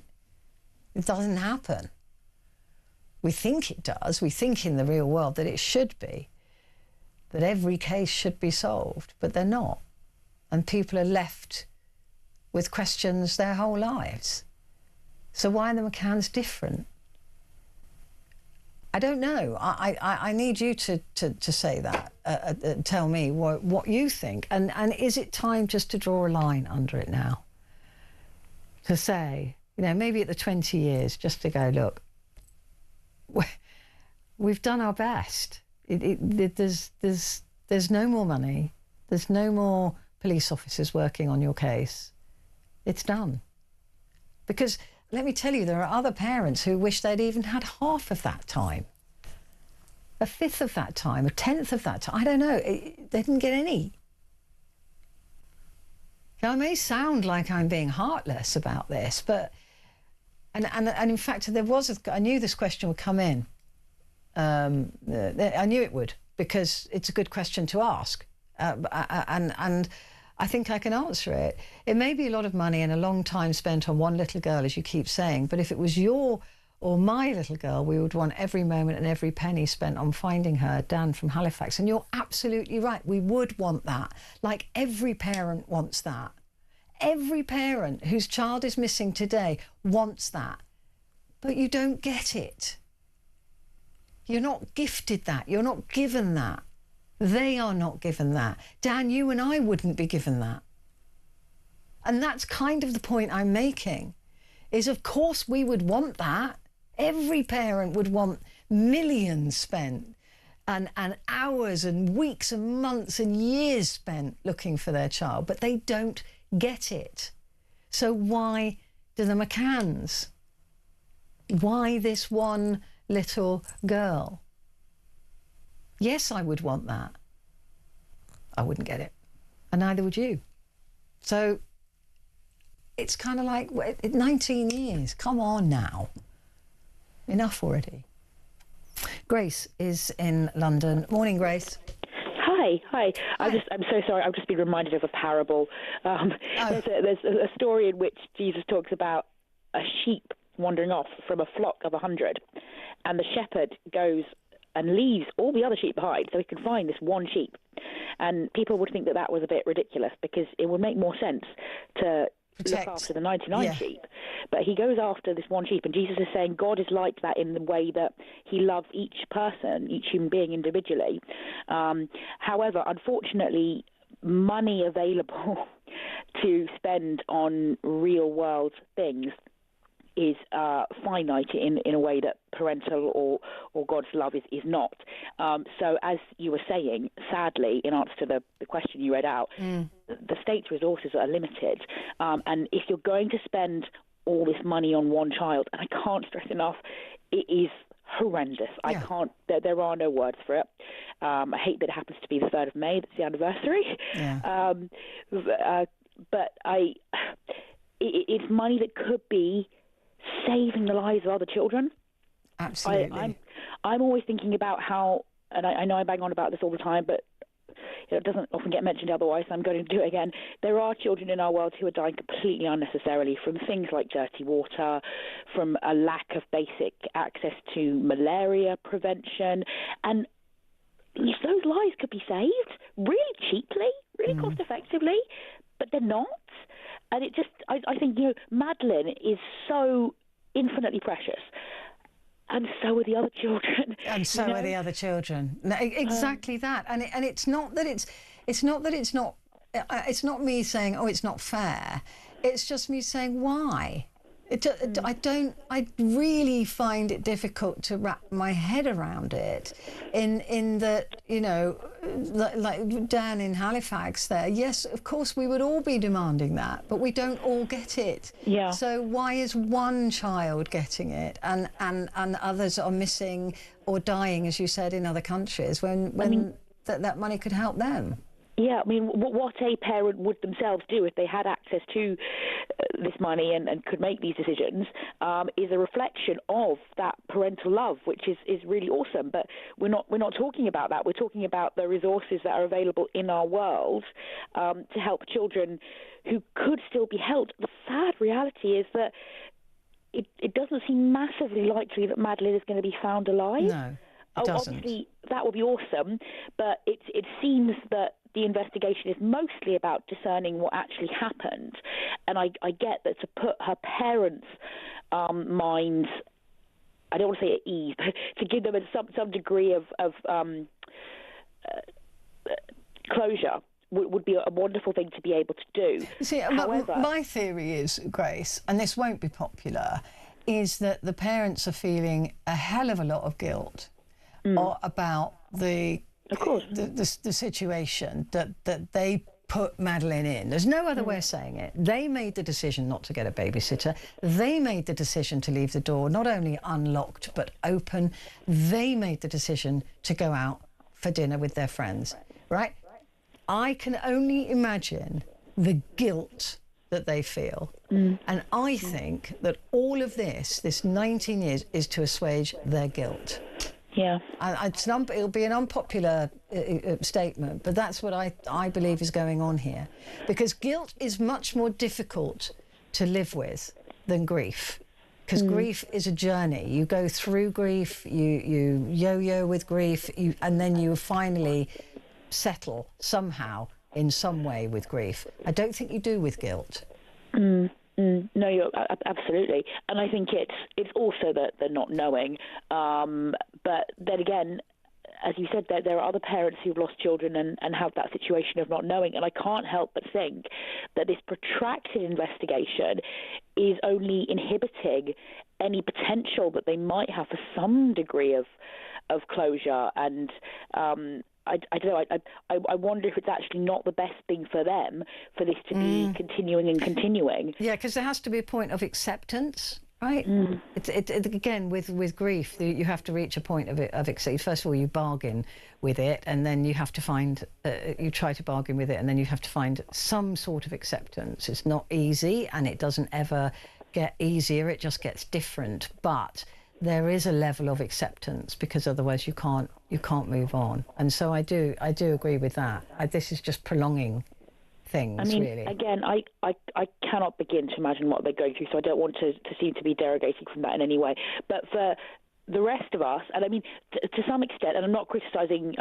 It doesn't happen. We think it does. We think in the real world that it should be, that every case should be solved, but they're not. And people are left with questions their whole lives. So why are the McCanns different? I don't know. I need you to say that. Tell me what you think. And is it time just to draw a line under it now? To say, you know, maybe at the 20 years, just to go, look, we've done our best. There's no more money. There's no more police officers working on your case. It's done. Because let me tell you, there are other parents who wish they'd even had half of that time. A fifth of that time, a tenth of that time. I don't know. They didn't get any. Now, I may sound like I'm being heartless about this, but... And in fact, I knew this question would come in. I knew it would, because it's a good question to ask. And I think I can answer it. It may be a lot of money and a long time spent on one little girl, as you keep saying, but if it was your or my little girl, we would want every moment and every penny spent on finding her, Dan from Halifax. And you're absolutely right. We would want that. Like every parent wants that. Every parent whose child is missing today wants that. But you don't get it. You're not gifted that. You're not given that. They are not given that. Dan, you and I wouldn't be given that. And that's kind of the point I'm making, is of course we would want that. Every parent would want millions spent and hours and weeks and months and years spent looking for their child, but they don't get it. So why do the McCanns? Why this one little girl? Yes, I would want that. I wouldn't get it. And neither would you. So it's kind of like 19 years. Come on now. Enough already. Grace is in London. Morning, Grace. Hi. I'm so sorry. I've just been reminded of a parable. There's a story in which Jesus talks about a sheep wandering off from a flock of 100, and the shepherd goes and leaves all the other sheep behind so he can find this one sheep. And people would think that that was a bit ridiculous, because it would make more sense to look after the 99 sheep. But he goes after this one sheep, and Jesus is saying God is like that in the way that he loves each person, each human being individually. However, unfortunately, money available to spend on real world things is finite in a way that parental or God's love is not. So as you were saying, sadly, in answer to the question you read out, the state's resources are limited. And if you're going to spend all this money on one child, and I can't stress enough, it is horrendous. I can't, there are no words for it. I hate that it happens to be the 3rd of May, that's the anniversary. But it's money that could be saving the lives of other children. Absolutely. I'm always thinking about how, and I know I bang on about this all the time, but it doesn't often get mentioned otherwise, so I'm going to do it again. There are children in our world who are dying completely unnecessarily from things like dirty water, from a lack of basic access to malaria prevention, and those lives could be saved really cheaply, really cost effectively, but they're not. And it just, I think, Madeline is so infinitely precious. And so are the other children. And so are the other children. No, exactly that. And it's not that it's not me saying, oh, it's not fair. It's just me saying, why? I really find it difficult to wrap my head around it in that, like Dan in Halifax there, yes, of course we would all be demanding that, but we don't all get it. Yeah. So why is one child getting it and others are missing or dying, as you said, in other countries when that money could help them? Yeah, I mean, what a parent would themselves do if they had access to this money and could make these decisions is a reflection of that parental love, which is really awesome. But we're not talking about that. We're talking about the resources that are available in our world to help children who could still be helped. The sad reality is that it doesn't seem massively likely that Madeleine is going to be found alive. No, it doesn't. Obviously, that would be awesome, but it seems that the investigation is mostly about discerning what actually happened. And I get that to put her parents' minds, I don't want to say at ease, but to give them some degree of closure would be a wonderful thing to be able to do. See, however, my theory is, Grace, and this won't be popular, is that the parents are feeling a hell of a lot of guilt about the situation that they put Madeleine in. There's no other way of saying it. They made the decision not to get a babysitter. They made the decision to leave the door not only unlocked but open. They made the decision to go out for dinner with their friends, right? I can only imagine the guilt that they feel. And I think that all of this 19 years, is to assuage their guilt. Yeah. It'll be an unpopular statement, but that's what I believe is going on here. Because guilt is much more difficult to live with than grief. Because grief is a journey. You go through grief, you yo-yo with grief, and then you finally settle somehow in some way with grief. I don't think you do with guilt. No, you're absolutely, and I think it's also the not knowing. But then again, as you said, there are other parents who've lost children and have that situation of not knowing, and I can't help but think that this protracted investigation is only inhibiting any potential that they might have for some degree of closure. And I don't know. I wonder if it's actually not the best thing for them for this to be continuing. Yeah, because there has to be a point of acceptance, right? It again with grief, you have to reach a point of acceptance. First of all, you bargain with it, and then you have to find you try to bargain with it, and then you have to find some sort of acceptance. It's not easy, and it doesn't ever get easier. It just gets different, but there is a level of acceptance, because otherwise you can't move on. And so I do agree with that. This is just prolonging things. I mean, really. Again, I cannot begin to imagine what they're going through, so I don't want to seem to be derogating from that in any way. But for the rest of us, and I mean, to some extent, and I'm not criticising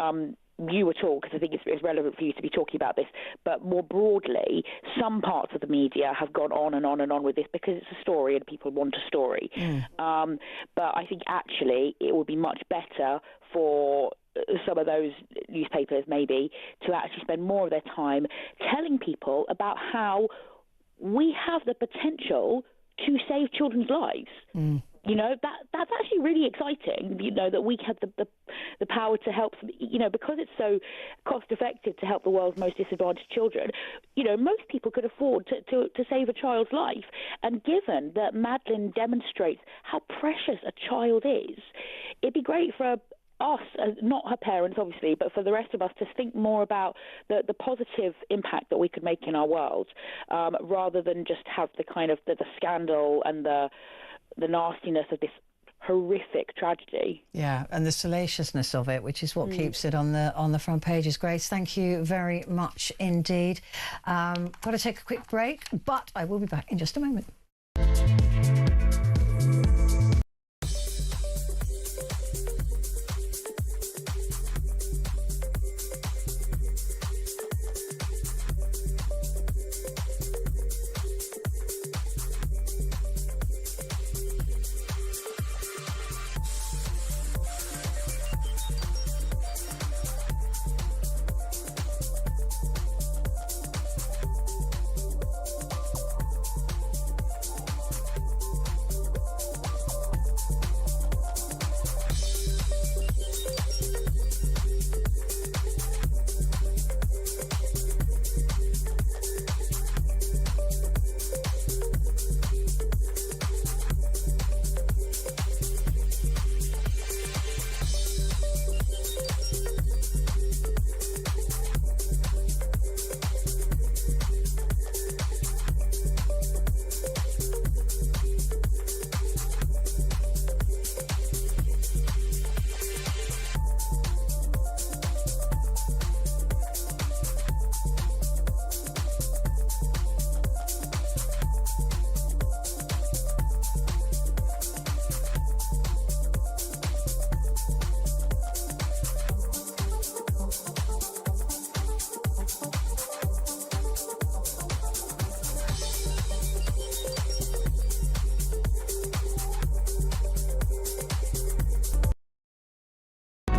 you at all, because I think it's relevant for you to be talking about this, but more broadly, some parts of the media have gone on and on and on with this because it's a story and people want a story. But I think actually it would be much better for some of those newspapers maybe to actually spend more of their time telling people about how we have the potential to save children's lives. You know, that's actually really exciting, you know, that we have the power to help, you know, because it's so cost effective to help the world's most disadvantaged children. You know, most people could afford to save a child's life. And given that Madeleine demonstrates how precious a child is, it'd be great for us, not her parents obviously, but for the rest of us to think more about the positive impact that we could make in our world, rather than just have the kind of the scandal and the nastiness of this horrific tragedy. Yeah, and the salaciousness of it, which is what keeps it on the front pages. Grace, thank you very much indeed. Got to take a quick break, but I will be back in just a moment.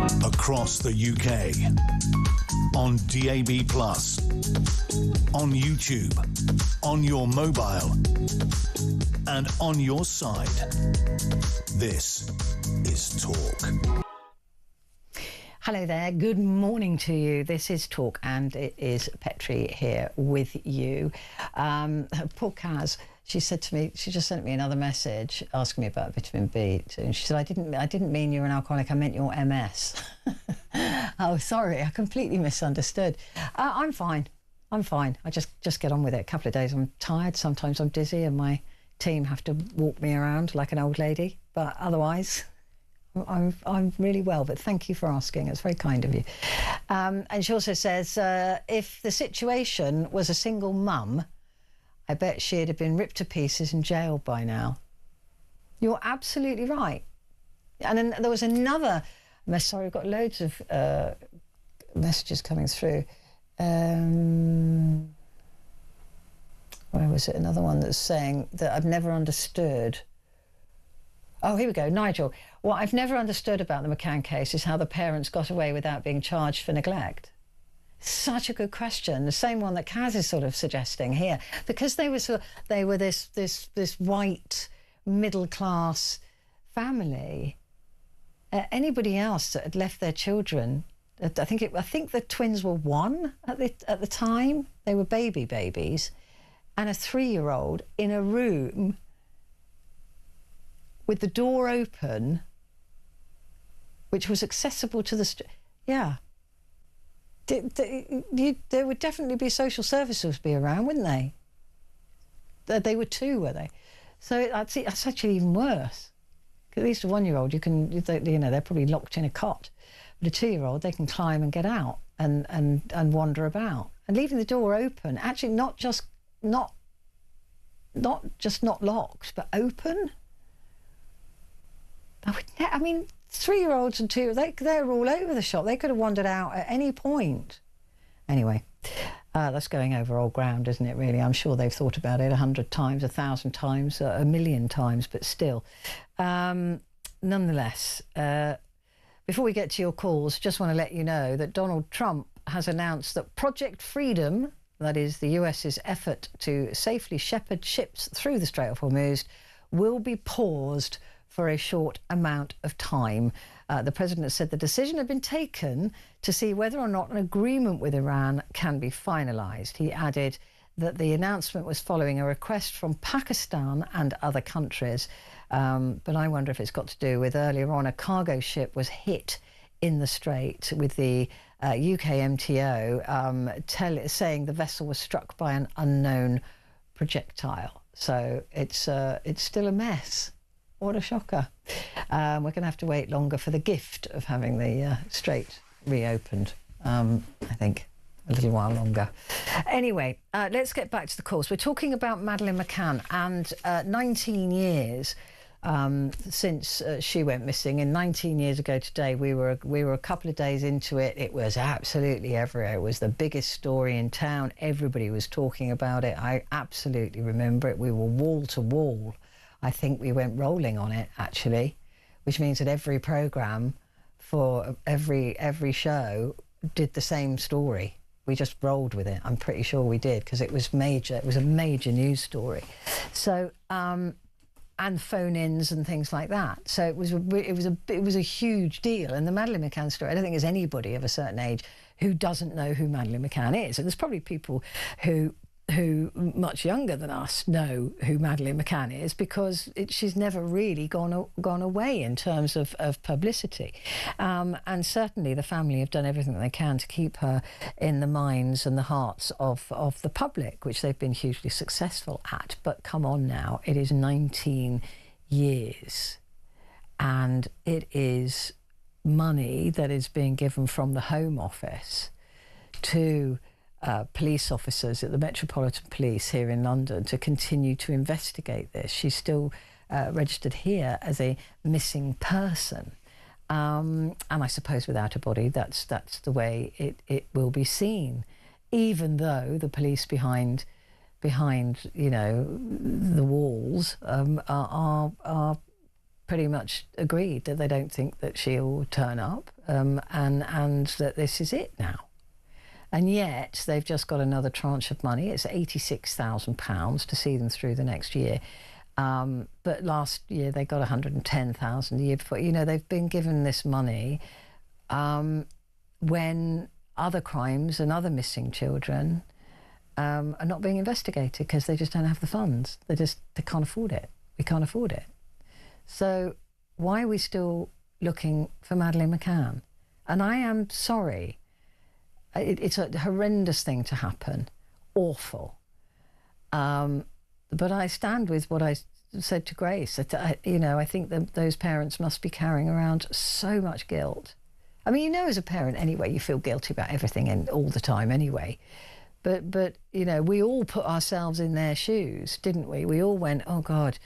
Across the UK. On DAB+. On YouTube. On your mobile. And on your side. This is Talk. Hello there, good morning to you. This is Talk and it is Petrie here with you. Poor Kaz, she said to me, she just sent me another message asking me about vitamin B too. And she said, I didn't mean you're an alcoholic, I meant your MS. Oh, sorry, I completely misunderstood. I'm fine. I just get on with it. A couple of days I'm tired, sometimes I'm dizzy and my team have to walk me around like an old lady. But otherwise, I'm really well, but thank you for asking. It's very kind of you. And she also says, if the situation was a single mum, I bet she'd have been ripped to pieces and jailed by now. You're absolutely right. And then there was another message. Sorry, we've got loads of messages coming through. Where was it? Another one that's saying that I've never understood. Oh, here we go. Nigel. What I've never understood about the McCann case is how the parents got away without being charged for neglect. Such a good question. The same one that Kaz is sort of suggesting here, because they were this white middle class family. Anybody else that had left their children, I think the twins were one at the time. They were babies, and a 3-year-old in a room with the door open, which was accessible to the street. Yeah. There would definitely be social services be around, wouldn't they? They were 2, were they? So that's actually even worse. At least a 1-year-old, they're probably locked in a cot. But a 2-year-old, they can climb and get out and wander about. And leaving the door open, actually not just not locked, but open. I mean, 3-year-olds and 2, they're all over the shop. They could have wandered out at any point. Anyway, that's going over old ground, isn't it, really? I'm sure they've thought about it 100 times, 1,000 times, 1,000,000 times, but still. Nonetheless, before we get to your calls, just want to let you know that Donald Trump has announced that Project Freedom, that is the US's effort to safely shepherd ships through the Strait of Hormuz, will be paused for a short amount of time. The president has said the decision had been taken to see whether or not an agreement with Iran can be finalised. He added that the announcement was following a request from Pakistan and other countries. But I wonder if it's got to do with earlier on a cargo ship was hit in the strait with the UK MTO saying the vessel was struck by an unknown projectile. So it's still a mess. What a shocker. We're going to have to wait longer for the gift of having the strait reopened, I think. A little while longer. Anyway, let's get back to the course. We're talking about Madeleine McCann, and 19 years since she went missing. And 19 years ago today, we were a couple of days into it. It was absolutely everywhere. It was the biggest story in town. Everybody was talking about it. I absolutely remember it. We were wall to wall. I think we went rolling on it, actually, which means that every programme for every show did the same story. We just rolled with it. I'm pretty sure we did, because it was major. It was a major news story. So, and phone-ins and things like that. So it was a huge deal. And the Madeleine McCann story, I don't think there's anybody of a certain age who doesn't know who Madeleine McCann is. And there's probably people who much younger than us know who Madeleine McCann is, because she's never really gone away in terms of publicity. And certainly the family have done everything they can to keep her in the minds and the hearts of the public, which they've been hugely successful at. But come on now, it is 19 years and it is money that is being given from the Home Office to police officers at the Metropolitan Police here in London to continue to investigate this. She's still registered here as a missing person. And I suppose without a body, that's the way it will be seen, even though the police behind the walls are pretty much agreed that they don't think that she'll turn up, and that this is it now. And yet they've just got another tranche of money. It's £86,000 to see them through the next year. But last year they got 110,000. The year before, they've been given this money when other crimes and other missing children are not being investigated because they just don't have the funds. They can't afford it. We can't afford it. So why are we still looking for Madeleine McCann? And I am sorry. It's a horrendous thing to happen. Awful. But I stand with what I said to Grace. That, I think that those parents must be carrying around so much guilt. I mean, as a parent anyway, you feel guilty about everything and all the time anyway. But we all put ourselves in their shoes, didn't we? We all went, oh God,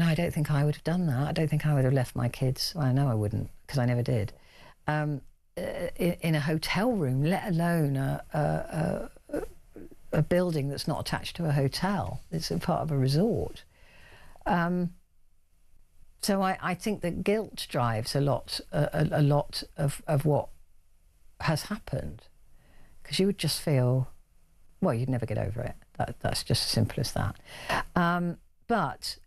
I don't think I would have done that. I don't think I would have left my kids. Well, I know I wouldn't, because I never did. In a hotel room, let alone a building that's not attached to a hotel. It's a part of a resort. So I think that guilt drives a lot of what has happened, because you would just feel, well, you'd never get over it. That's just as simple as that. But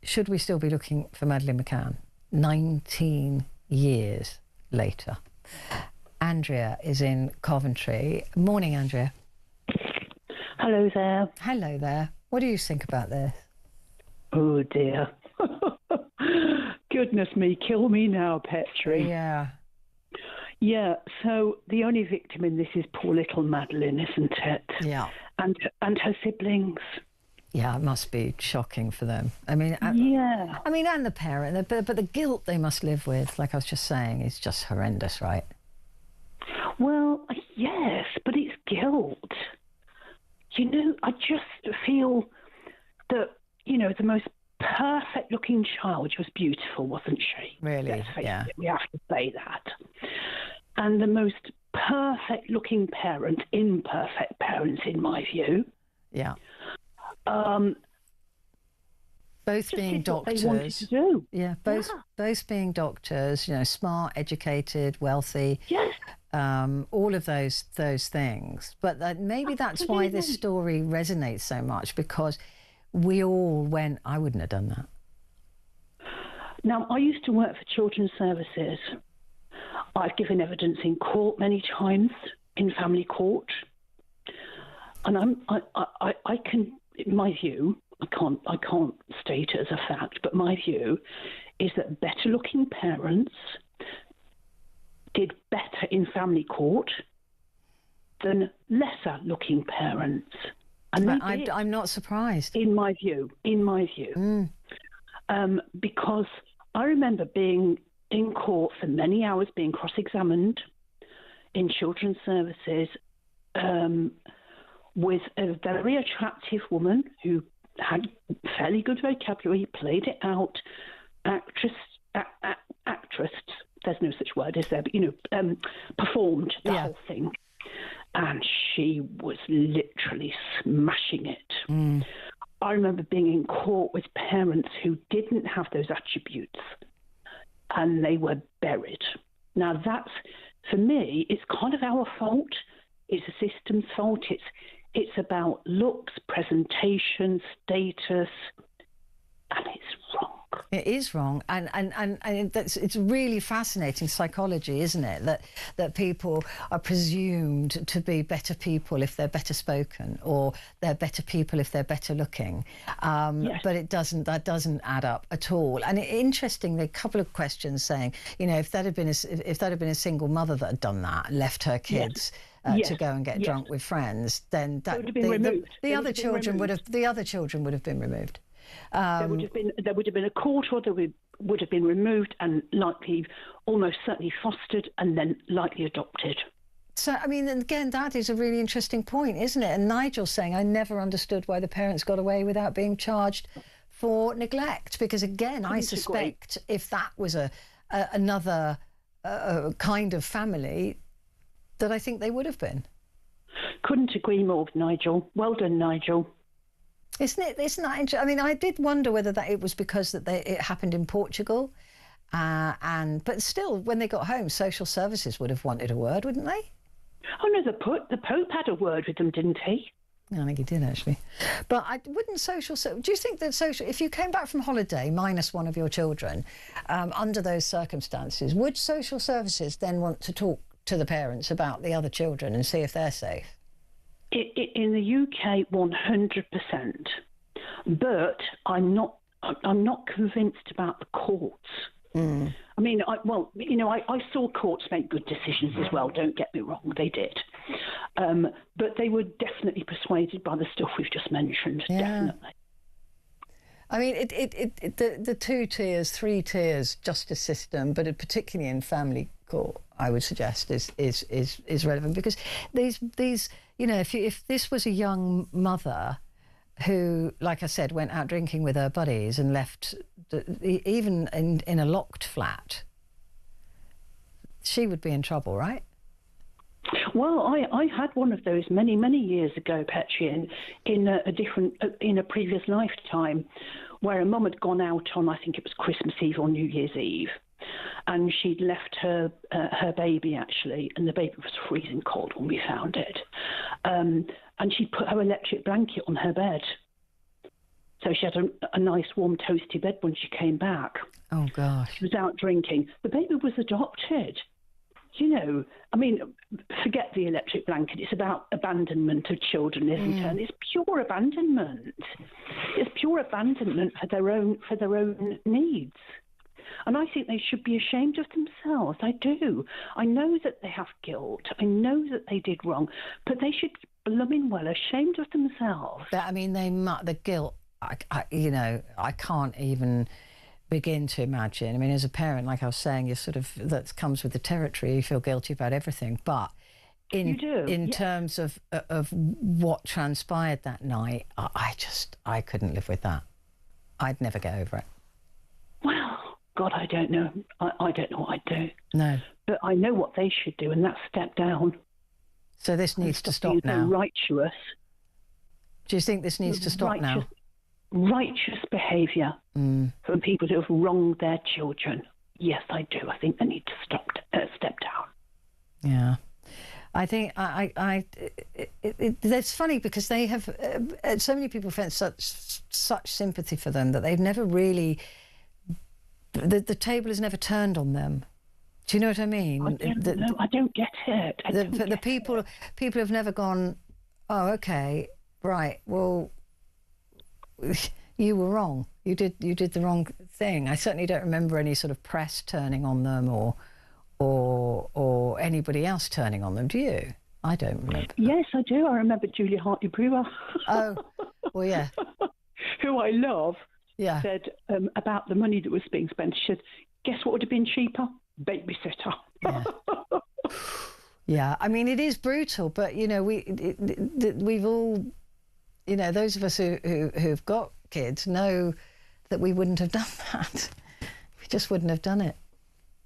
should we still be looking for Madeleine McCann 19 years later? Andrea is in Coventry. Morning, Andrea. Hello there. Hello there. What do you think about this? Oh dear. Goodness me, kill me now, Petrie. Yeah. Yeah, so the only victim in this is poor little Madeleine, isn't it? Yeah. And her siblings. Yeah, it must be shocking for them. I mean, yeah. I mean, and the parent, but the guilt they must live with, like I was just saying, is just horrendous, right? Well, yes, but it's guilt. I just feel that, the most perfect-looking child, she was beautiful, wasn't she? Really, yeah. We have to say that. And the most perfect-looking parent, imperfect parents, in my view. Yeah. Both being doctors. What they wanted to do. Yeah, both being doctors, smart, educated, wealthy. Yes. All of those things. But maybe that's why this story resonates so much, because we all went, I wouldn't have done that. Now, I used to work for Children's Services. I've given evidence in court many times, in family court. And I can, in my view, I can't state it as a fact, but my view is that better looking parents did better in family court than lesser looking parents. And I'm not surprised. In my view. Because I remember being in court for many hours, being cross-examined in Children's Services with a very attractive woman who had fairly good vocabulary, played it out, actress, there's no such word, is there? But, performed the whole thing. And she was literally smashing it. I remember being in court with parents who didn't have those attributes, and they were buried. Now that's, for me, it's kind of our fault. It's the system's fault. It's about looks, presentation, status, and it's wrong. It is wrong, and it's really fascinating psychology, isn't it? That people are presumed to be better people if they're better spoken, or they're better people if they're better looking. Yes. But that doesn't add up at all. And interestingly, a couple of questions saying, if that had been a single mother that had done that, left her kids. Yes. To go and get drunk with friends, then that the other children would have been removed. There would have been a court order, would have been removed and likely, almost certainly fostered and then likely adopted. So, I mean, again, that is a really interesting point, isn't it? And Nigel's saying, I never understood why the parents got away without being charged for neglect, because again, I suspect if that was another kind of family, that I think they would have been. Couldn't agree more with Nigel. Well done, Nigel. Isn't that interesting? I mean, I did wonder whether that it was because it happened in Portugal, but still, when they got home, social services would have wanted a word, wouldn't they? Oh no, the Pope had a word with them, didn't he? I think he did, actually. But do you think that if you came back from holiday minus one of your children, under those circumstances, would social services then want to talk to the parents about the other children and see if they're safe? In the UK, 100%. But I'm not convinced about the courts. Mm. I mean, I saw courts make good decisions as well. Don't get me wrong, they did. But they were definitely persuaded by the stuff we've just mentioned. Yeah. Definitely. I mean, the 2 tiers, 3 tiers justice system, but particularly in family court, I would suggest is relevant, because these if this was a young mother who, like I said, went out drinking with her buddies and left, even in a locked flat, she would be in trouble, right? Well, I had one of those many years ago, Petrie, in a previous lifetime, where a mum had gone out on, I think it was Christmas Eve or New Year's Eve, and she'd left her baby, actually, and the baby was freezing cold when we found it. And she put her electric blanket on her bed. So she had a nice warm toasty bed when she came back. Oh, gosh. She was out drinking. The baby was adopted. I mean, forget the electric blanket. It's about abandonment of children, isn't it? And it's pure abandonment. It's pure abandonment for their own needs. And I think they should be ashamed of themselves. I do. I know that they have guilt. I know that they did wrong, but they should be blooming well ashamed of themselves. But, I mean, the guilt, I can't even begin to imagine. I mean, as a parent, like I was saying, that comes with the territory. You feel guilty about everything. But in terms of what transpired that night, I couldn't live with that. I'd never get over it. Well, God, I don't know. I don't know what I'd do. No. But I know what they should do, and that's step down. So this needs to stop now. Righteous. Do you think this needs to stop now? Righteous behaviour from people who have wronged their children. Yes, I do. I think they need to step down. Yeah. I think it's funny because they have so many people felt such sympathy for them that they've never really the table has never turned on them. Do you know what I mean? I don't get it. The people have never gone, oh, okay, right, well, you were wrong. You did the wrong thing. I certainly don't remember any sort of press turning on them or anybody else turning on them. Do you? I don't remember. Yes, I do. I remember Julia Hartley-Brewer. Oh, well, yeah. Who I love. Yeah. Said about the money that was being spent. She said, guess what would have been cheaper? Babysitter. Yeah. Yeah, I mean, it is brutal, but, we've all, those of us who've got kids know that we wouldn't have done that. We just wouldn't have done it.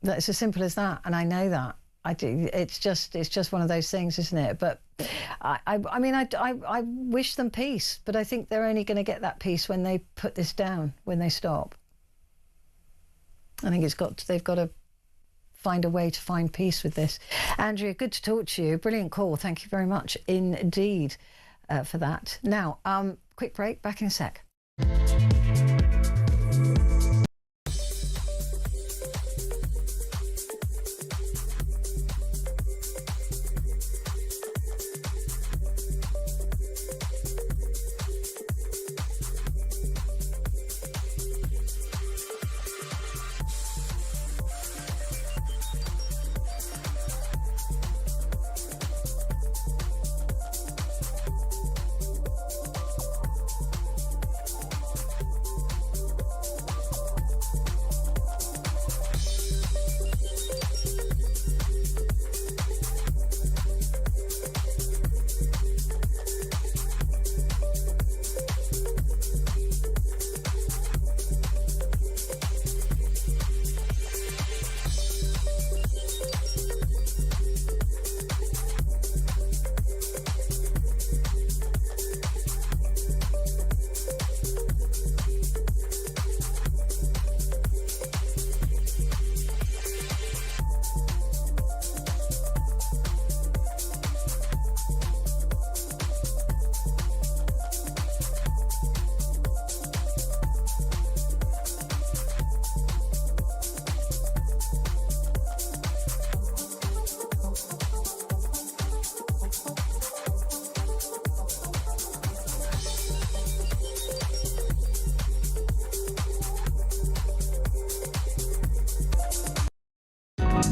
It's as simple as that, and I know that. I do. It's just one of those things, isn't it? But I wish them peace, but I think they're only going to get that peace when they put this down, when they stop. I think they've got to find a way to find peace with this. Andrea, good to talk to you. Brilliant call. Thank you very much indeed for that. Now, quick break. Back in a sec.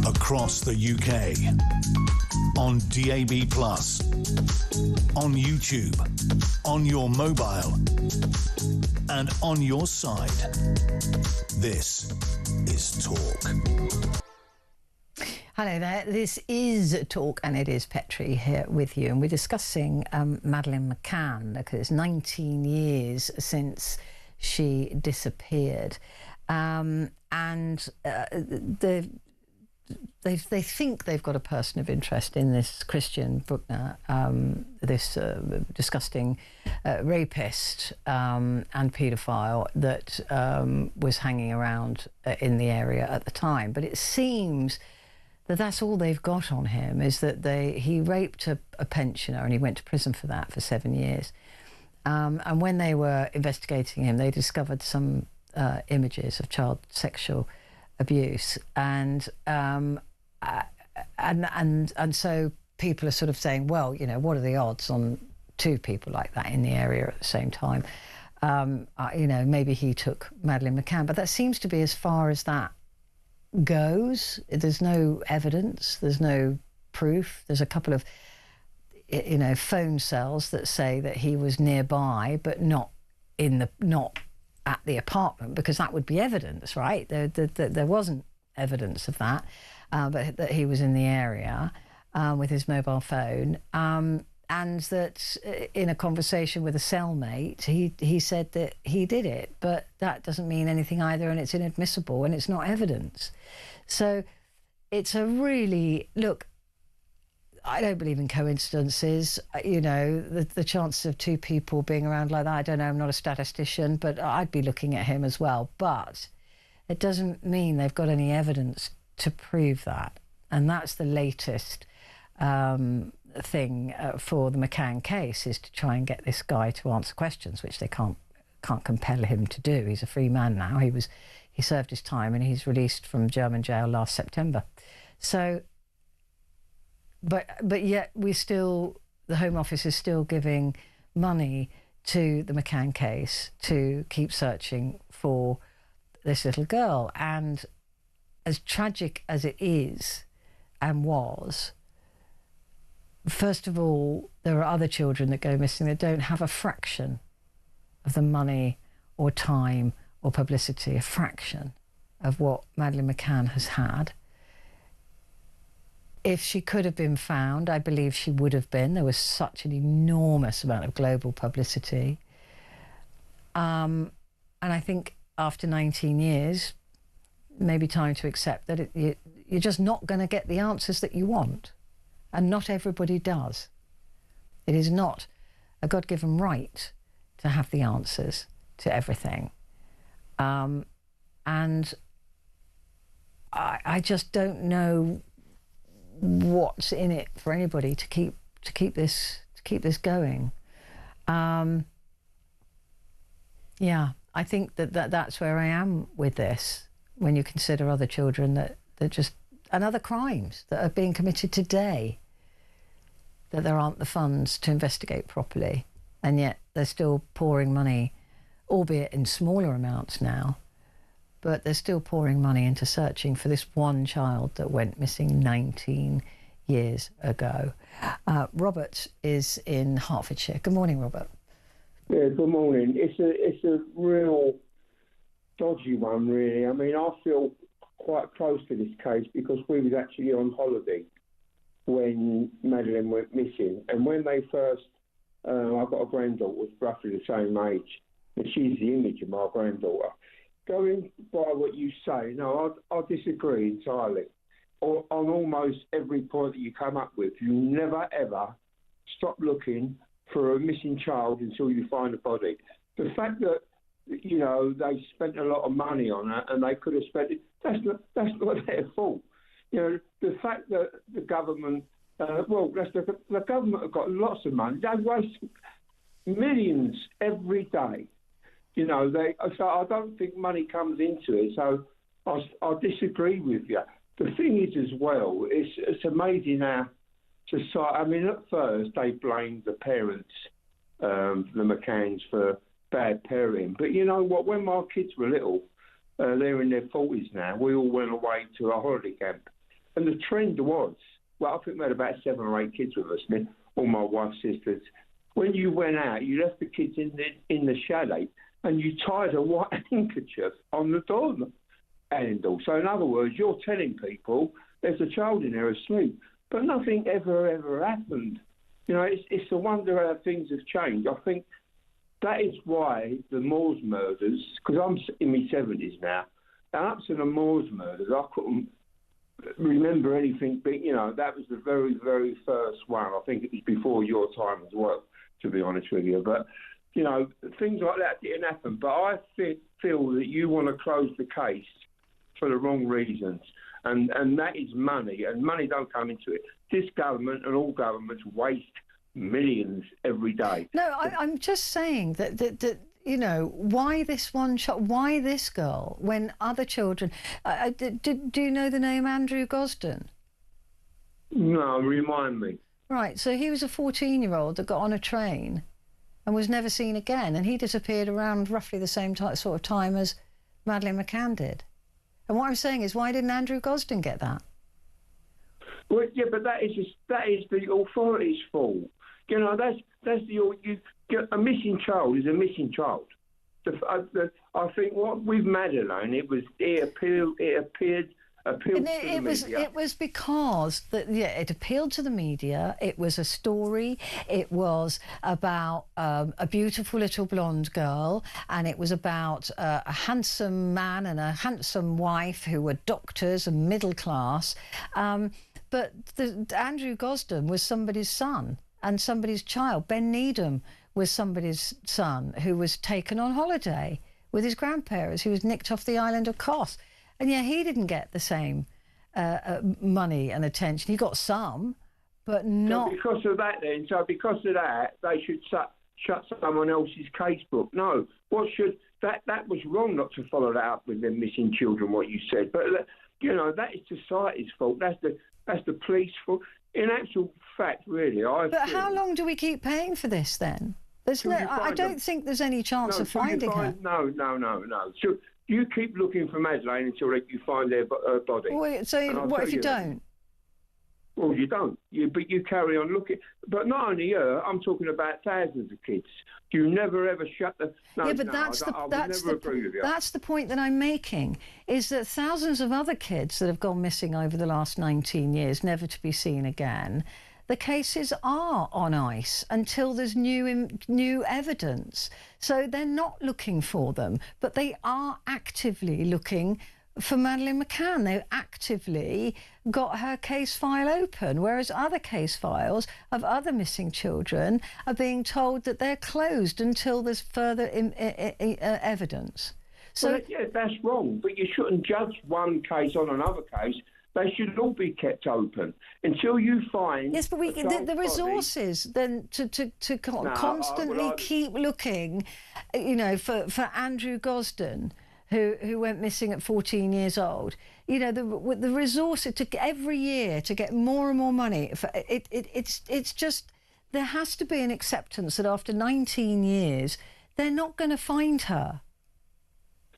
across the UK, on DAB+, on YouTube, on your mobile, and on your side. This is Talk. Hello there, this is Talk and it is Petrie here with you, and we're discussing Madeleine McCann because it's 19 years since she disappeared, and they think they've got a person of interest in this Christian Bruckner, this disgusting rapist and paedophile that was hanging around in the area at the time. But it seems that that's all they've got on him, is that he raped a pensioner and he went to prison for that for 7 years. And when they were investigating him, they discovered some images of child sexual abuse, and so people are sort of saying, well, you know, what are the odds on two people like that in the area at the same time? You know, maybe he took Madeleine McCann, but that seems to be as far as that goes. There's no evidence, there's no proof. There's a couple of, you know, phone cells that say that he was nearby, but not at the apartment, because that would be evidence, right? There wasn't evidence of that, but that he was in the area with his mobile phone, and that in a conversation with a cellmate, he said that he did it, but that doesn't mean anything either, and it's inadmissible and it's not evidence. So it's a really, look, I don't believe in coincidences. You know, the chances of two people being around like that, I don't know, I'm not a statistician, but I'd be looking at him as well. But it doesn't mean they've got any evidence to prove that. And that's the latest thing for the McCann case, is to try and get this guy to answer questions, which they can't compel him to do. He's a free man now. He served his time and he's released from German jail last September. So, but yet the Home Office is still giving money to the McCann case to keep searching for this little girl. And as tragic as it is and was, first of all, there are other children that go missing that don't have a fraction of the money or time or publicity, a fraction of what Madeleine McCann has had. If she could have been found, I believe she would have been. There was such an enormous amount of global publicity. And I think after 19 years, maybe time to accept that you're just not going to get the answers that you want. And not everybody does. It is not a God-given right to have the answers to everything. And I just don't know what's in it for anybody to keep this going. Yeah, I think that's where I am with this. When you consider other children that just, and other crimes that are being committed today, that there aren't the funds to investigate properly, and yet they're still pouring money, albeit in smaller amounts now, but they're still pouring money into searching for this one child that went missing 19 years ago. Robert is in Hertfordshire. Good morning, Robert. Yeah, good morning. It's a real dodgy one, really. I mean, I feel quite close to this case because we was actually on holiday when Madeleine went missing. And when they first, I got a granddaughter who's roughly the same age, and she's the image of my granddaughter. Going by what you say, no, I disagree entirely. On almost every point that you come up with, you never ever stop looking for a missing child until you find a body. The fact that, you know, they spent a lot of money on it and they could have spent it, that's not their fault. You know, the fact that the government, the government have got lots of money. They waste millions every day. You know, so I don't think money comes into it. So I disagree with you. The thing is, as well, it's amazing how society. I mean, at first they blamed the parents, the McCanns, for bad parenting. But you know what? When my kids were little, they're in their 40s now. We all went away to a holiday camp, And the trend was, well, I think we had about 7 or 8 kids with us, all my wife's sisters. When you went out, you left the kids in the chalet and you tied a white handkerchief on the door handle. So in other words, you're telling people there's a child in there asleep, but nothing ever happened. You know, it's a wonder how things have changed. I think that is why the Moors murders, because I'm in my 70s now, and up to the Moors murders, I couldn't remember anything big. You know, that was the very, very first one. I think it was before your time as well, to be honest with you. But, you know, things like that didn't happen. But I feel that you want to close the case for the wrong reasons. And that is money, and money don't come into it. This government and all governments waste millions every day. No, I'm just saying that you know, why this one shot? Why this girl when other children? Do you know the name Andrew Gosden? No, remind me. Right, so he was a 14-year-old that got on a train and was never seen again, and he disappeared around roughly the same sort of time as Madeleine McCann did. And what I'm saying is, why didn't Andrew Gosden get that? Well, yeah, but that is the authorities' fault. You know, a missing child is a missing child. I think what with Madeleine, it appealed to the media. It was because it appealed to the media. It was a story. It was about a beautiful little blonde girl, and it was about a handsome man and a handsome wife who were doctors and middle class. But Andrew Gosden was somebody's son and somebody's child. Ben Needham was somebody's son who was taken on holiday with his grandparents, who was nicked off the island of Kos. And yeah, he didn't get the same money and attention. He got some, but not... So because of that, they should shut someone else's casebook. No, that was wrong not to follow that up with them missing children, what you said. But, you know, that is society's fault. That's the police fault. In actual fact, really, But how long do we keep paying for this then? I don't think there's any chance of finding her. No. So you keep looking for Madeleine until you find her body. So what if you don't? Well, you don't. But you carry on looking. But not only her, I'm talking about thousands of kids. You never ever shut the... No, yeah, but no, that's that's the point that I'm making, is that thousands of other kids that have gone missing over the last 19 years, never to be seen again, the cases are on ice until there's new evidence. So they're not looking for them, but they are actively looking for Madeleine McCann. They've actively got her case file open, whereas other case files of other missing children are being told that they're closed until there's further evidence. So yeah, that's wrong, but you shouldn't judge one case on another case. They should all be kept open until you find... Yes, but the resources then to constantly keep looking, you know, for Andrew Gosden, who went missing at 14 years old. You know, the resources to every year to get more and more money. It's just, there has to be an acceptance that after 19 years, they're not going to find her.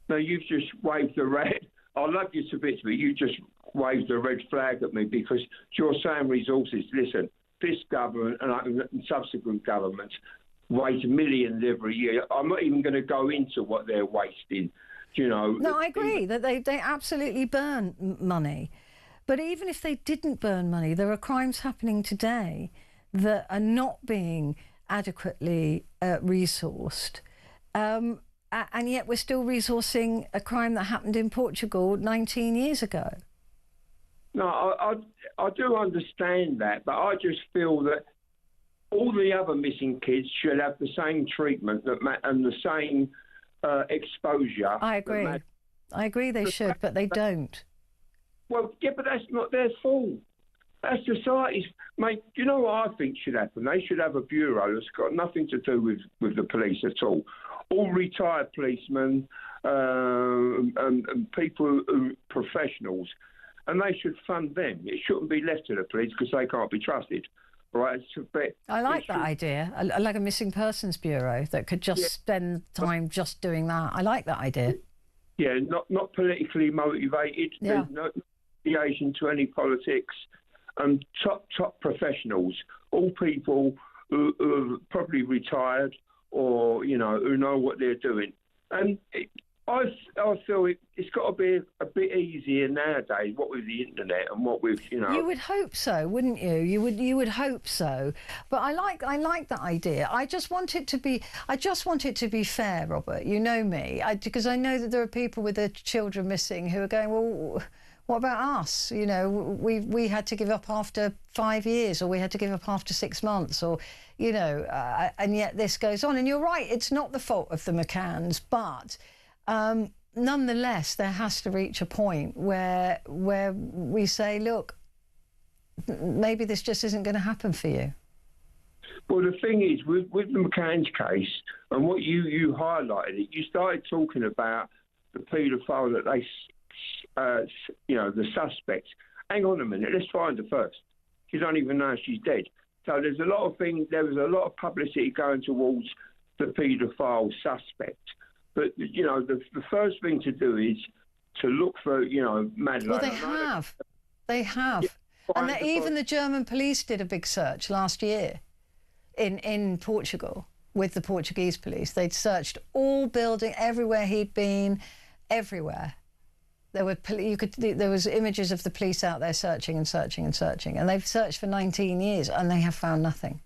No, you've just waved the red. I love you to bits, but you just waved the red flag at me because you're saying resources. Listen, this government and subsequent governments waste millions every year. I'm not even going to go into what they're wasting. You know, no, I agree that they absolutely burn money. But even if they didn't burn money, there are crimes happening today that are not being adequately resourced. And yet we're still resourcing a crime that happened in Portugal 19 years ago. No, I do understand that, but I just feel that all the other missing kids should have the same treatment and the same exposure. I agree. I agree they should, but they don't. Well, yeah, but that's not their fault. That's society's... Mate, do you know what I think should happen? They should have a bureau that's got nothing to do with the police at all. All retired policemen and people professionals, and they should fund them. It shouldn't be left to the police because they can't be trusted. Right? I like that idea. I like a missing persons bureau that could just spend time just doing that. I like that idea. Yeah, not politically motivated. Yeah. affiliation to any politics, and top professionals, all people who are probably retired or, you know, who know what they're doing. And I feel it's got to be a bit easier nowadays, what with the internet and what with, you know. You would hope so, wouldn't you? You would hope so. But I like that idea. I just want it to be fair, Robert. You know me, because I know that there are people with their children missing who are going, well, what about us? You know, we had to give up after 5 years, or we had to give up after 6 months, or, you know, and yet this goes on. And you're right, it's not the fault of the McCanns, but nonetheless, there has to reach a point where we say, look, maybe this just isn't going to happen for you. Well, the thing is, with the McCann's case, and what you highlighted, you started talking about the paedophile that they, you know, the suspect. Hang on a minute, let's find her first. She don't even know she's dead. So there's a lot of things. There was a lot of publicity going towards the paedophile suspect. But, you know, the first thing to do is to look for, you know, Madeleine. Well, they have. Yeah, and even the German police did a big search last year in Portugal with the Portuguese police. They'd searched all building, everywhere he'd been, everywhere. There was images of the police out there searching and searching and searching. And they've searched for 19 years and they have found nothing.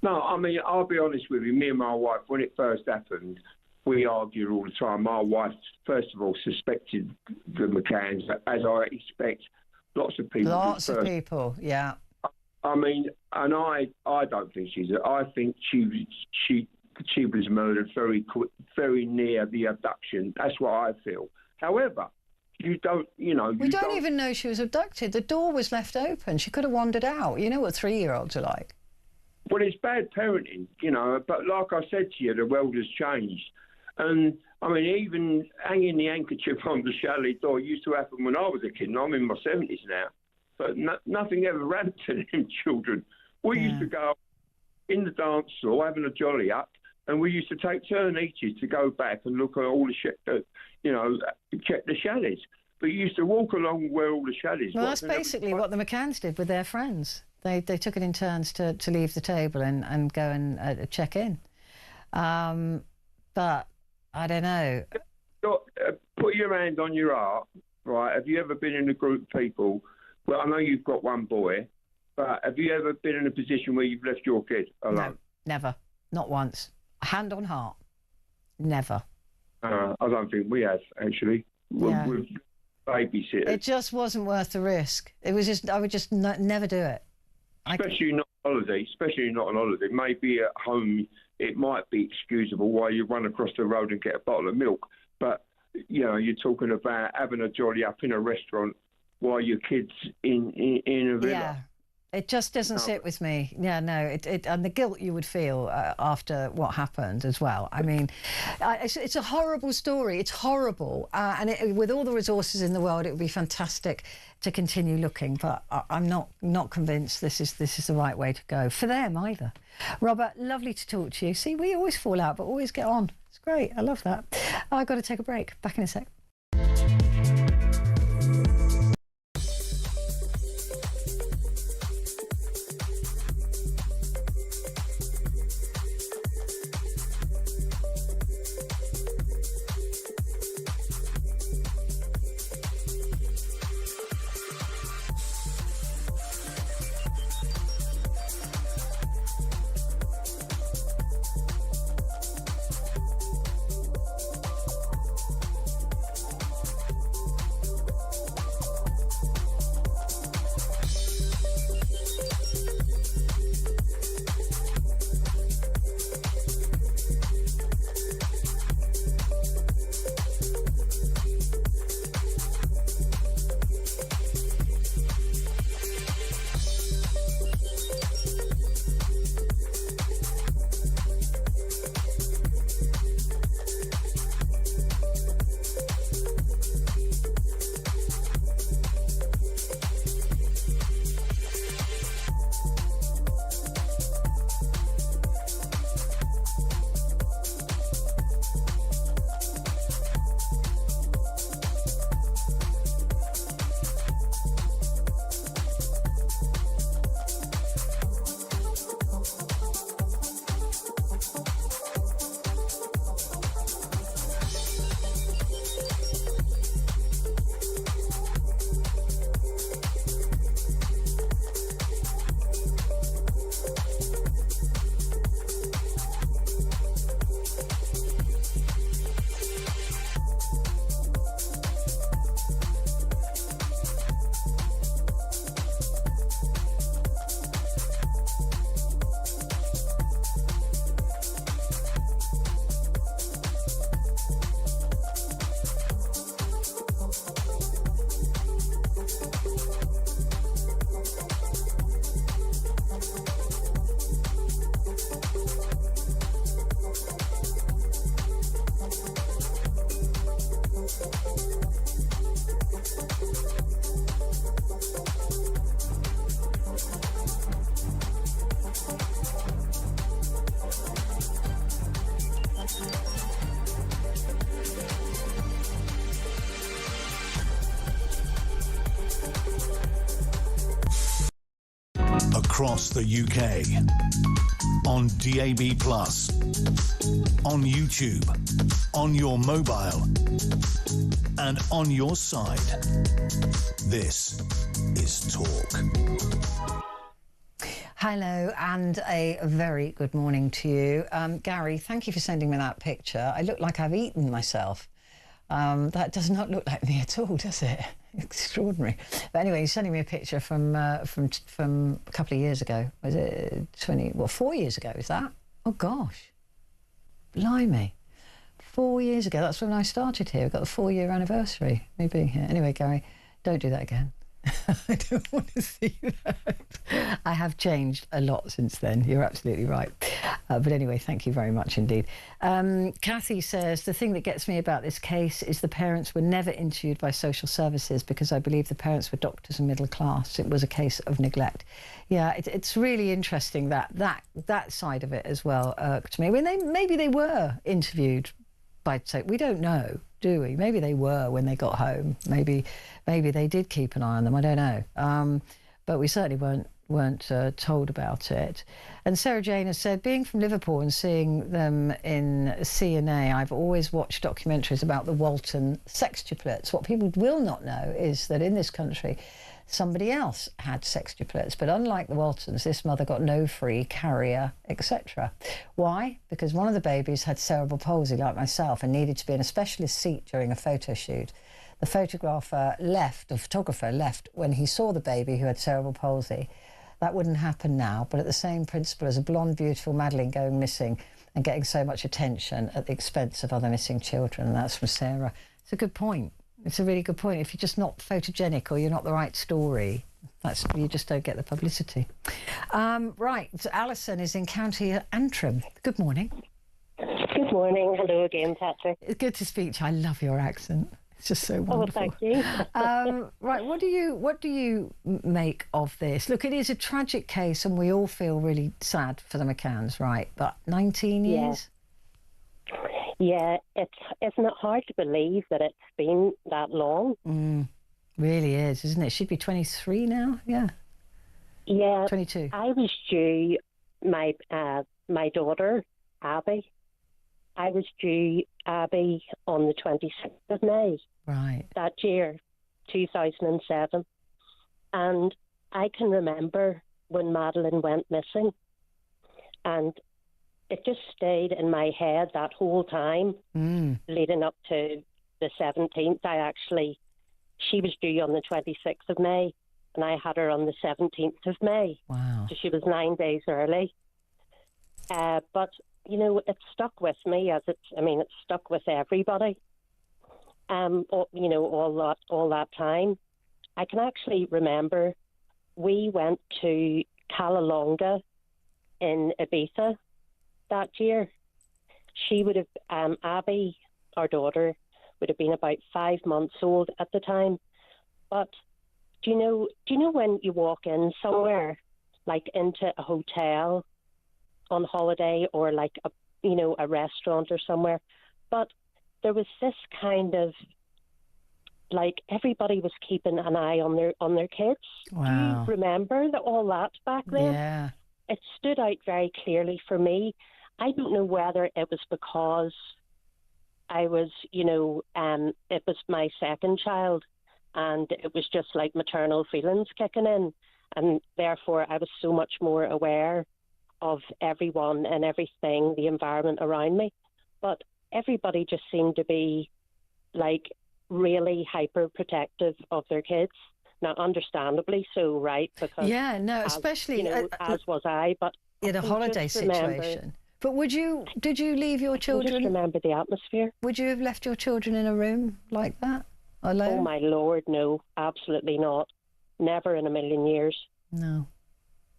No, I mean, I'll be honest with you. Me and my wife, when it first happened, we argued all the time. My wife, first of all, suspected the McCanns, as I expect lots of people. Lots of people, yeah. I mean, and I don't think I think she was murdered very near the abduction. That's what I feel. However, we don't even know she was abducted. The door was left open. She could have wandered out. You know what 3-year-olds are like. Well, it's bad parenting, you know, but like I said to you, the world has changed. And, I mean, even hanging the handkerchief on the chalet door used to happen when I was a kid, and I'm in my 70s now. But nothing ever ran to them children. We used to go in the dance hall having a jolly up, and we used to take turn each to go back and look at all the, check the chalets. But you used to walk along where all the chalets were. Well, that's basically what the McCanns did with their friends. They took it in turns to leave the table and go and check in. But I don't know. Put your hand on your heart, right? Have you ever been in a group of people? Well, I know you've got one boy, but have you ever been in a position where you've left your kid alone? No, never. Not once. Hand on heart. Never. I don't think we have, actually. Yeah. With babysitters. It just wasn't worth the risk. It was just, I would just never do it. Especially not on holiday. Maybe at home it might be excusable while you run across the road and get a bottle of milk. But, you know, you're talking about having a jolly up in a restaurant while your kid's in a villa. Yeah. It just doesn't sit with me. Yeah, no. And the guilt you would feel after what happened as well. I mean, it's a horrible story. It's horrible. And with all the resources in the world, it would be fantastic to continue looking. But I'm not convinced this is the right way to go for them either. Robert, lovely to talk to you. See, we always fall out, but always get on. It's great. I love that. I've got to take a break. Back in a sec. across the UK, on DAB+, on YouTube, on your mobile, and on your side. This is Talk. Hello and a very good morning to you. Gary, thank you for sending me that picture. I look like I've eaten myself. That does not look like me at all, does it? Extraordinary. But anyway, he's sending me a picture from a couple of years ago. Was it 4 years ago, is that? Oh, gosh. Blimey. 4 years ago. That's when I started here. We've got the 4-year anniversary, me being here. Anyway, Gary, don't do that again. I don't want to see that. I have changed a lot since then. You're absolutely right. But anyway, thank you very much indeed. Kathy says, the thing that gets me about this case is the parents were never interviewed by social services because I believe the parents were doctors and middle class. It was a case of neglect. Yeah, it's really interesting that side of it as well irked me. I mean, maybe they were interviewed by, we don't know, do we? Maybe they were when they got home. Maybe they did keep an eye on them. I don't know. But we certainly weren't told about it. And Sarah Jane has said, being from Liverpool and seeing them in CNA, I've always watched documentaries about the Walton sextuplets. What people will not know is that in this country, somebody else had sextuplets, but unlike the Waltons, this mother got no free carrier, etc. Why? Because one of the babies had cerebral palsy, like myself, and needed to be in a specialist seat during a photo shoot. The photographer left when he saw the baby who had cerebral palsy. That wouldn't happen now, but at the same principle as a blonde, beautiful Madeline going missing and getting so much attention at the expense of other missing children. And that's from Sarah. It's a good point. It's a really good point. If you're just not photogenic or you're not the right story, you just don't get the publicity. Right, so Alison is in County Antrim. Good morning. Good morning. Hello again, Patrick. It's good to speak to you. I love your accent. It's just so wonderful. Oh, thank you. Right, what do you make of this? Look, it is a tragic case, and we all feel really sad for the McCanns, right? But 19 years. Yeah, isn't it hard to believe that it's been that long? Really is, isn't it? She'd be 23 now. Yeah. Yeah. 22. I was due my daughter Abby. I was due Abby on the 26th of May. Right. That year, 2007. And I can remember when Madeline went missing. And it just stayed in my head that whole time leading up to the 17th. She was due on the 26th of May, and I had her on the 17th of May. Wow. So she was 9 days early. But, it stuck with me it stuck with everybody. All that time. I can actually remember we went to Callalonga in Ibiza that year. She would have, Abby, our daughter, would have been about 5 months old at the time. But do you know when you walk in somewhere, like into a hotel on holiday or like a restaurant or somewhere, but there was this kind of like everybody was keeping an eye on their kids. Wow. Do you remember all that back then? Yeah. It stood out very clearly for me. I don't know whether it was because I was, it was my second child and it was just like maternal feelings kicking in. And therefore I was so much more aware of everyone and everything, the environment around me. But everybody just seemed to be like really hyper protective of their kids. Now, understandably so, right? Because especially as was I. But in a holiday situation. But did you leave your children? Just remember the atmosphere. Would you have left your children in a room like that alone? Oh my Lord, no, absolutely not. Never in a million years. No.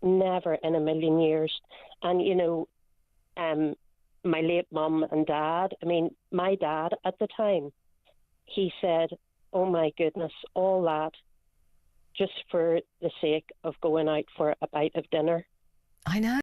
Never in a million years. And my late mum and dad. I mean, my dad at the time, he said, "Oh my goodness, all that just for the sake of going out for a bite of dinner." I know.